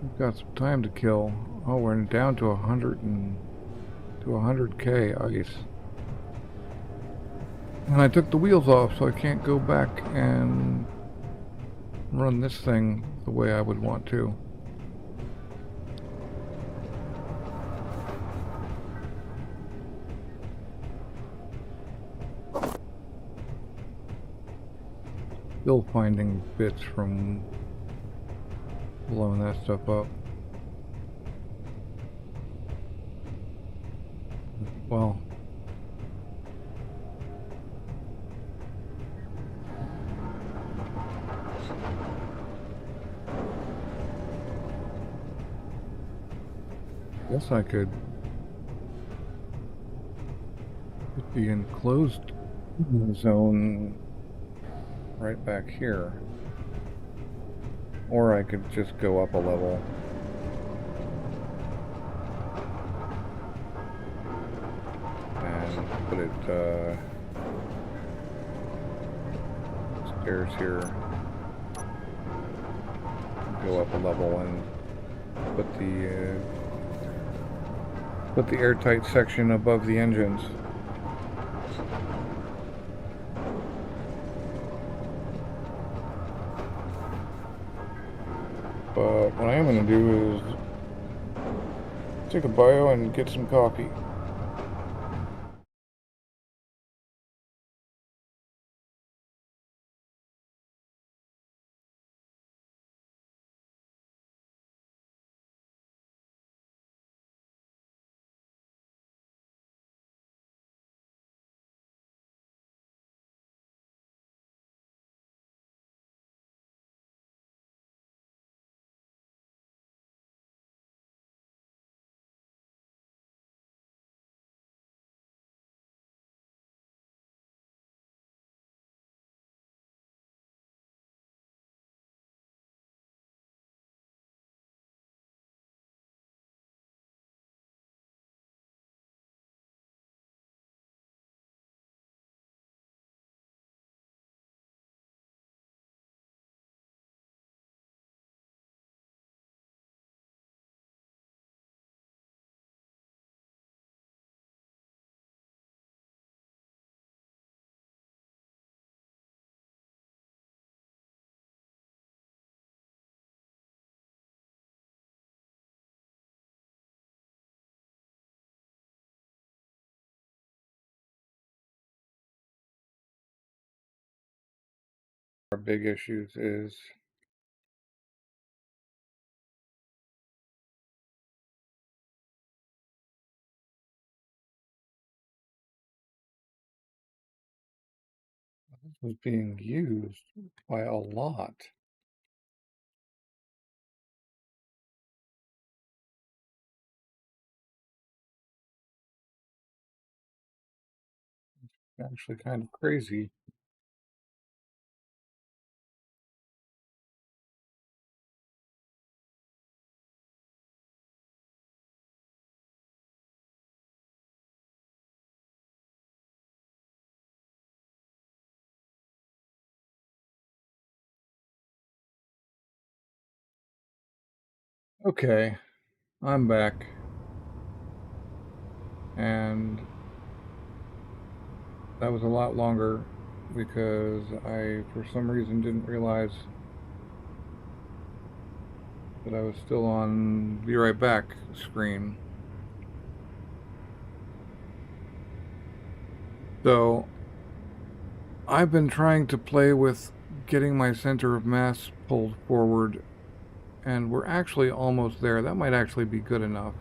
We've got some time to kill. Oh, we're down to 100K ice. And I took the wheels off, so I can't go back and run this thing the way I would want to. Still finding bits from blowing that stuff up. Well, guess I could put the enclosed zone right back here. Or I could just go up a level. And put it stairs here. Go up a level and put the airtight section above the engines. But what I am going to do is take a bio and get some coffee. Our big issues is this was being used by a lot. Actually kind of crazy. Okay, I'm back. And that was a lot longer because I, for some reason, didn't realize that I was still on Be Right Back screen. So, I've been trying to play with getting my center of mass pulled forward, and we're actually almost there. That might actually be good enough.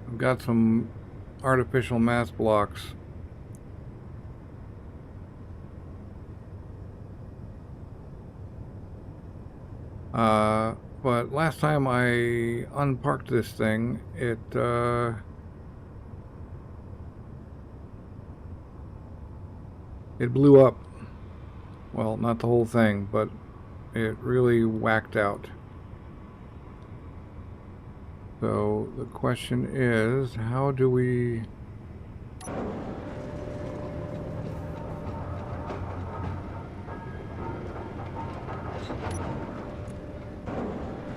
I've got some artificial mass blocks. But last time I unparked this thing, it blew up. Well, not the whole thing, but it really whacked out. So the question is, how do we...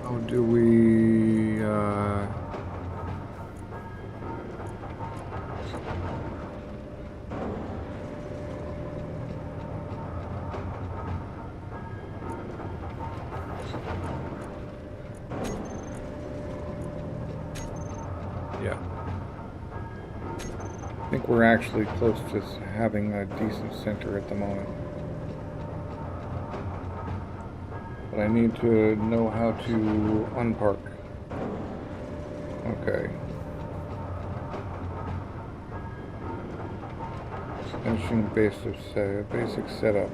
How do we... Yeah. I think we're actually close to having a decent center at the moment. But I need to know how to unpark. Okay. Finishing basic setup.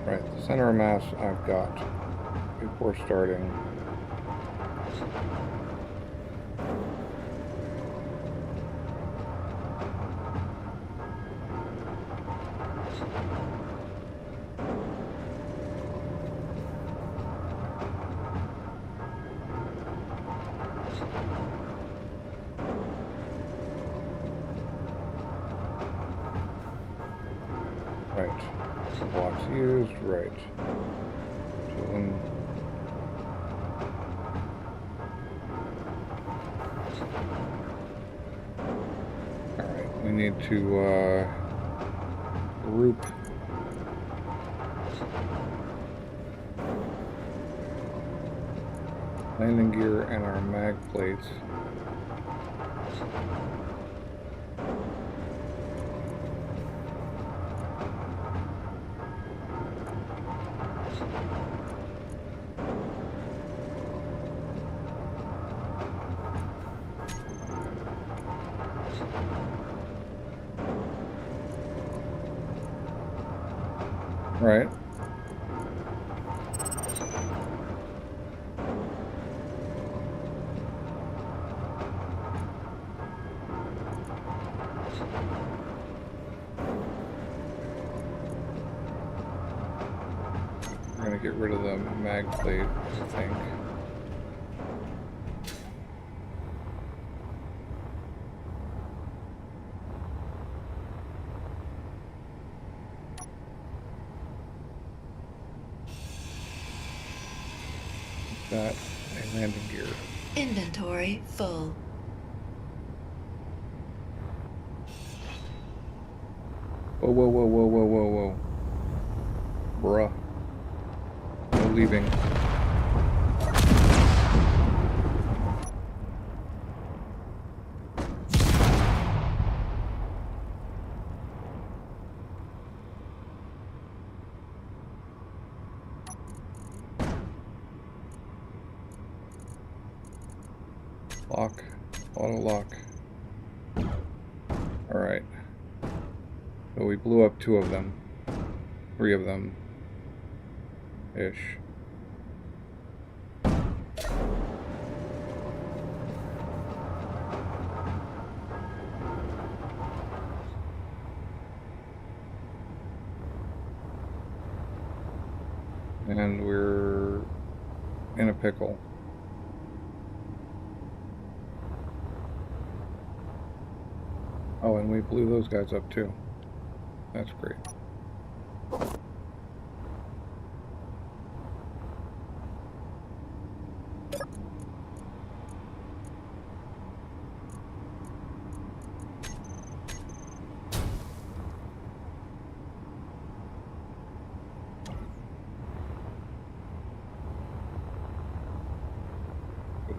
Right, the center of mass I've got before starting. blocks used, right. So then alright, we need to group landing gear and our mag plates. Right. We're gonna get rid of the mag plate, I think. That a landing gear. Inventory full. Whoa, whoa, whoa, whoa, whoa, whoa, whoa. Bruh. No leaving. Lock. Auto lock. Alright. So we blew up 2 of them. 3 of them. Ish. And we're in a pickle. Oh, and we blew those guys up too. That's great. But,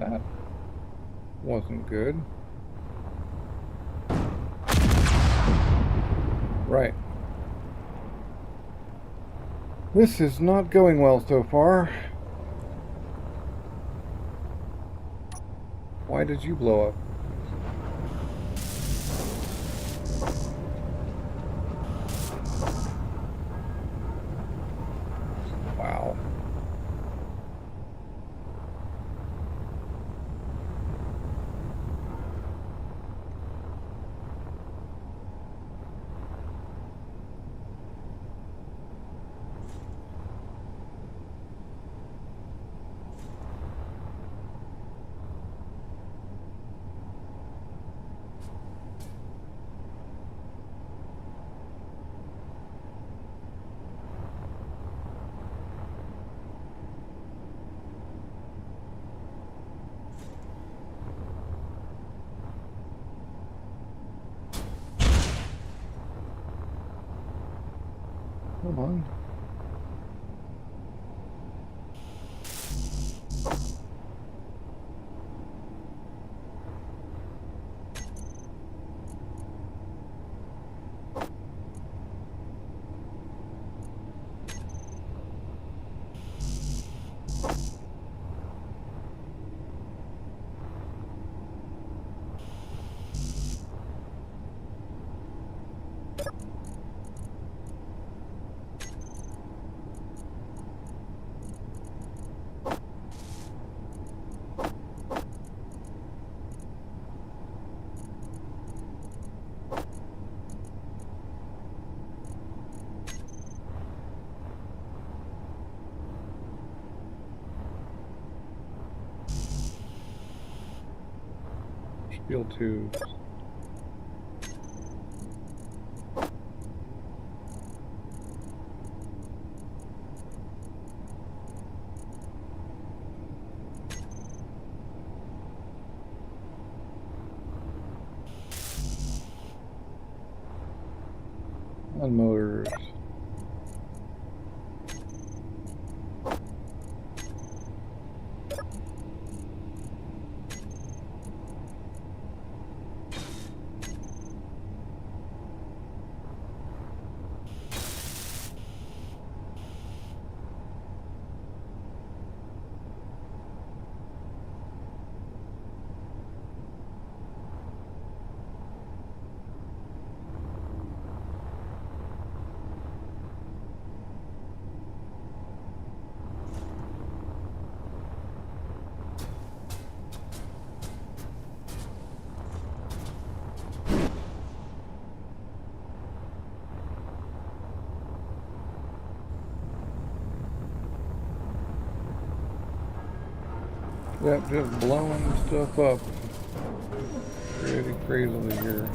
that wasn't good. Right. This is not going well so far. Why did you blow up? Wow. Come on. Steel tubes. On motors. Yep, just blowing stuff up pretty crazily here.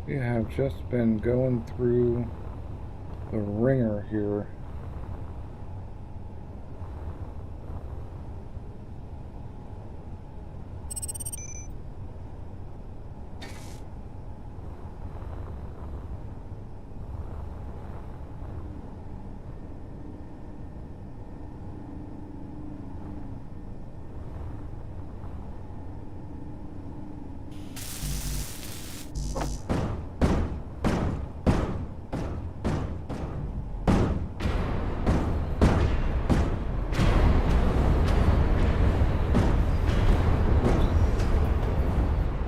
We have just been going through the ringer here.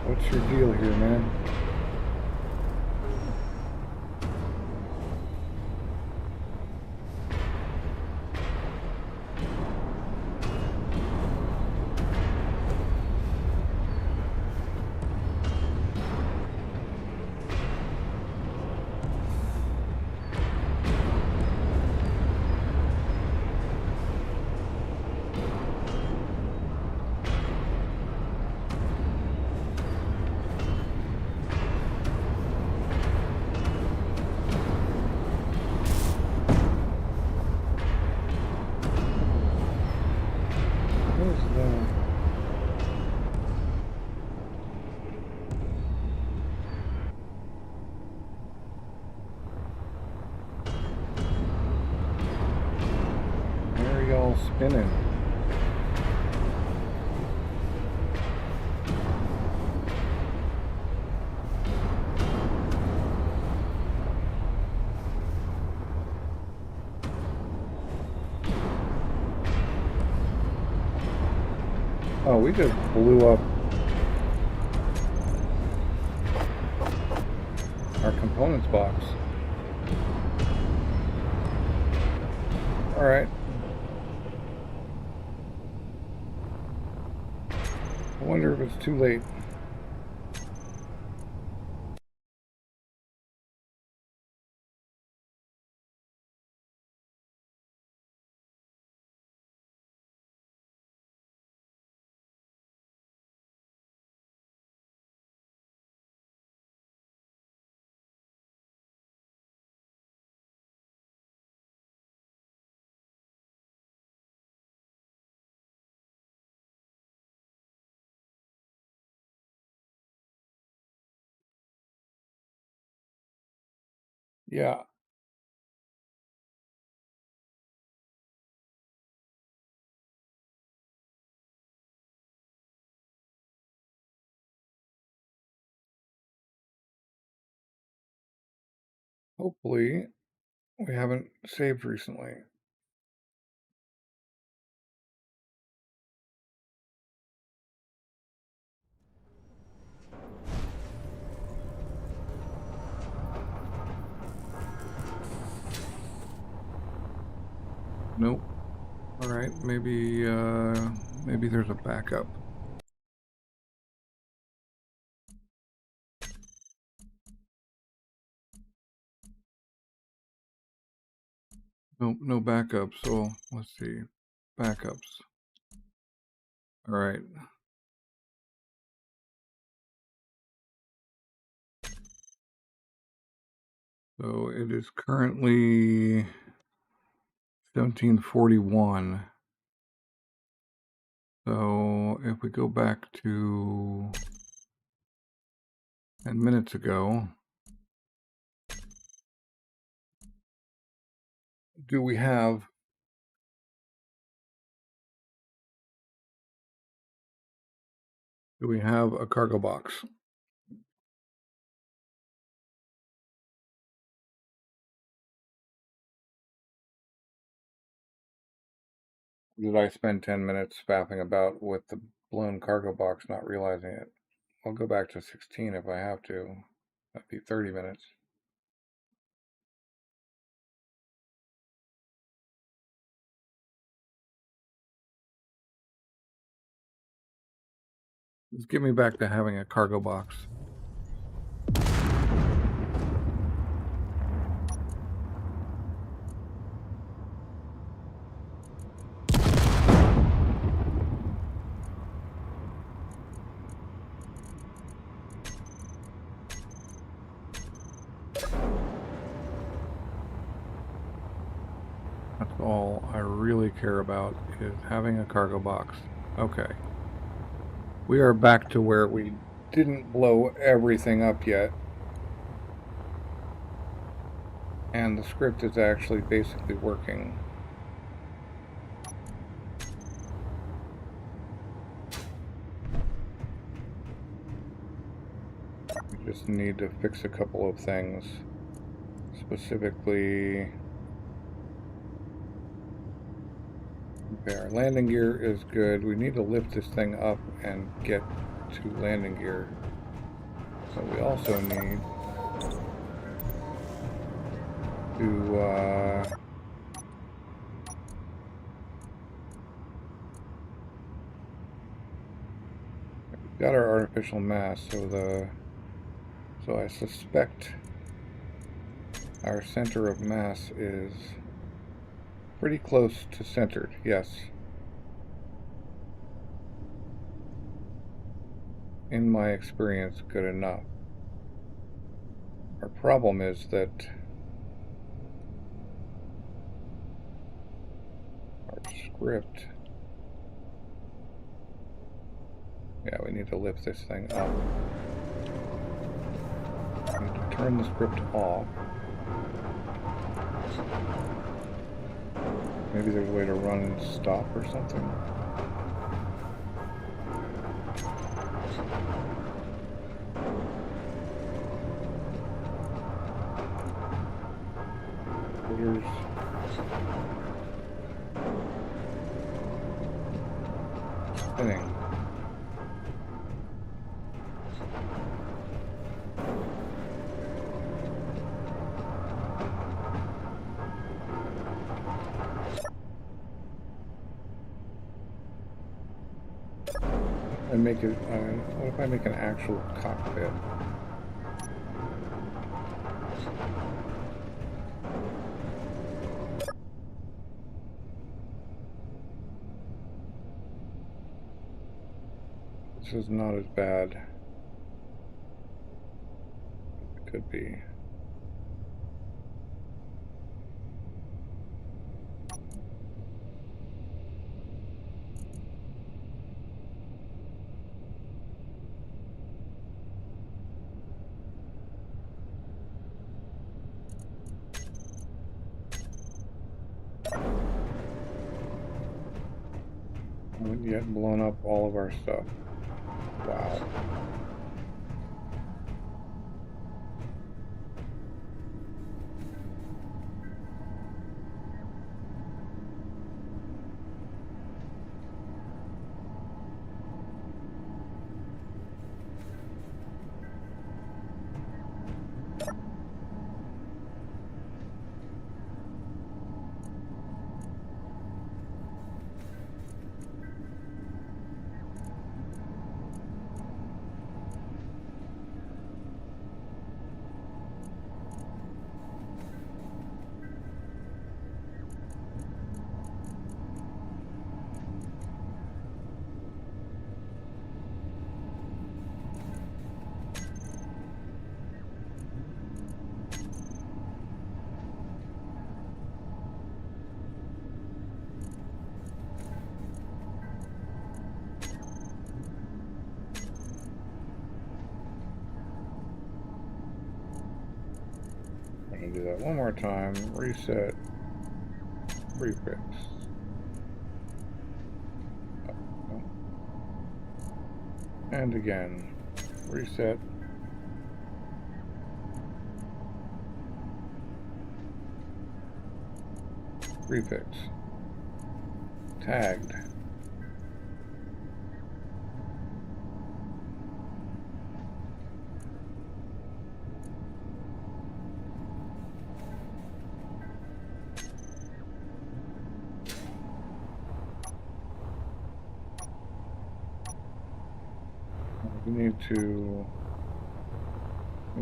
What's your deal here, man? What is that? Why are y'all spinning? Oh, we just blew up our components box. Alright. I wonder if it's too late. Yeah. Hopefully, we haven't saved recently. Nope. All right, maybe there's a backup. Nope, no backup. So let's see, backups. All right. So it is currently 1741. So if we go back to 10 minutes ago, do we have a cargo box? Did I spend 10 minutes faffing about with the blown cargo box, not realizing it? I'll go back to 16 if I have to. That'd be 30 minutes. Just get me back to having a cargo box. That's all I really care about, is having a cargo box. Okay. We are back to where we didn't blow everything up yet. And the script is actually basically working. We just need to fix a couple of things. Specifically, okay, our landing gear is good. We need to lift this thing up and get to landing gear. So we also need to we've got our artificial mass, so I suspect our center of mass is pretty close to centered, yes. In my experience, good enough. Our problem is that our script, yeah, we need to lift this thing up. We need to turn the script off. Maybe there's a way to run and stop or something. Orders. Spinning. And make it, what if I make an actual cockpit? This is not as bad as it could be. Haven't yet blown up all of our stuff. Wow. I'm going to do that one more time. Reset. Refix. And again. Reset. Refix. Tagged. We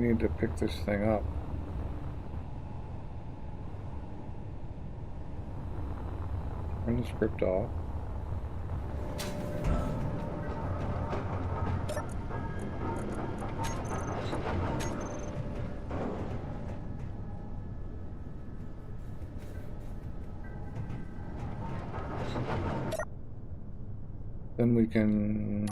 need to pick this thing up. Turn the script off. Then we can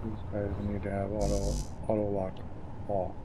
these guys need to have auto lock off.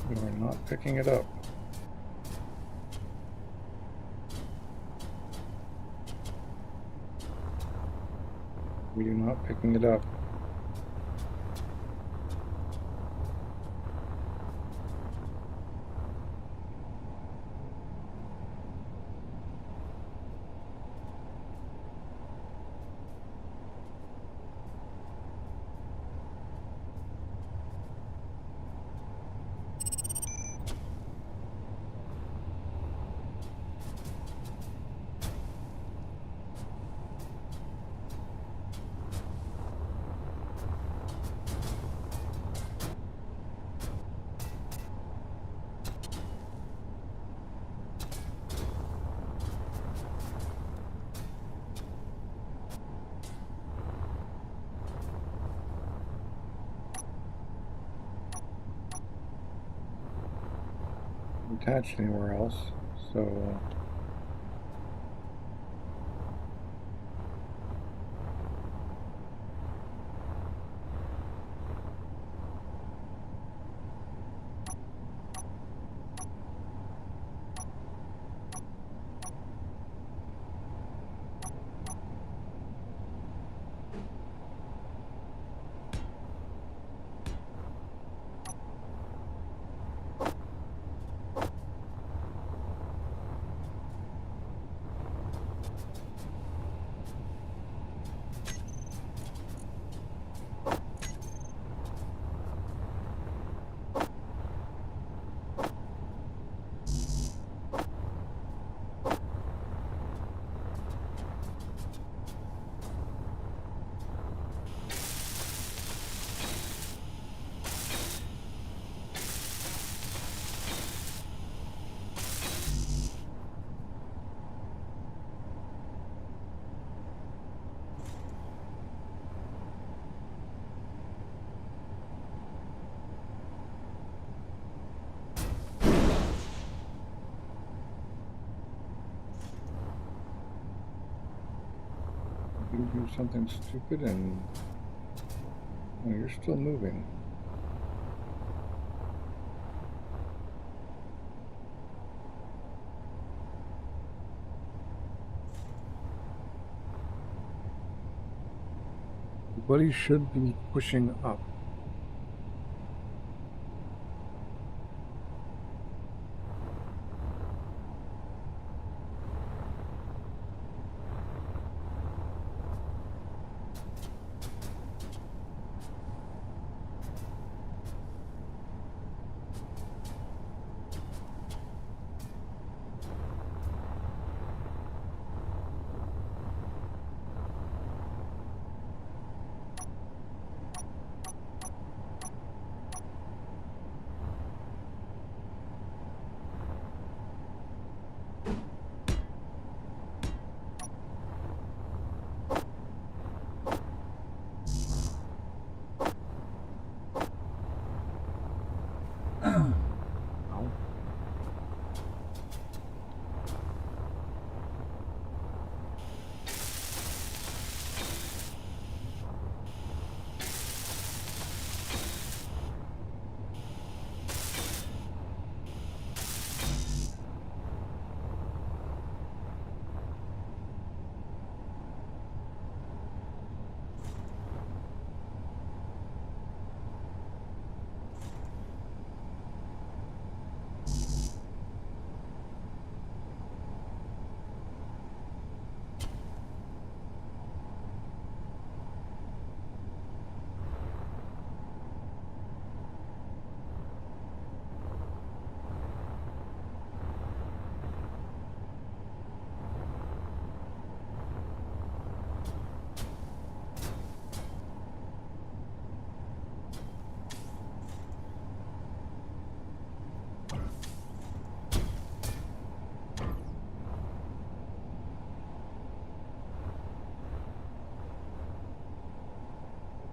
We are not picking it up. We are not picking it up. attached anywhere else, so you do something stupid and oh, you're still moving. Everybody should be pushing up.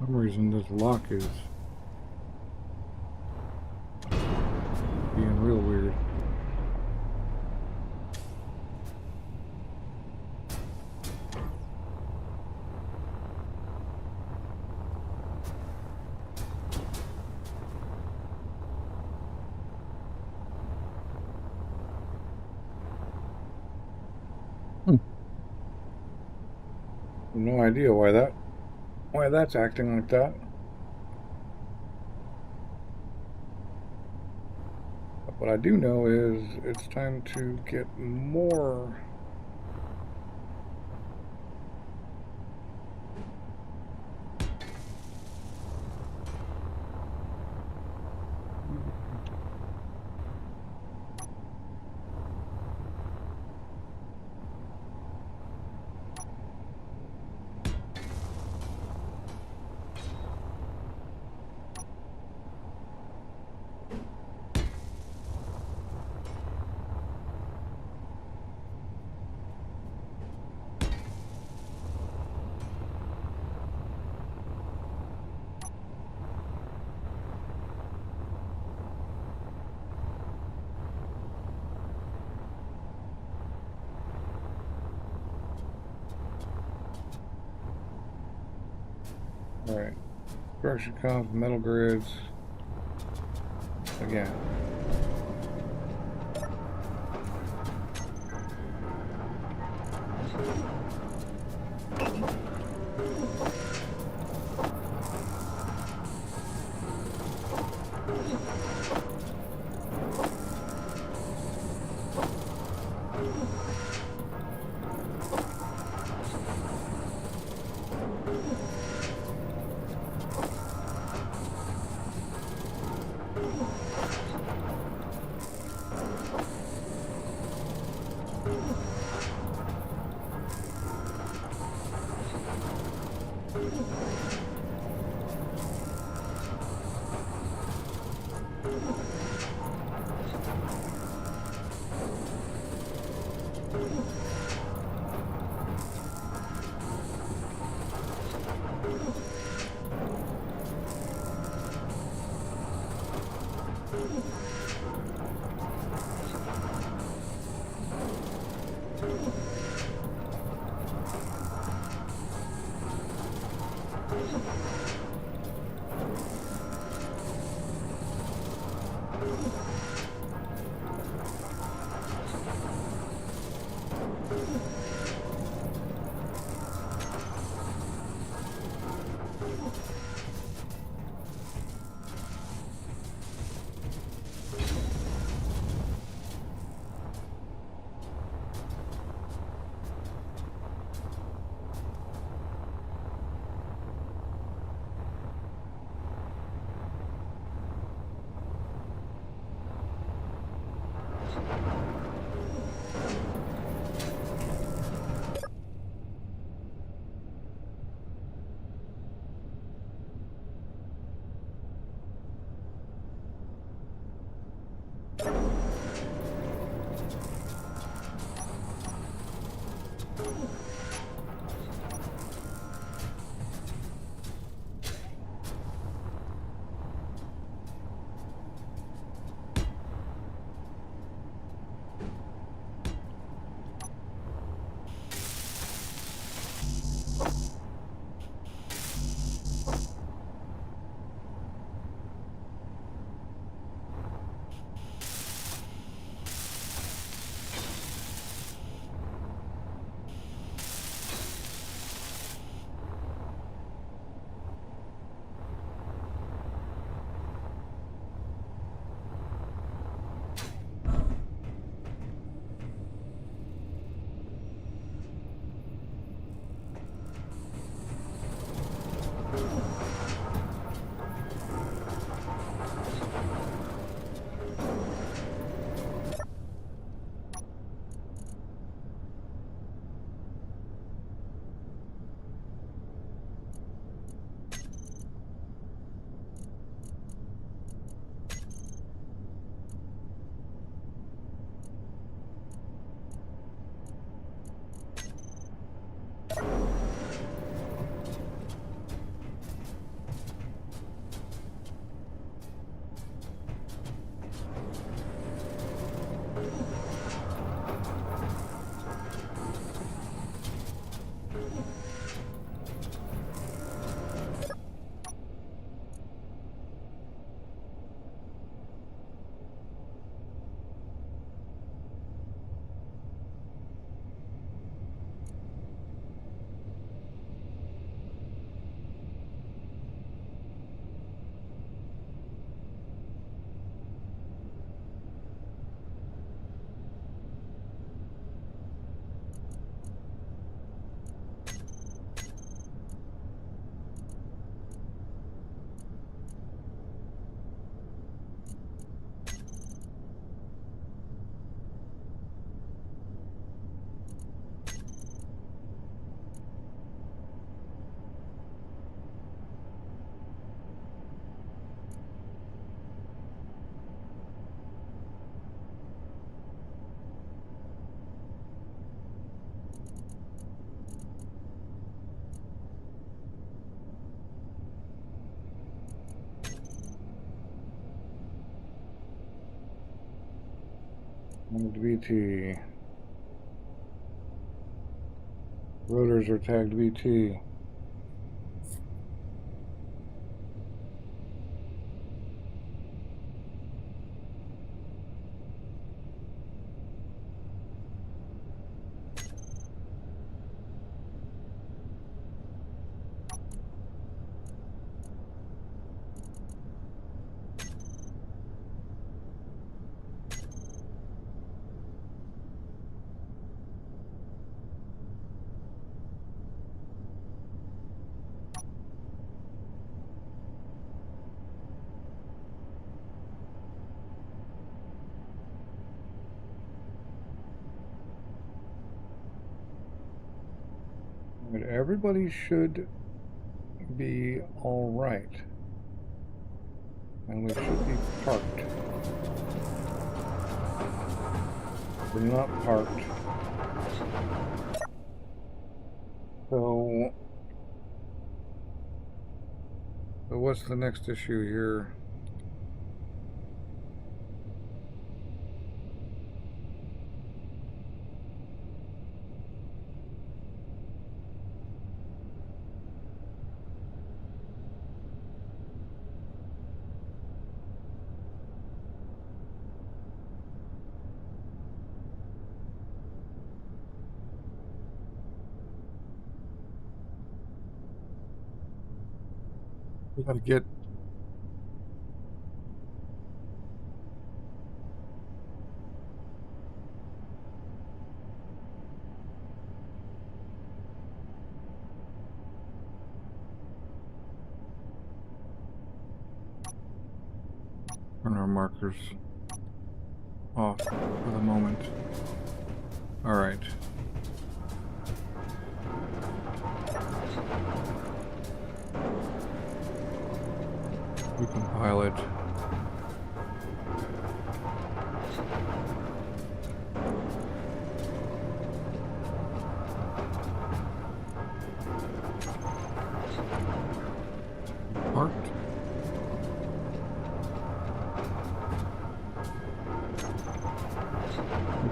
For some reason this lock is being real weird. No idea why that's acting like that. But what I do know is it's time to get more Alright. Construction comes, metal grids. Again. BT. Rotors are tagged BT. everybody should be all right. And we should be parked. We're not parked. So what's the next issue here? We gotta get turn our markers off for the moment. All right. Recompile it. Parked.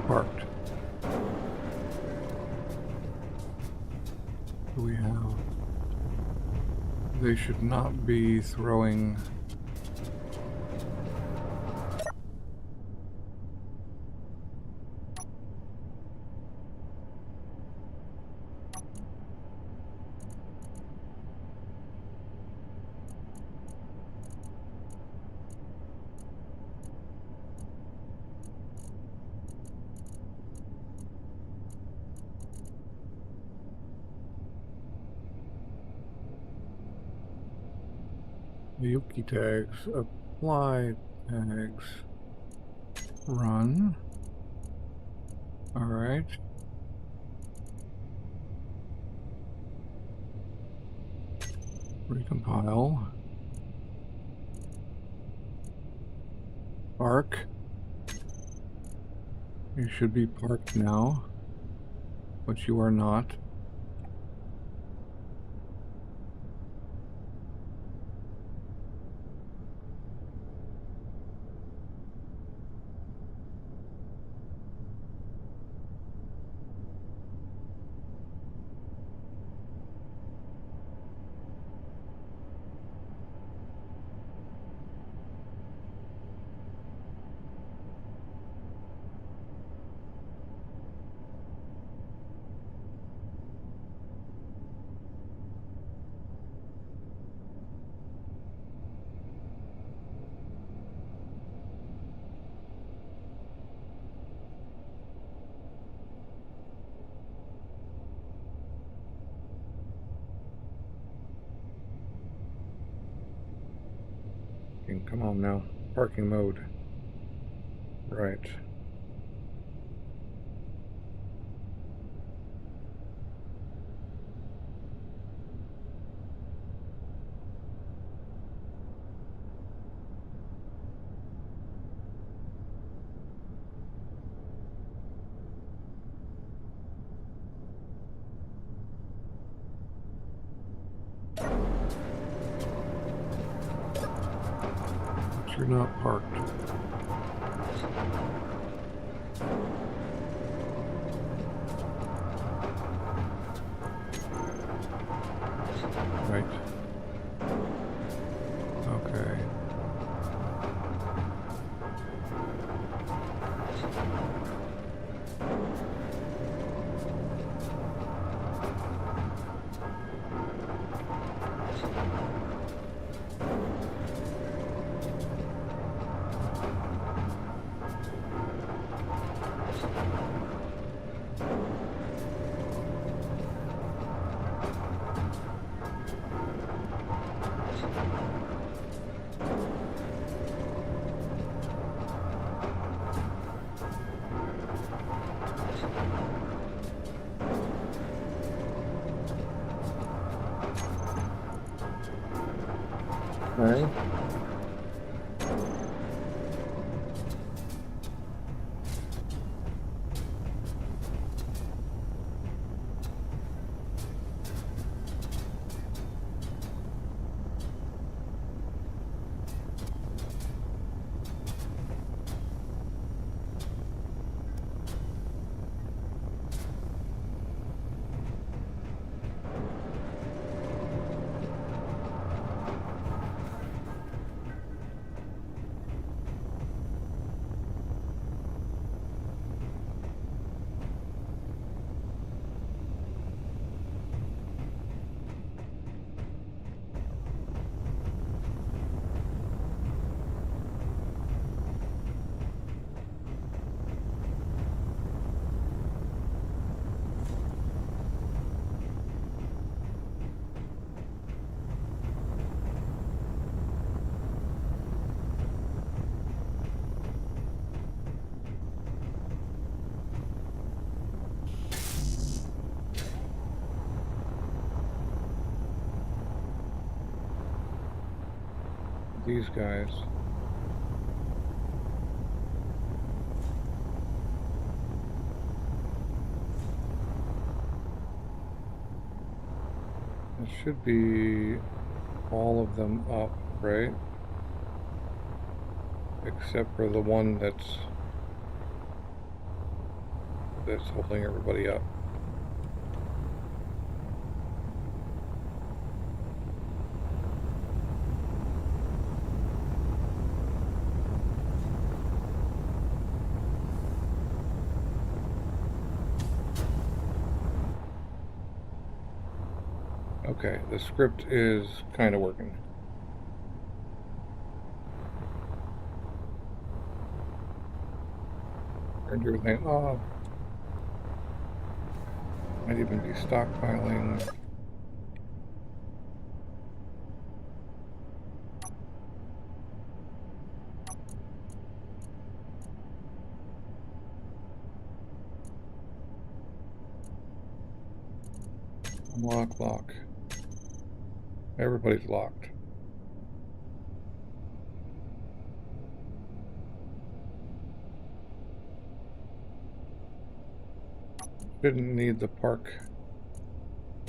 Parked. We have. They should not be throwing. Yuki tags, apply tags, run. All right. Recompile. Park. You should be parked now, but you are not. Come on now. Parking mode. Right. You're not parked. Right. Okay. Okay. These guys. It should be all of them up, right? Except for the one that's holding everybody up. Okay, the script is kind of working. Turned everything off. Might even be stockpiling. Lock. Everybody's locked. Didn't need the park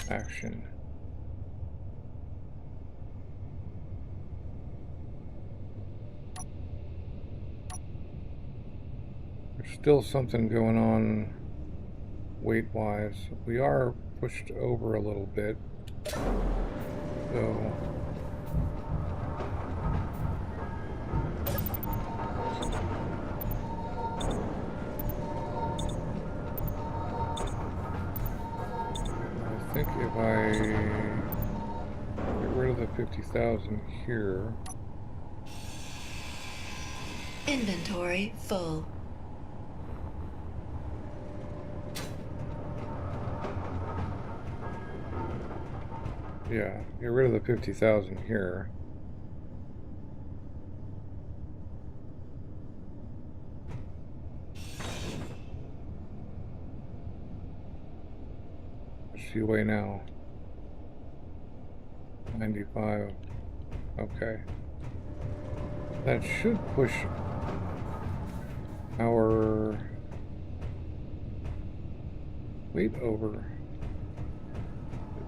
action. There's still something going on weight-wise. We are pushed over a little bit. So I think if I get rid of the 50,000 here. Inventory full. Yeah, get rid of the 50,000 here. What's she weigh now? 95. Okay. That should push our weight over.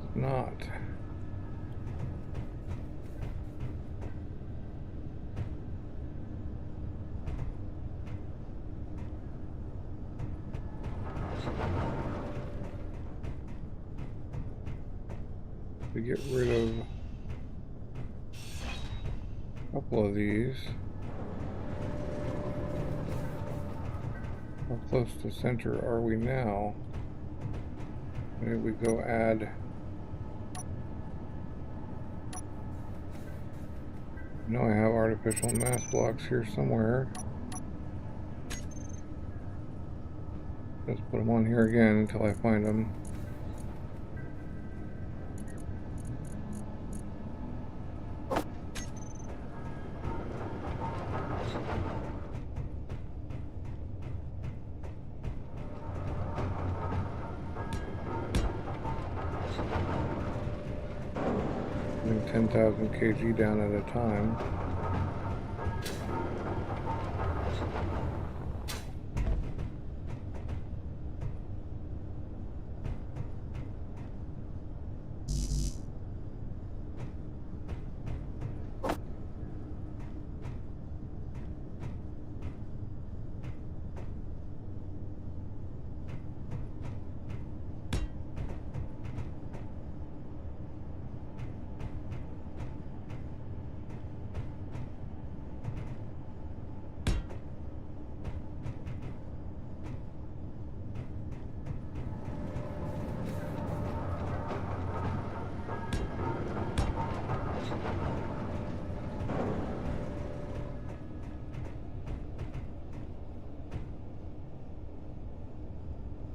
It's not. To get rid of a couple of these. How close to center are we now? Maybe we go add. I know I have artificial mass blocks here somewhere. Let's put them on here again until I find them. 10,000 kg down at a time.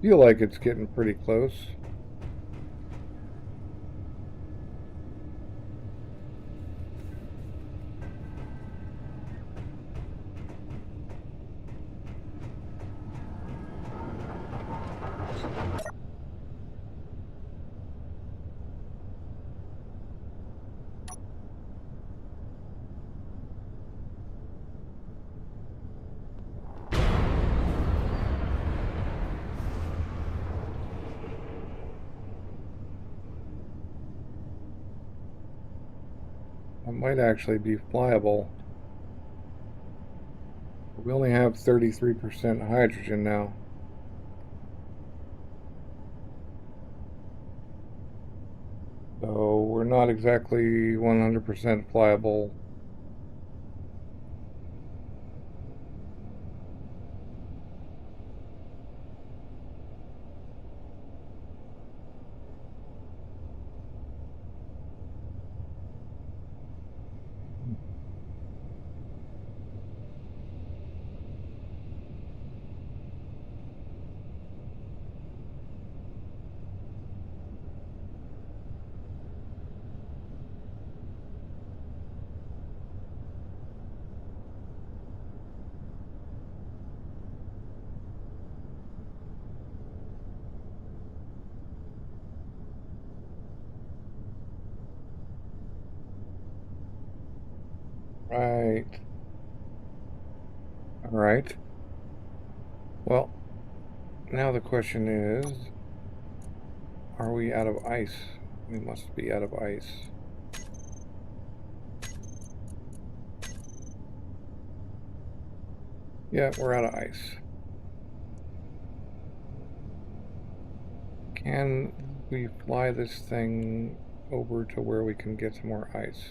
Feel like it's getting pretty close. It might actually be flyable. We only have 33% hydrogen now. So we're not exactly 100% flyable. Right. All right. Well, now the question is, are we out of ice? We must be out of ice. Yeah, we're out of ice. Can we fly this thing over to where we can get some more ice?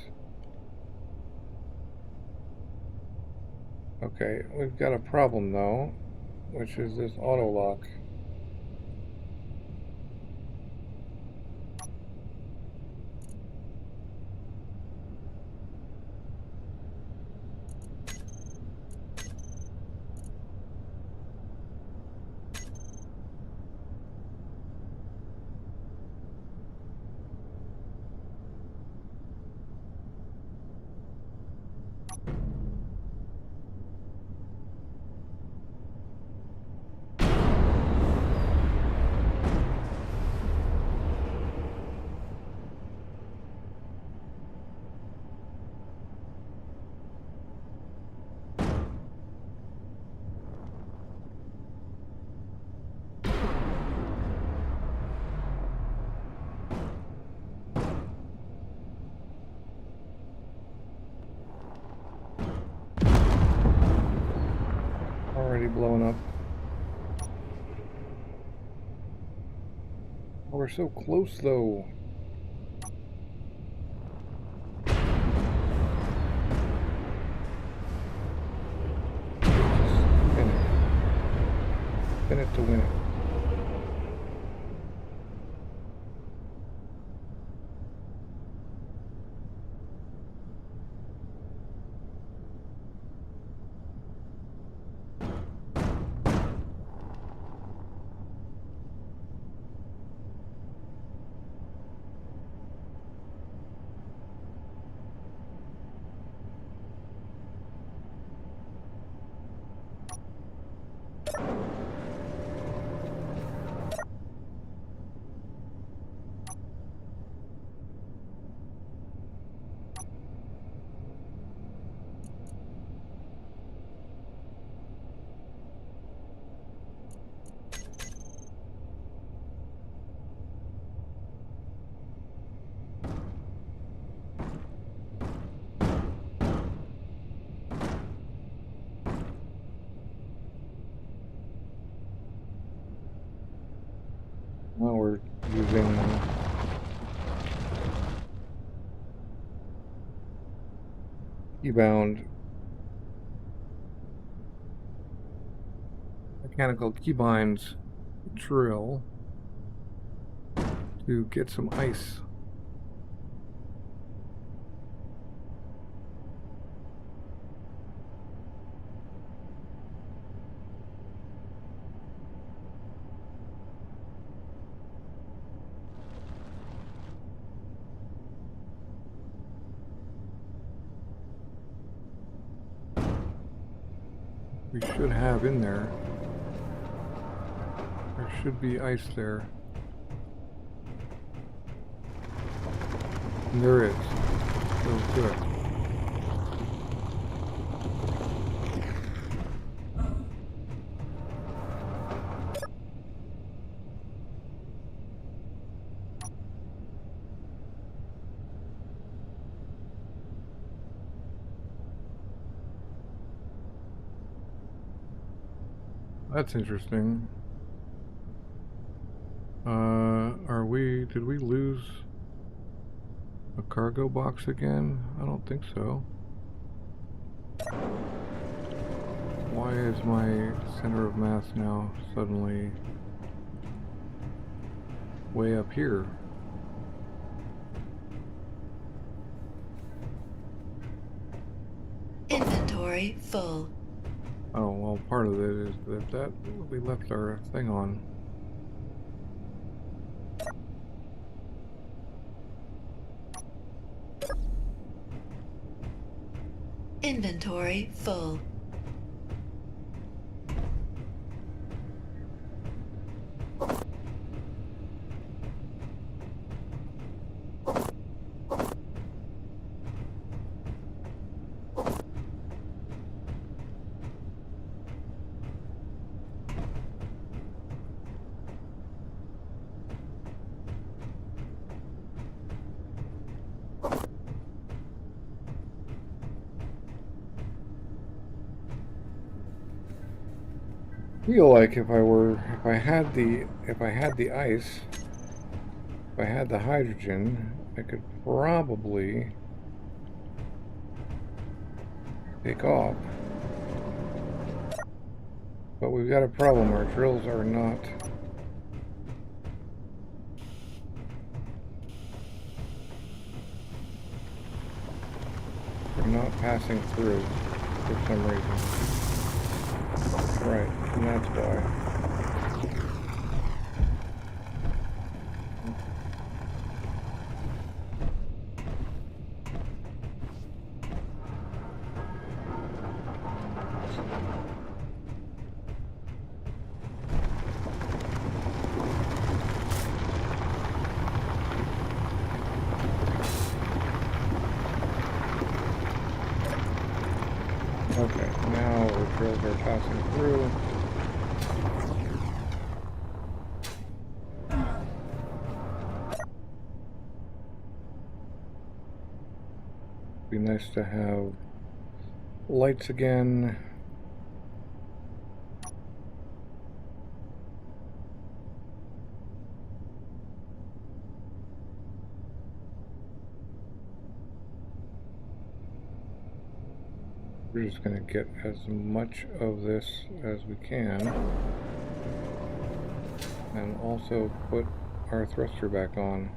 Okay, we've got a problem though, which is this auto lock. Already blown up. Oh, we're so close though. Spin it. Spin it to win it. using keybound mechanical keybinds drill to get some ice. We should have in there. There should be ice there. And there is. So good. That's interesting. Did we lose a cargo box again? I don't think so. Why is my center of mass now suddenly way up here? Inventory full. Oh, well, part of it is that we left our thing on. Inventory full. Feel like if I had the ice, if I had the hydrogen, I could probably take off. But we've got a problem. Our drills are not passing through for some reason. Right, and that's why. Okay, now our drills are passing through. Be nice to have lights again. We're just going to get as much of this as we can, and also put our thruster back on.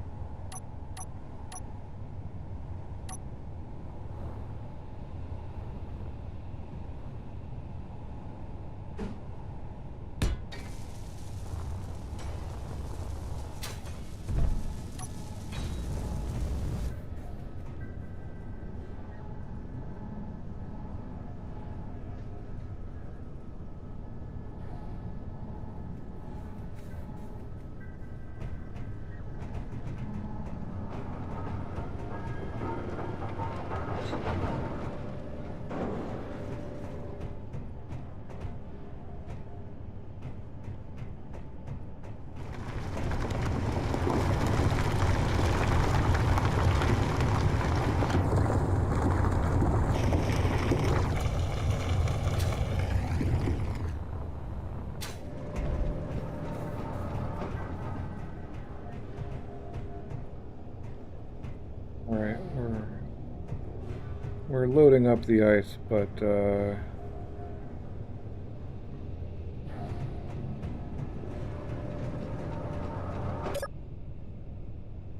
We're loading up the ice, but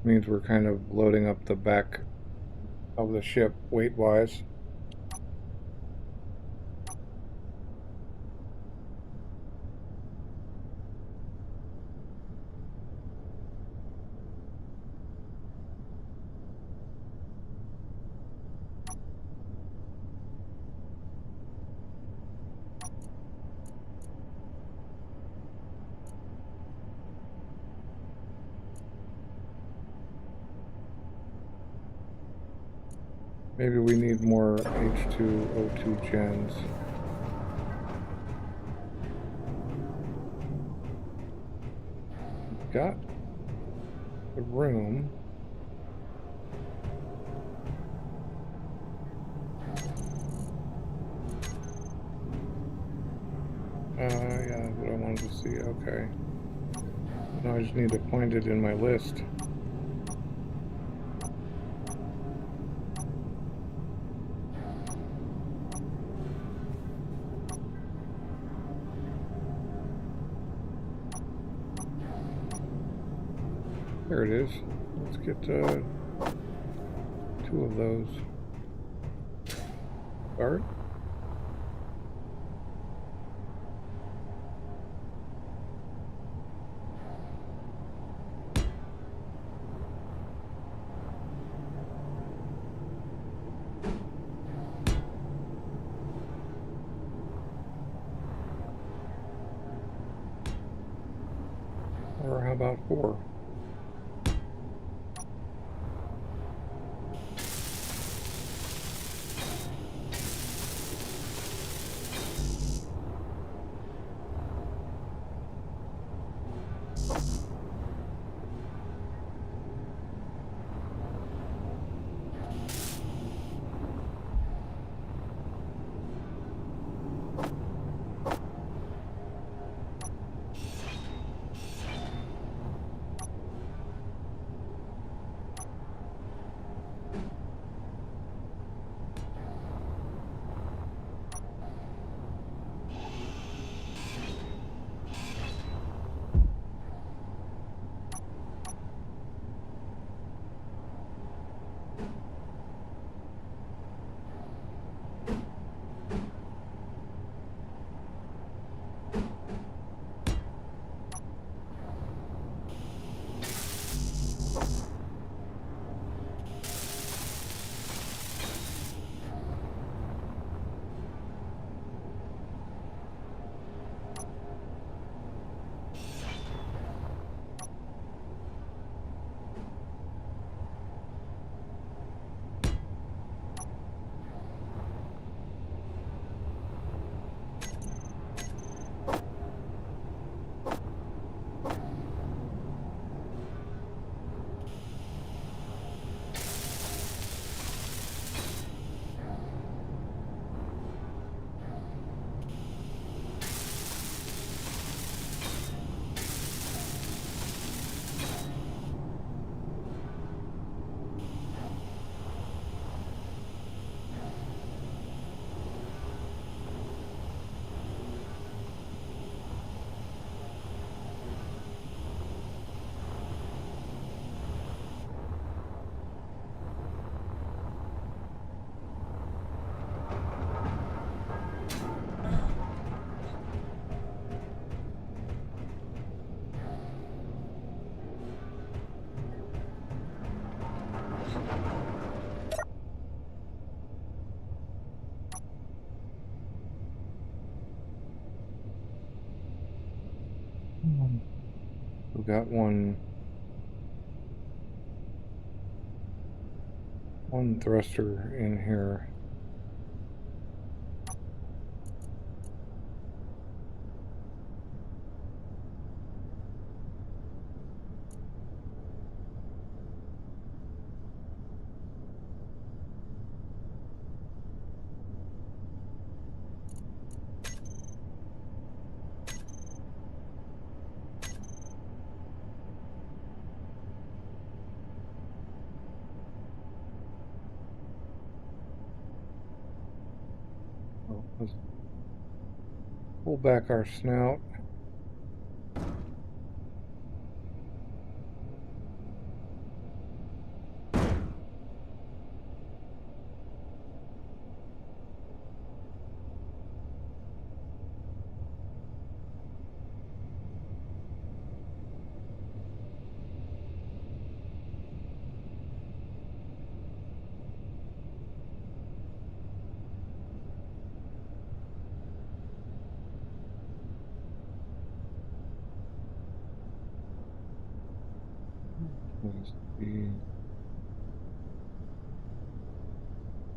means we're kind of loading up the back of the ship weight-wise. Maybe we need more H2O2 gens. Got the room. Yeah, that's what I wanted to see. Okay. Now I just need to find it in my list. There it is. Let's get 2 of those. Start. Or how about 4? We've got one thruster in here. So let's pull back our snout. Let's see.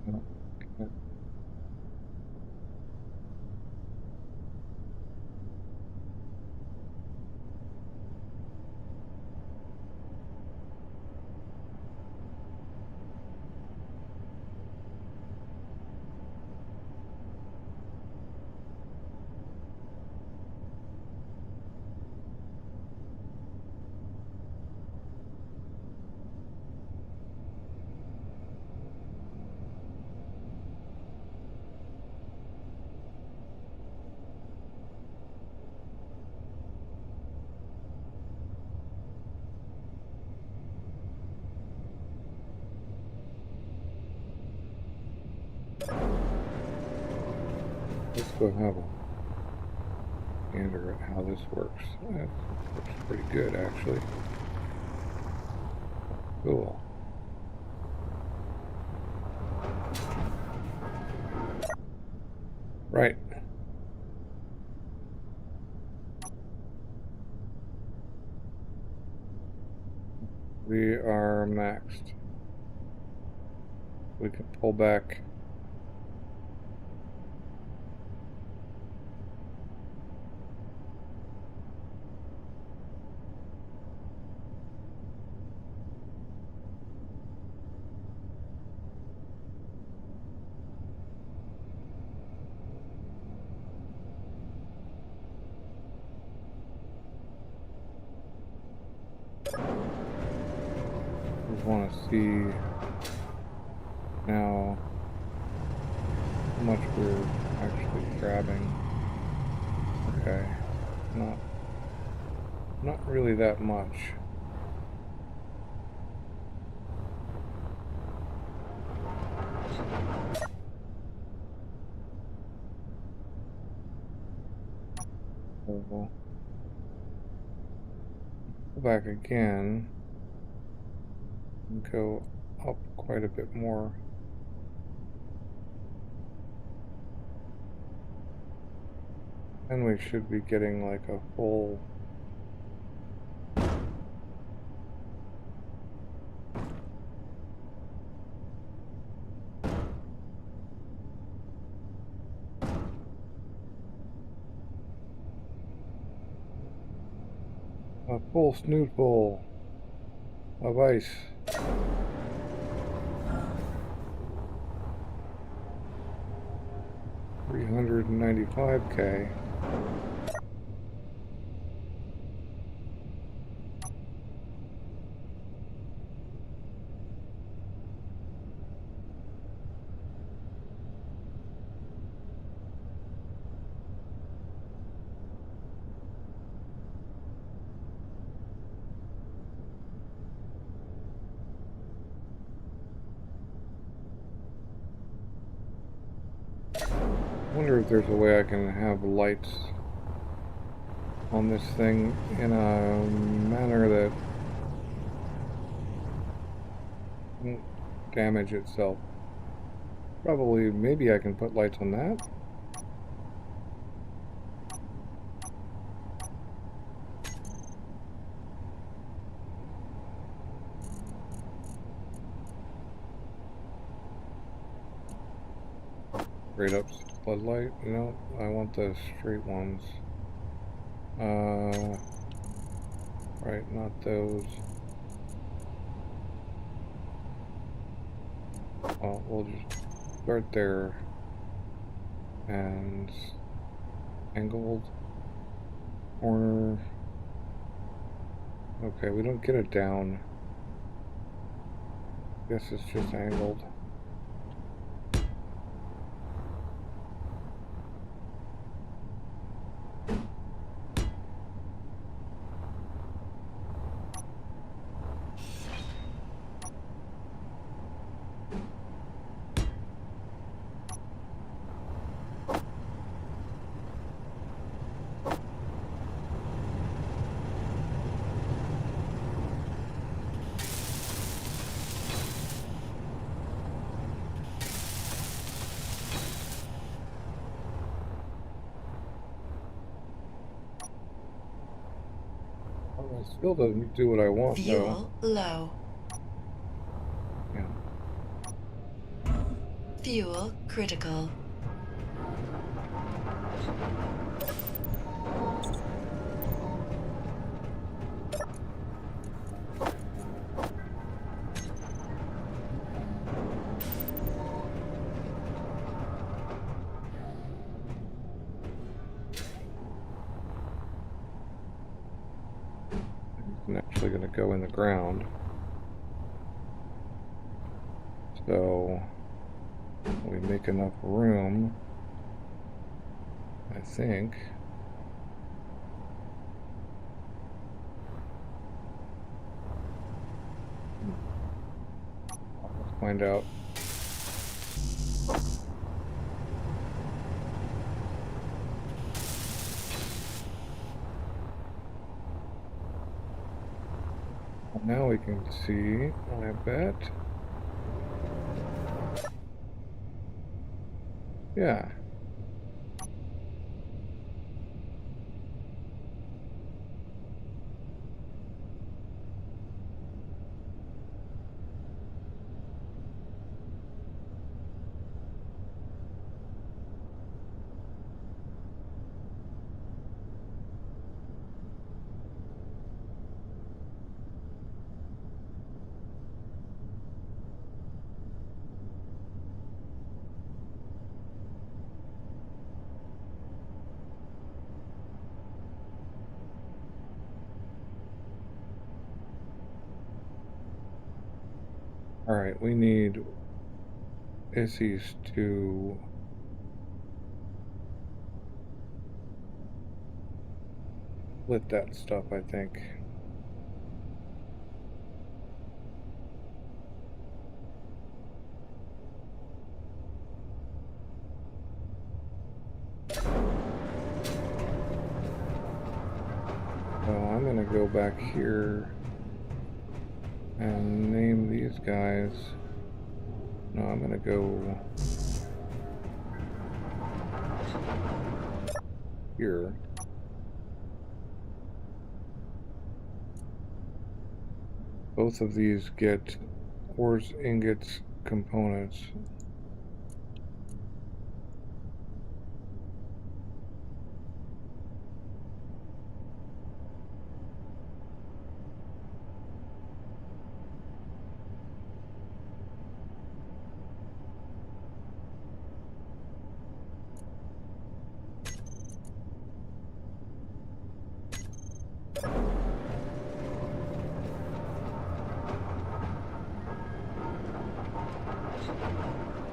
No, okay. Let's go have a gander at how this works. That looks pretty good, actually. Cool. Right. We are maxed. We can pull back. Just want to see now how much we're actually grabbing. Okay, not really that much. So we'll go back again and go up quite a bit more. And we should be getting like a full snootful of ice. $395K. I wonder if there's a way I can have lights on this thing in a manner that won't damage itself. Probably, maybe I can put lights on that. Straight up floodlight? No, I want the straight ones. Right, not those. Well, we'll just start there. And angled corner. Okay, we don't get it down. Guess it's just angled. Well, it still doesn't do what I want, Fuel though. low. Yeah. Fuel critical. I'm actually going to go in the ground. So we make enough room, I think. Let's find out. Now we can see, I bet. Yeah. All right, we need ISIs to split that stuff, I think. So I'm going to go back here and name these guys. No, I'm going to go here. Both of these get ores, ingots, components.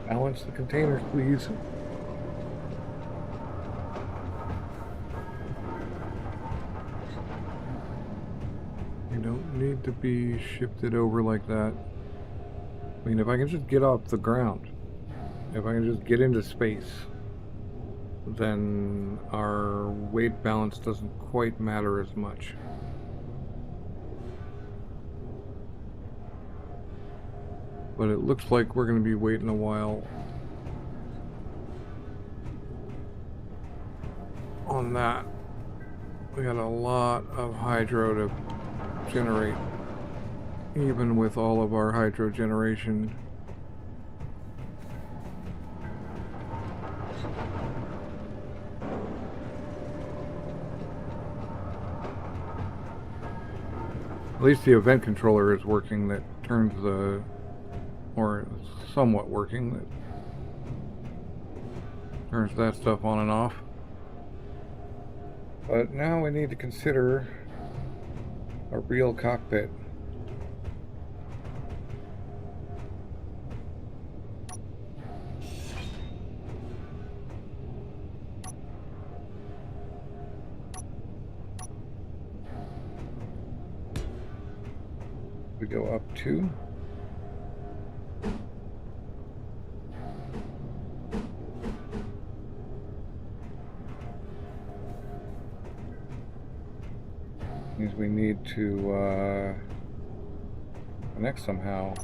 Balance the containers, please. You don't need to be shifted over like that. I mean, if I can just get off the ground, if I can just get into space, then our weight balance doesn't quite matter as much. But it looks like we're going to be waiting a while on that. We got a lot of hydro to generate, even with all of our hydro generation. At least the event controller is working, that turns the, or somewhat working, that turns that stuff on and off. But now we need to consider a real cockpit. We go up 2. Means we need to connect somehow.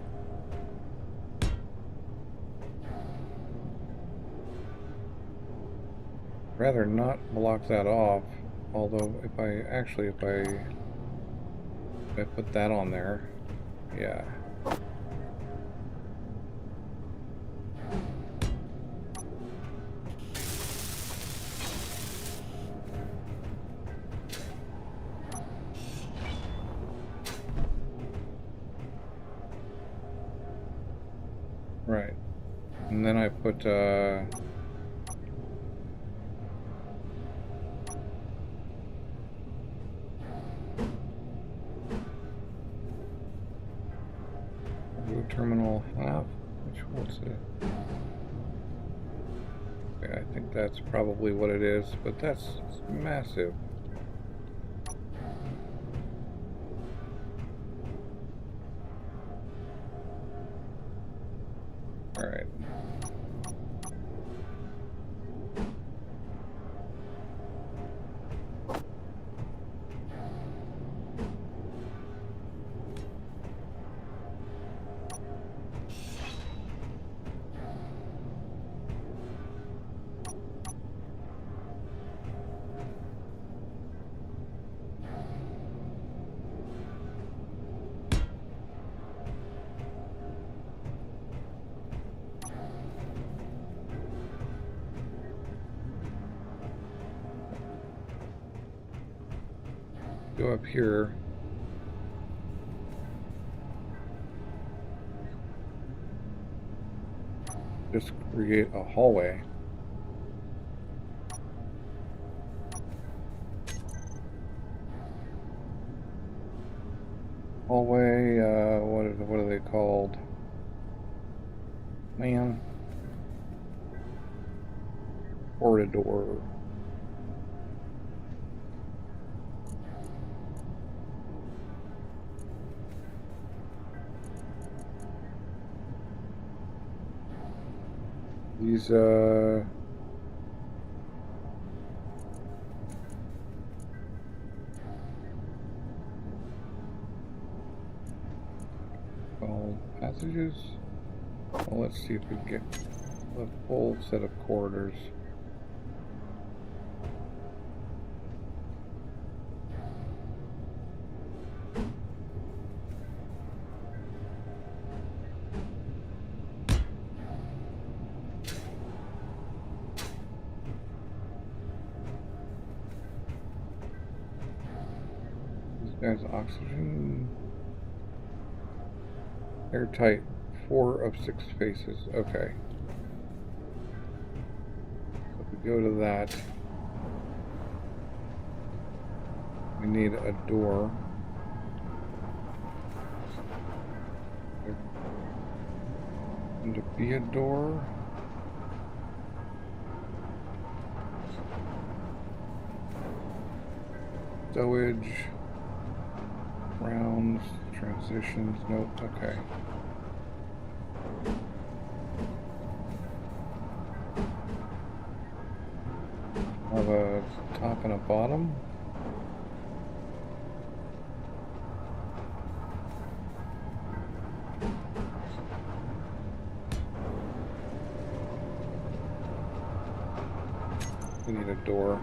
Rather not block that off, although if I I put that on there. Yeah. Right. And then I put terminal half, what's it? Okay, I think that's probably what it is, but that's massive. All right. Go up here. Just create a hallway. Hallway, what are they called? Man. Corridor. These, passages? Well, let's see if we can get a full set of corridors. There's oxygen. Airtight. 4 of 6 spaces. Okay. So if we go to that, we need a door. And to be a door. Stowage. Rounds. Transitions. Nope. Okay. Have a top and a bottom. We need a door.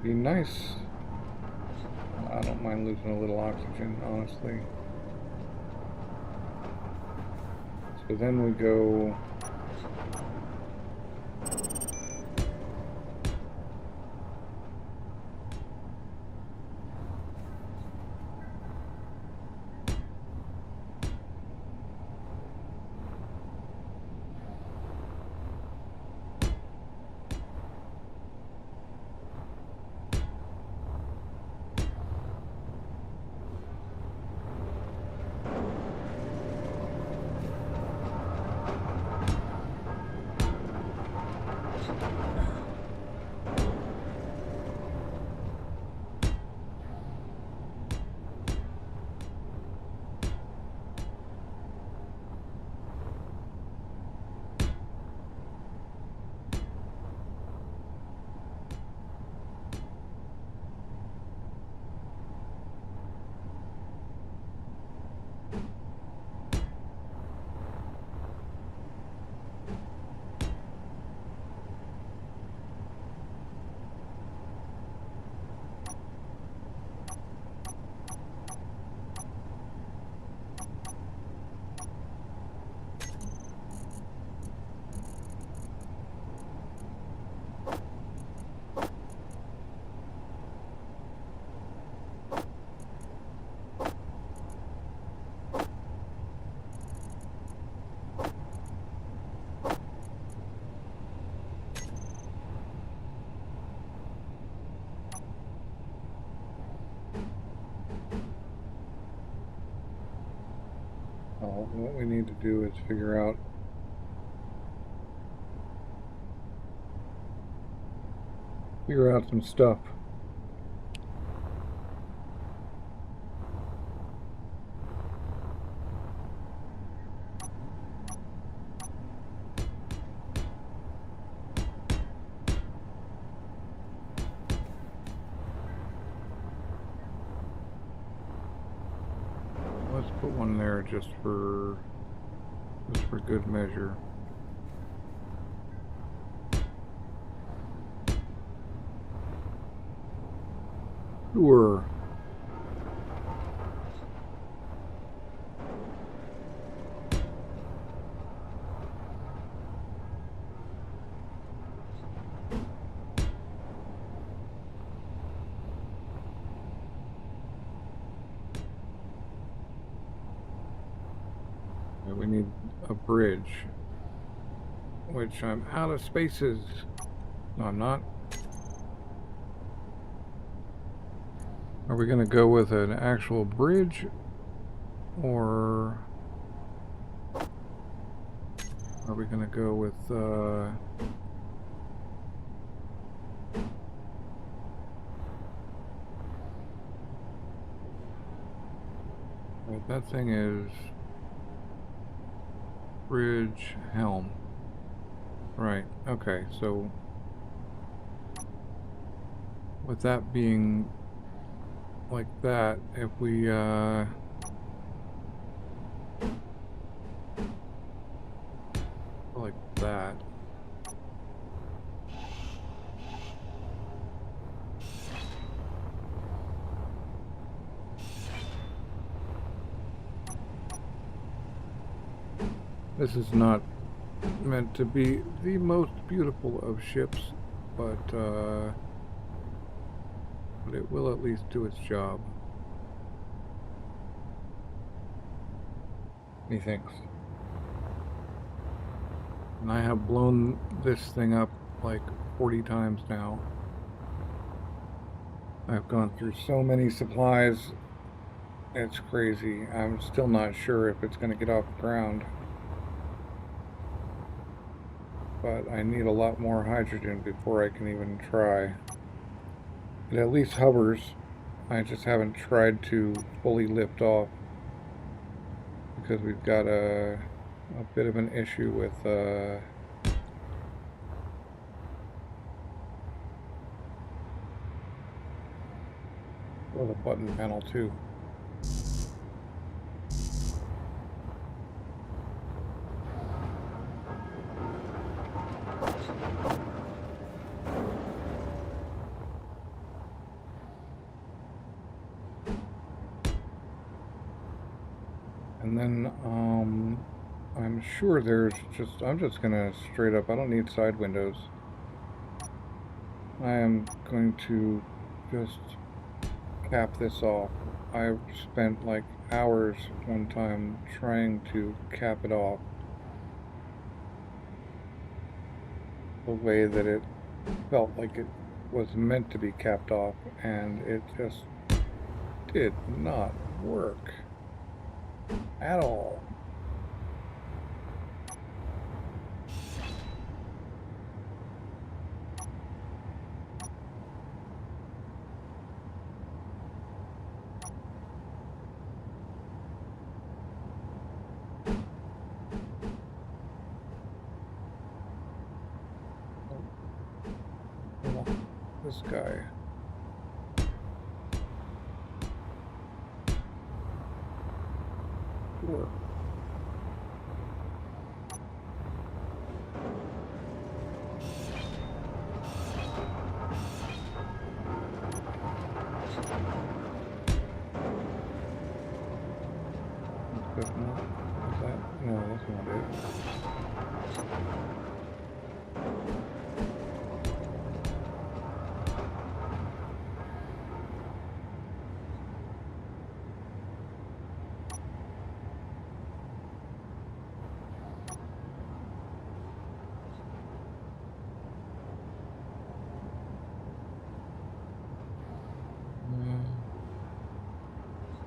Be nice. I don't mind losing a little oxygen, honestly. So then we go Well, what we need to do is figure out some stuff. Let's put one there just for good measure. Sure. We need a bridge, which I'm out of spaces. No, I'm not. Are we going to go with an actual bridge, or are we going to go with right, that thing is bridge helm. Right, okay, so with that being like that, if we like that, this is not meant to be the most beautiful of ships, but it will at least do its job. Methinks. And I have blown this thing up like 40 times now. I've gone through so many supplies, it's crazy. I'm still not sure if it's going to get off the ground. But I need a lot more hydrogen before I can even try. It at least hovers. I just haven't tried to fully lift off because we've got a bit of an issue with the button panel too. And then I'm sure I'm just gonna straight up, I don't need side windows. I am going to just cap this off. I've spent like hours one time trying to cap it off the way that it felt like it was meant to be capped off, and it just did not work at all. This guy. Sure. Is that? No, that's not it.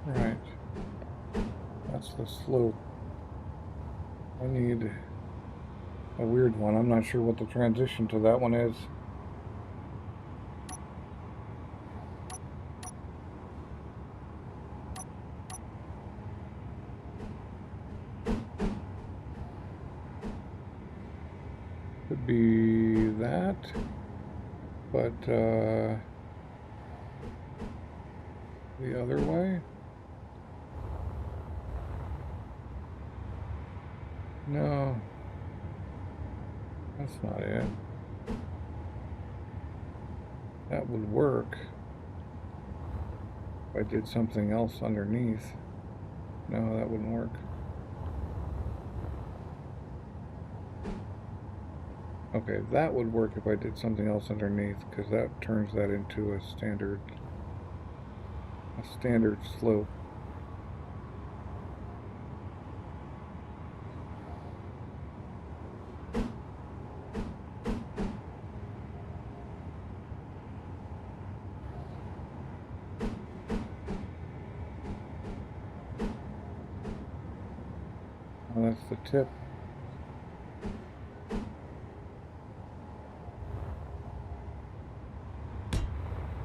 Right. That's the slope. I need a weird one. I'm not sure what the transition to that one is. Could be that, but the other way? No, that's not it. That would work if I did something else underneath. No, that wouldn't work. Okay, that would work if I did something else underneath, because that turns that into a standard slope. Well, that's the tip.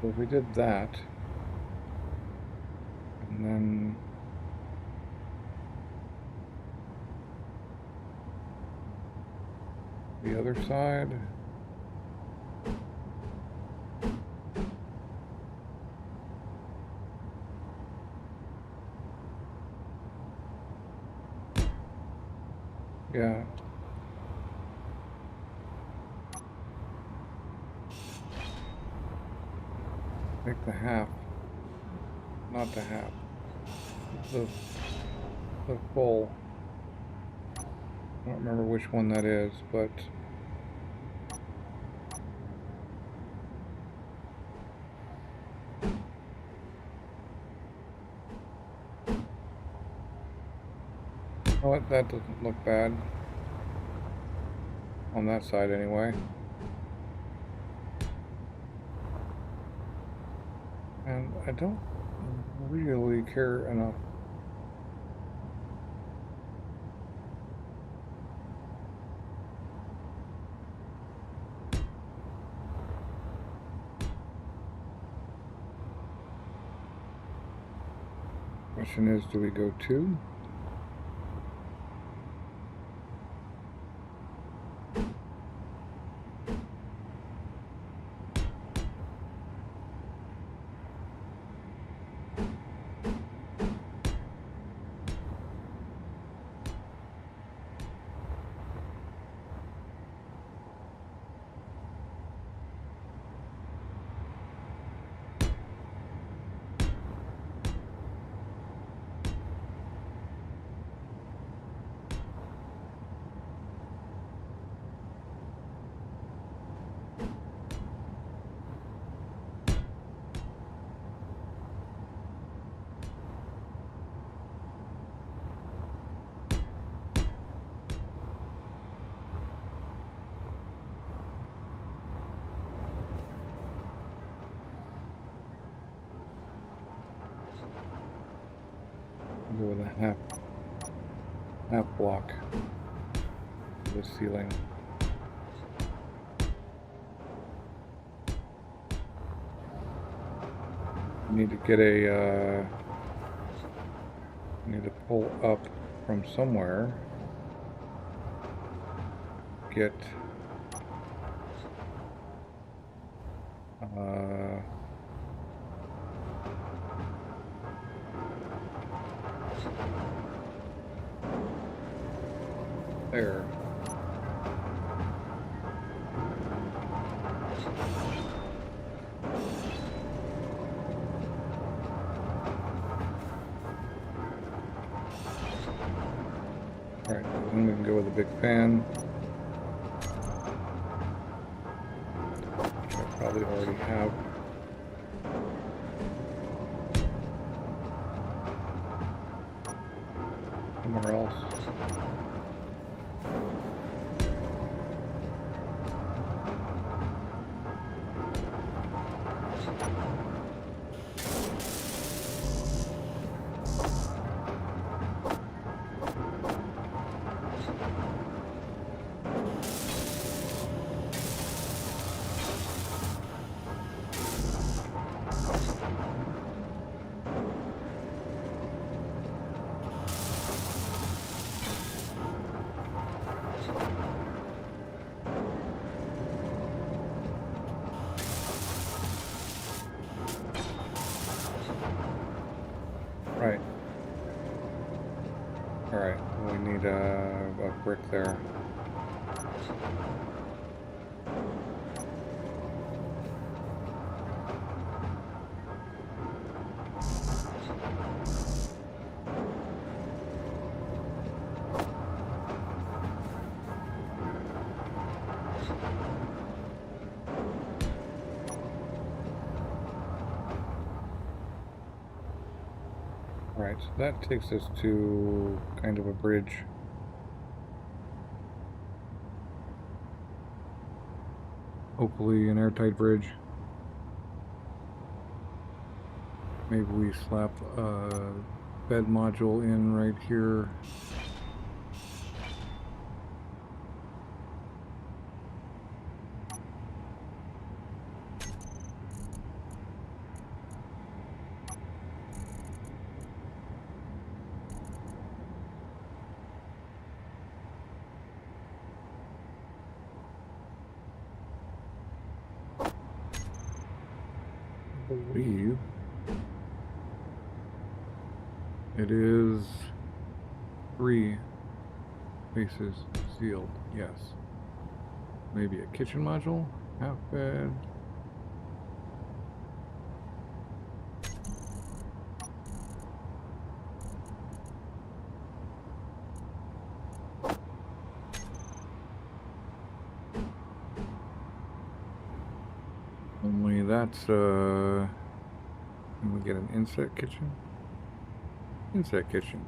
So if we did that, and then the other side, yeah. Make the half, not the half, the full. I don't remember which one that is, but oh, that doesn't look bad on that side anyway. And I don't really care enough. Question is, do we go 2? Go with a half block of the ceiling. Need to get a need to pull up from somewhere. Get there. Alright, then we can go with a big fan, which I probably already have. Somewhere else. Alright, we need a brick there. Alright, so that takes us to kind of a bridge. Hopefully an airtight bridge. Maybe we slap a bed module in right here. I believe it is 3 spaces sealed. Yes. Maybe a kitchen module, half bed. Only that's can we get an inset kitchen? Inset kitchen.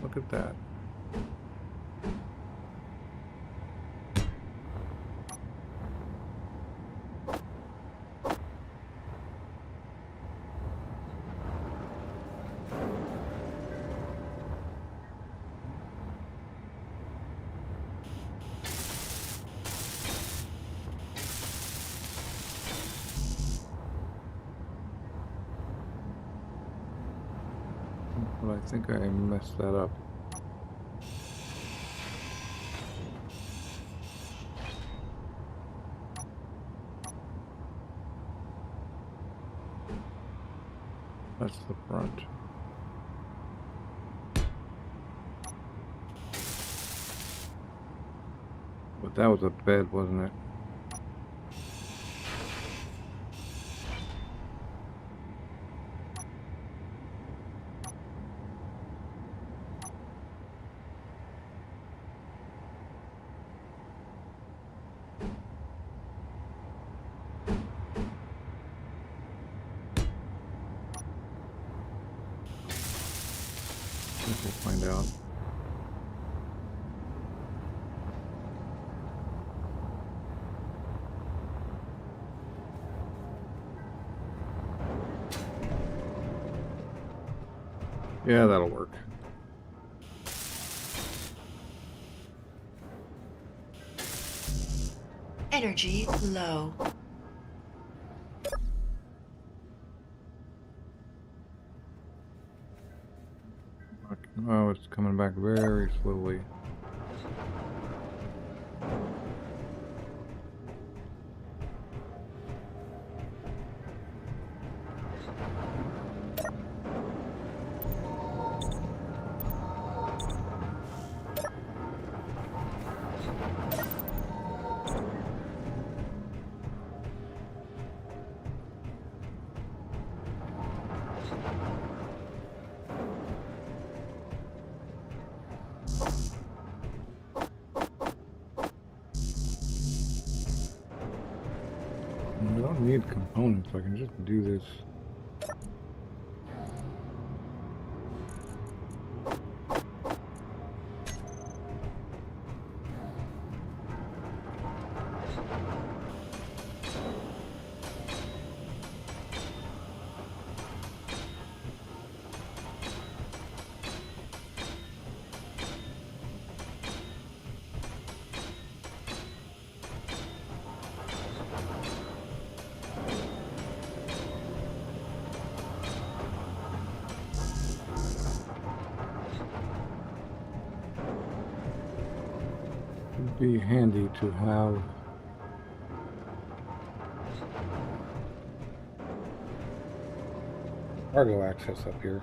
Look at that. But I think I messed that up. That's the front. But that was a bed, wasn't it? I think we'll find out. Yeah, that'll work. Energy low. Oh, it's coming back very slowly. I don't need components, I can just do this. It'd be handy to have cargo access up here.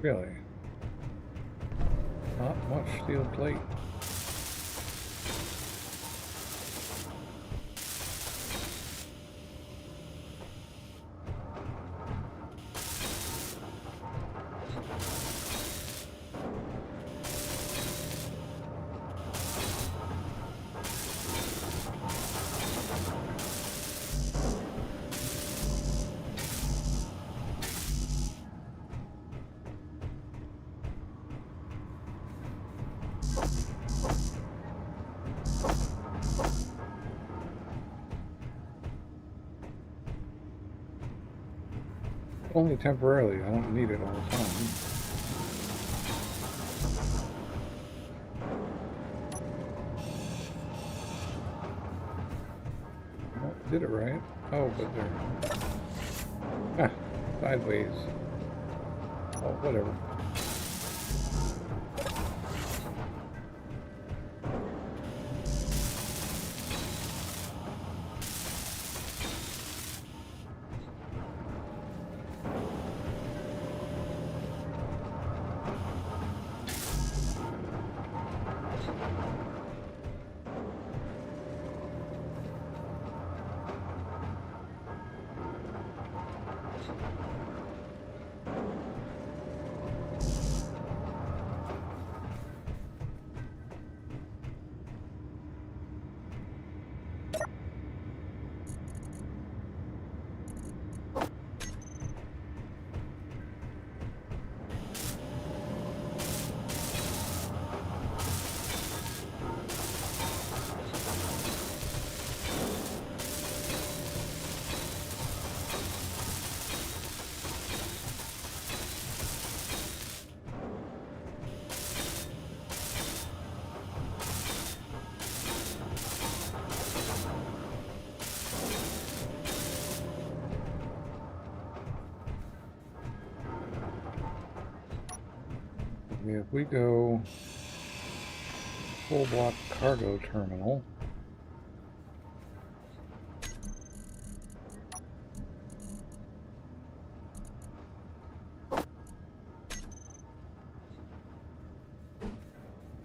Really? Not much steel plate. Only temporarily. I don't need it all the time. Well, did it right. Oh, but they're... Ah, sideways. Oh, whatever. If we go full block cargo terminal, if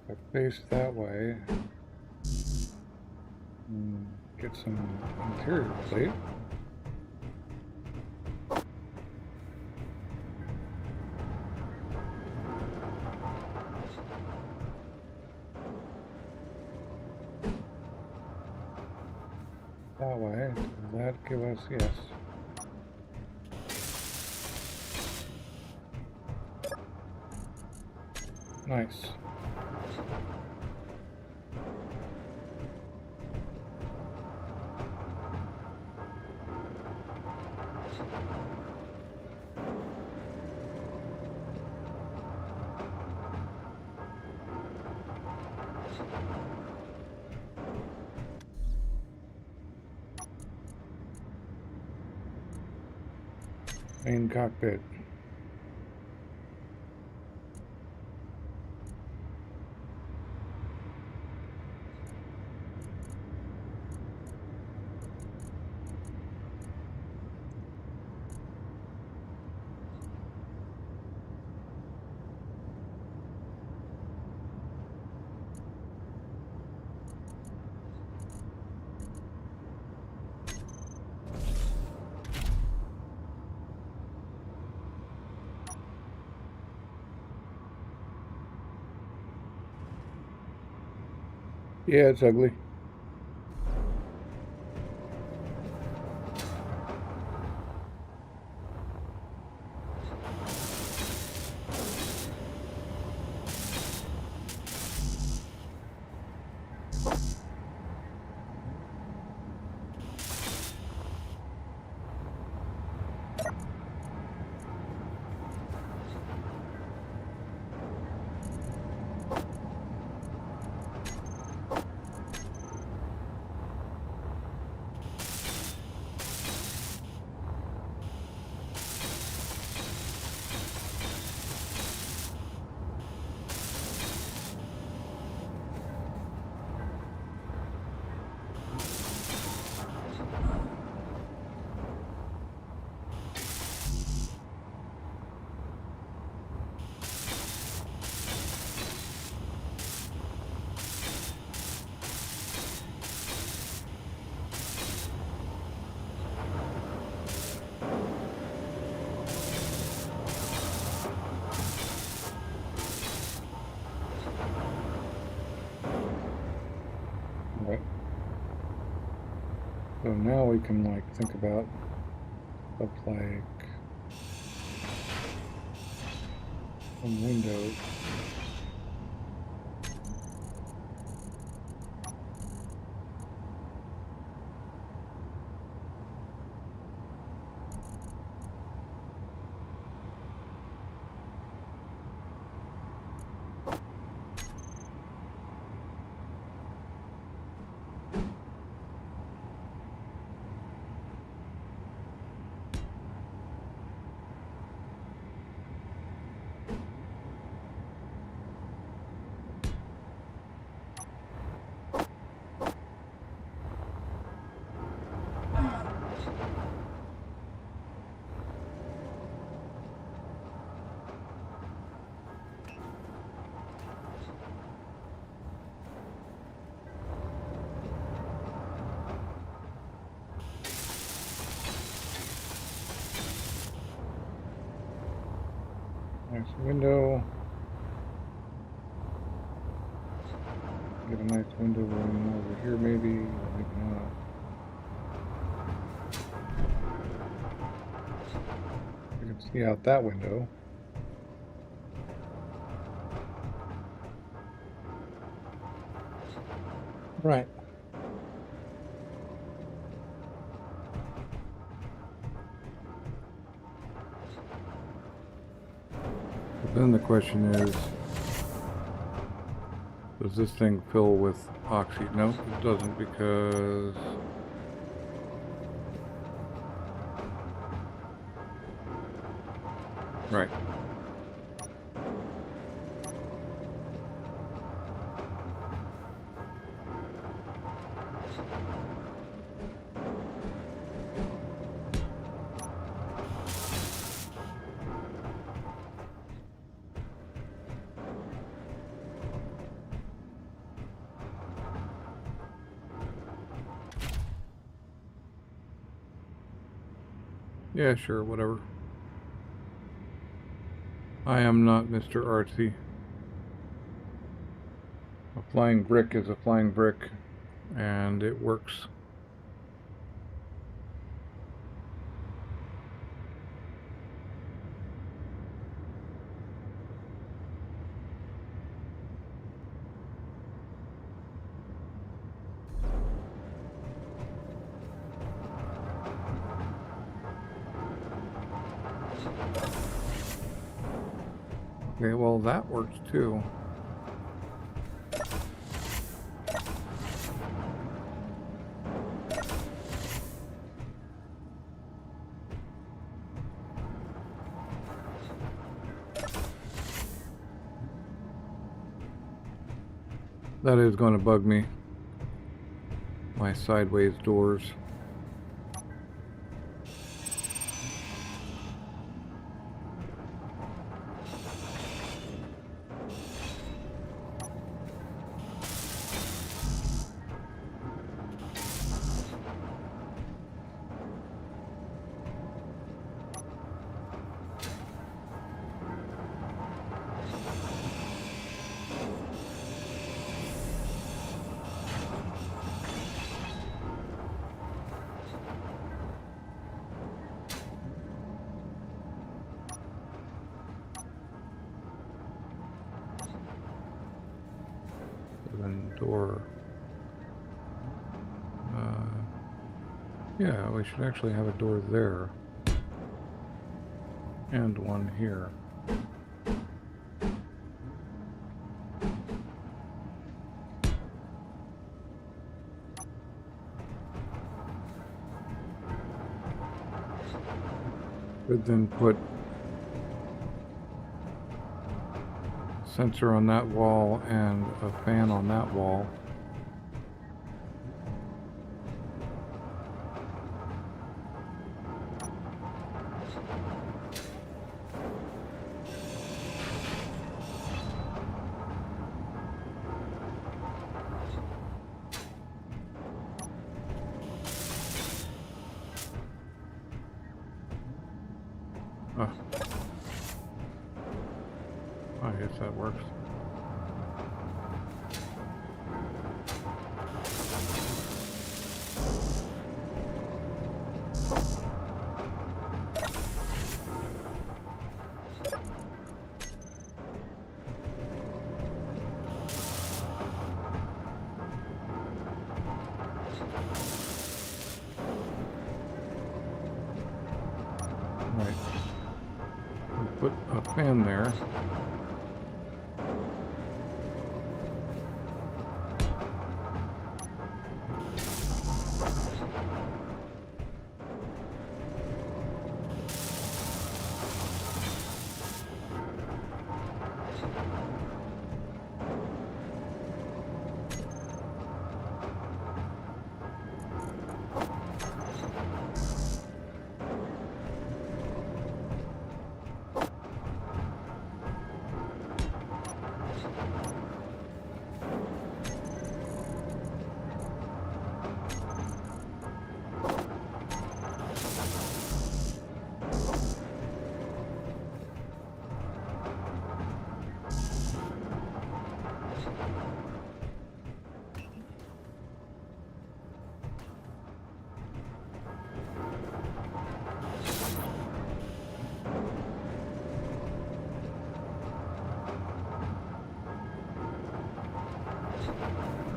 I face that way, get some interior plate. That way, does that give us, yes. Nice. Main cockpit. Yeah, it's ugly. So now we can like think about stuff like some windows. Nice window. Get a nice window over here, maybe, or maybe not. You can see out that window. Right. But then the question is, does this thing fill with oxy? No, it doesn't, because right. Yeah, sure, whatever. I am not Mr. Artsy. A flying brick is a flying brick, and it works. Okay, well, that works too. That is going to bug me. My sideways doors. Door. Yeah, we should actually have a door there. And one here. Could then put sensor on that wall and a fan on that wall. I guess that works. fan there.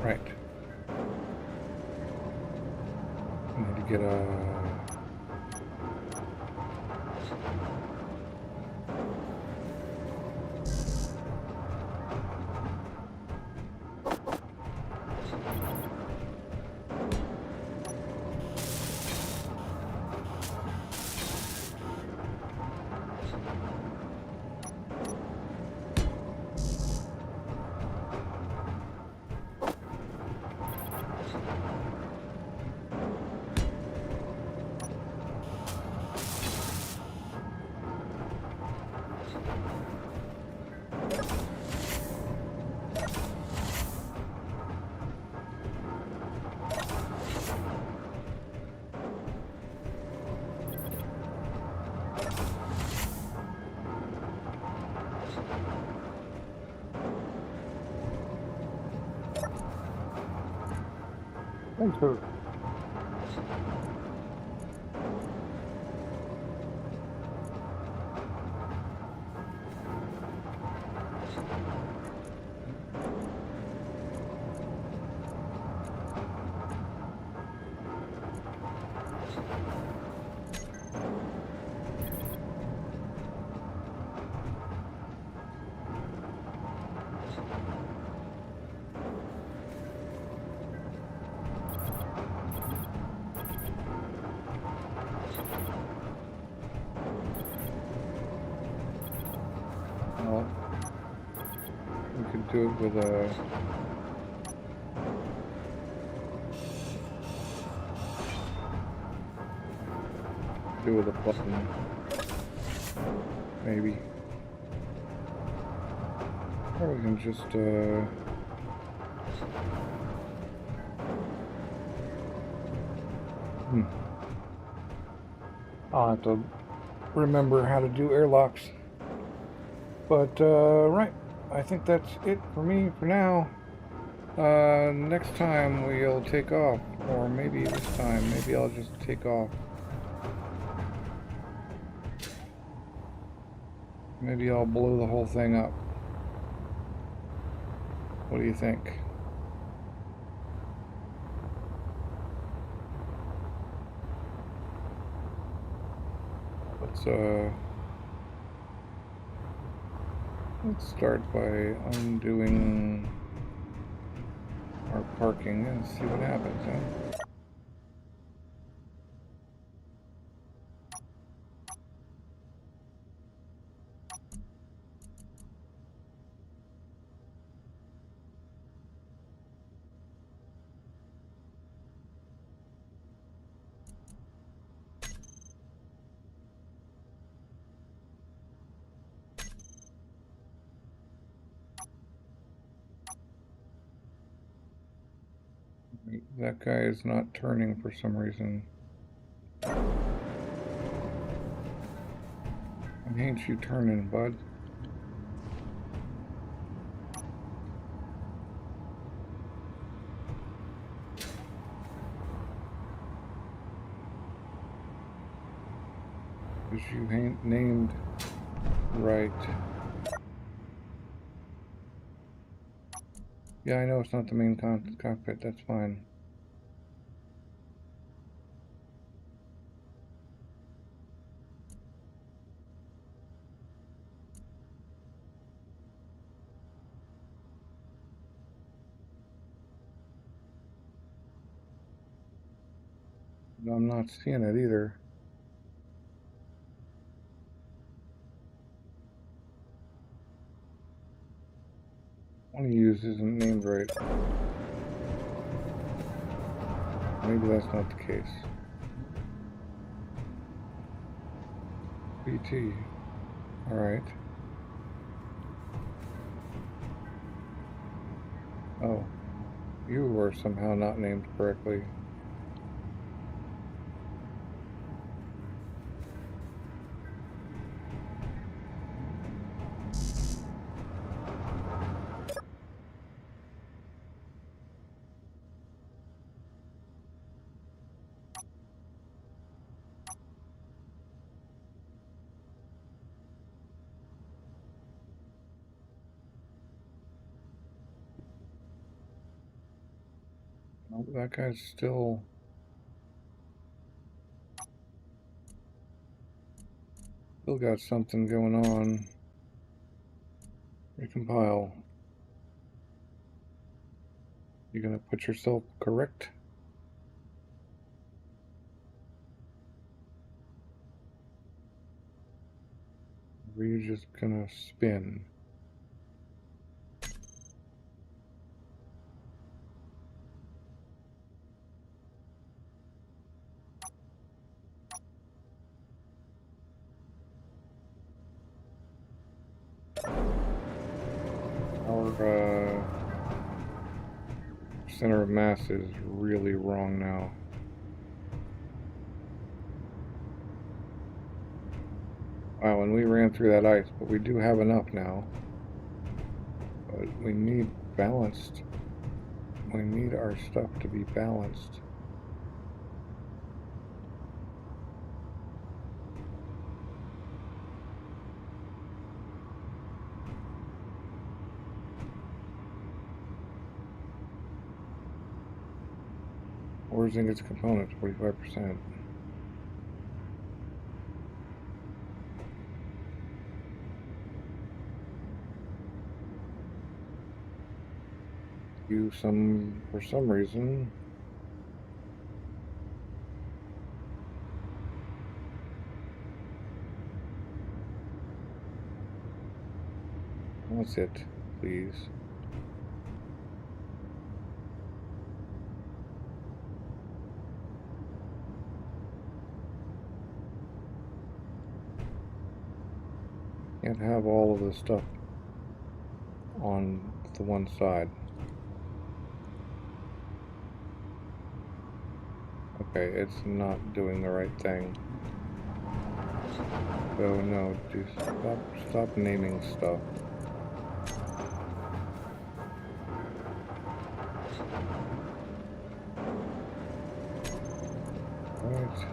Right. I need to get a... Thanks, sir. Well, we could do it with a... do with a button, maybe. Or we can just, I'll have to remember how to do airlocks. But, right, I think that's it for me for now. Next time we'll take off, or maybe this time, maybe I'll just take off. Maybe I'll blow the whole thing up. What do you think? Let's start by undoing our parking and see what happens, huh? That guy is not turning for some reason. Why ain't you turning, bud? Because you ain't named right. Yeah, I know it's not the main cockpit, that's fine. I'm not seeing it either. One he used isn't named right. Maybe that's not the case. BT. Alright. Oh. You were somehow not named correctly. Oh, that guy's still got something going on. Recompile. You gonna put yourself correct? Or are you just gonna spin? Our center of mass is really wrong now. Wow, and we ran through that ice, but we do have enough now. But we need balanced. We need our stuff to be balanced. Where's its components? 45%. For some reason. That's it, please. Can't have all of this stuff on the one side. Okay, it's not doing the right thing. So no, stop naming stuff. Alright.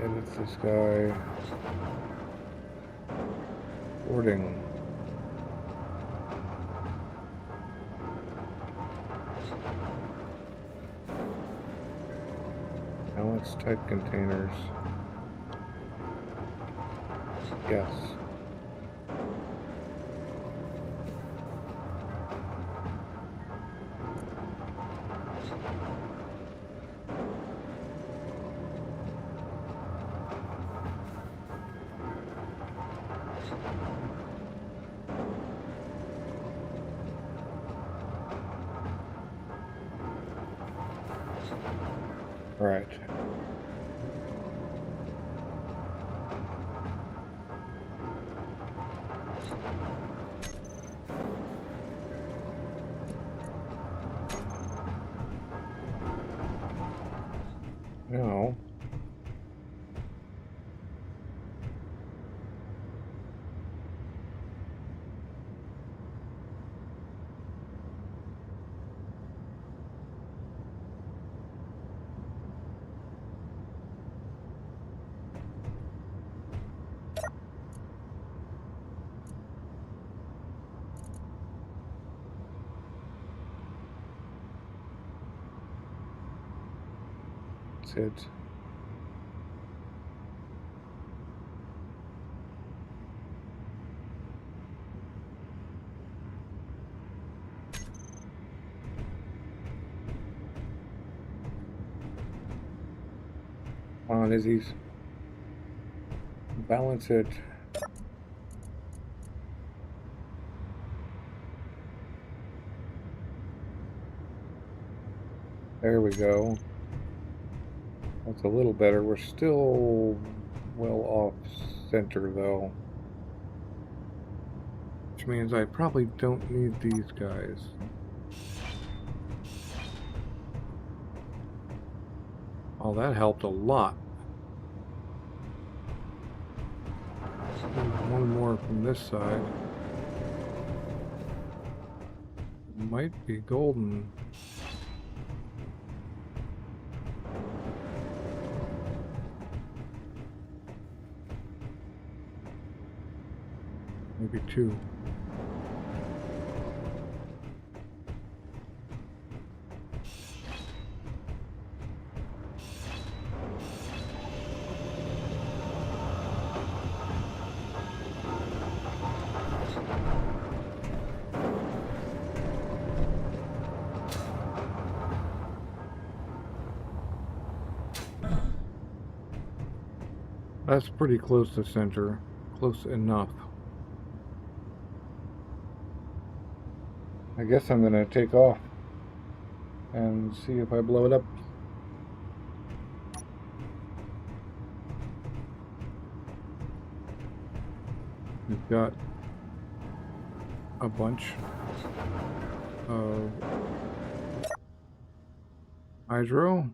Edit this guy. Boarding. Now let's type containers. Yes. All right. Now, that's it. Come on, Izzy's. Balance it. There we go. That's a little better. We're still well off center though. Which means I probably don't need these guys. Oh, that helped a lot. One more from this side. Might be golden. Maybe two. That's pretty close to center. Close enough. I guess I'm gonna take off and see if I blow it up. We've got a bunch of hydro.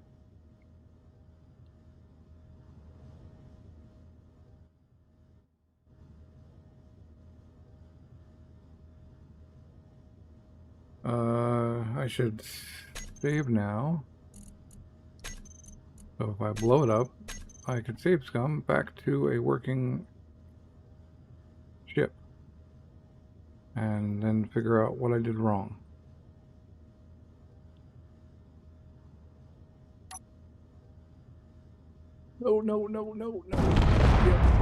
I should save now. So if I blow it up, I could save scum back to a working ship and then figure out what I did wrong. No, no, no, no, no. Yep.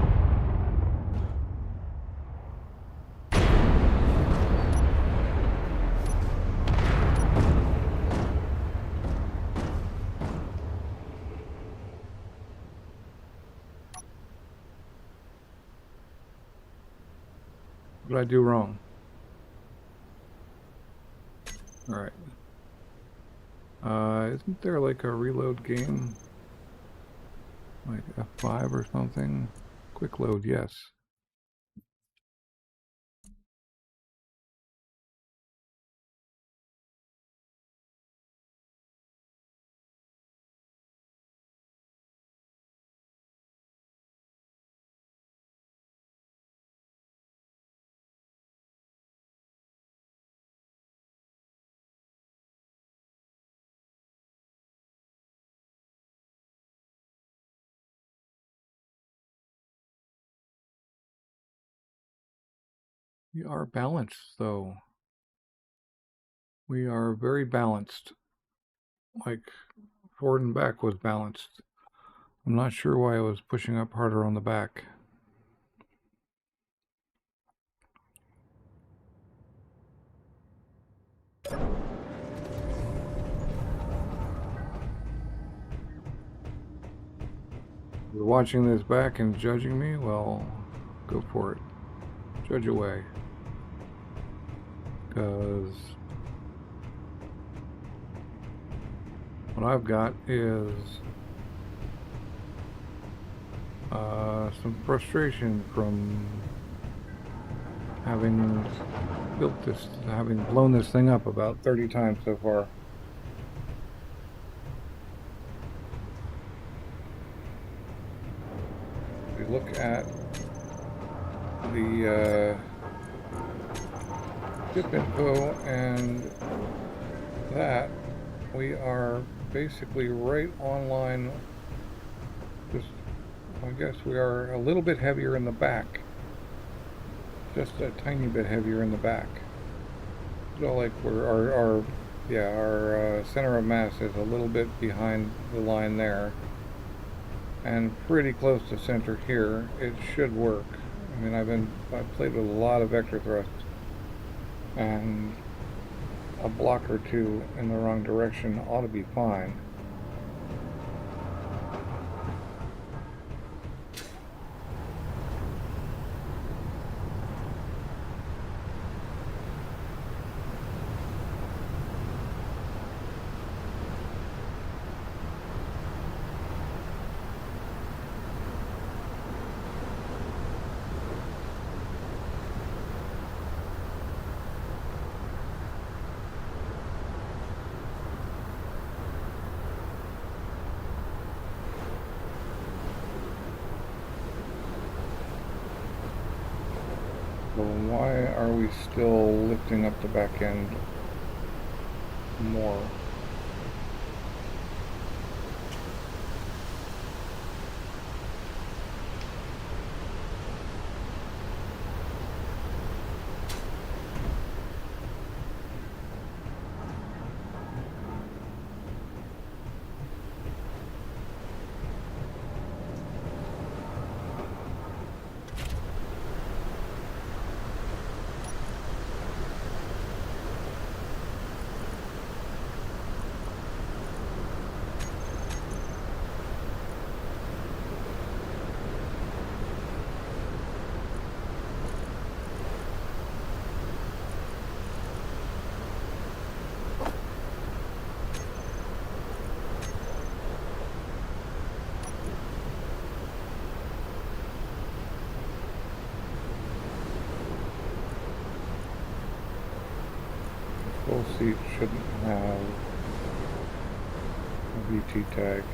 What did I do wrong? Alright. Isn't there like a reload game? Like F5 or something? Quick load, yes. We are balanced, though. We are very balanced. Like, forward and back was balanced. I'm not sure why I was pushing up harder on the back. You're watching this back and judging me? Well, go for it. Judge away. Because what I've got is some frustration from having built this, having blown this thing up about 30 times so far. If we look at the ship info and that, we are basically right on line. Just, I guess we are a little bit heavier in the back. Just a tiny bit heavier in the back. So like our center of mass is a little bit behind the line there, and pretty close to center here. It should work. I mean, I've played with a lot of vector thrusts, and a block or two in the wrong direction ought to be fine. why are we still lifting up the back end more? Full seat shouldn't have a VT tag.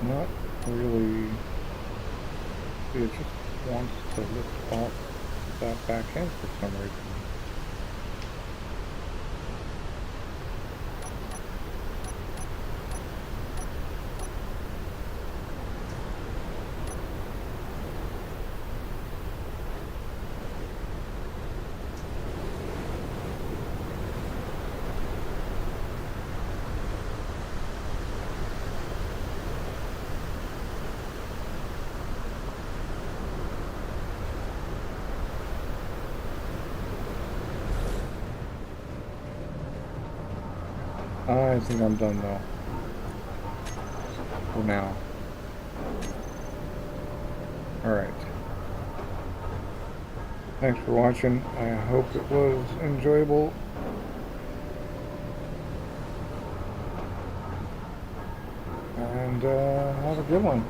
Not really. It just wants to lift off that back end for some reason. I think I'm done though. For now. Alright. Thanks for watching. I hope it was enjoyable. And have a good one.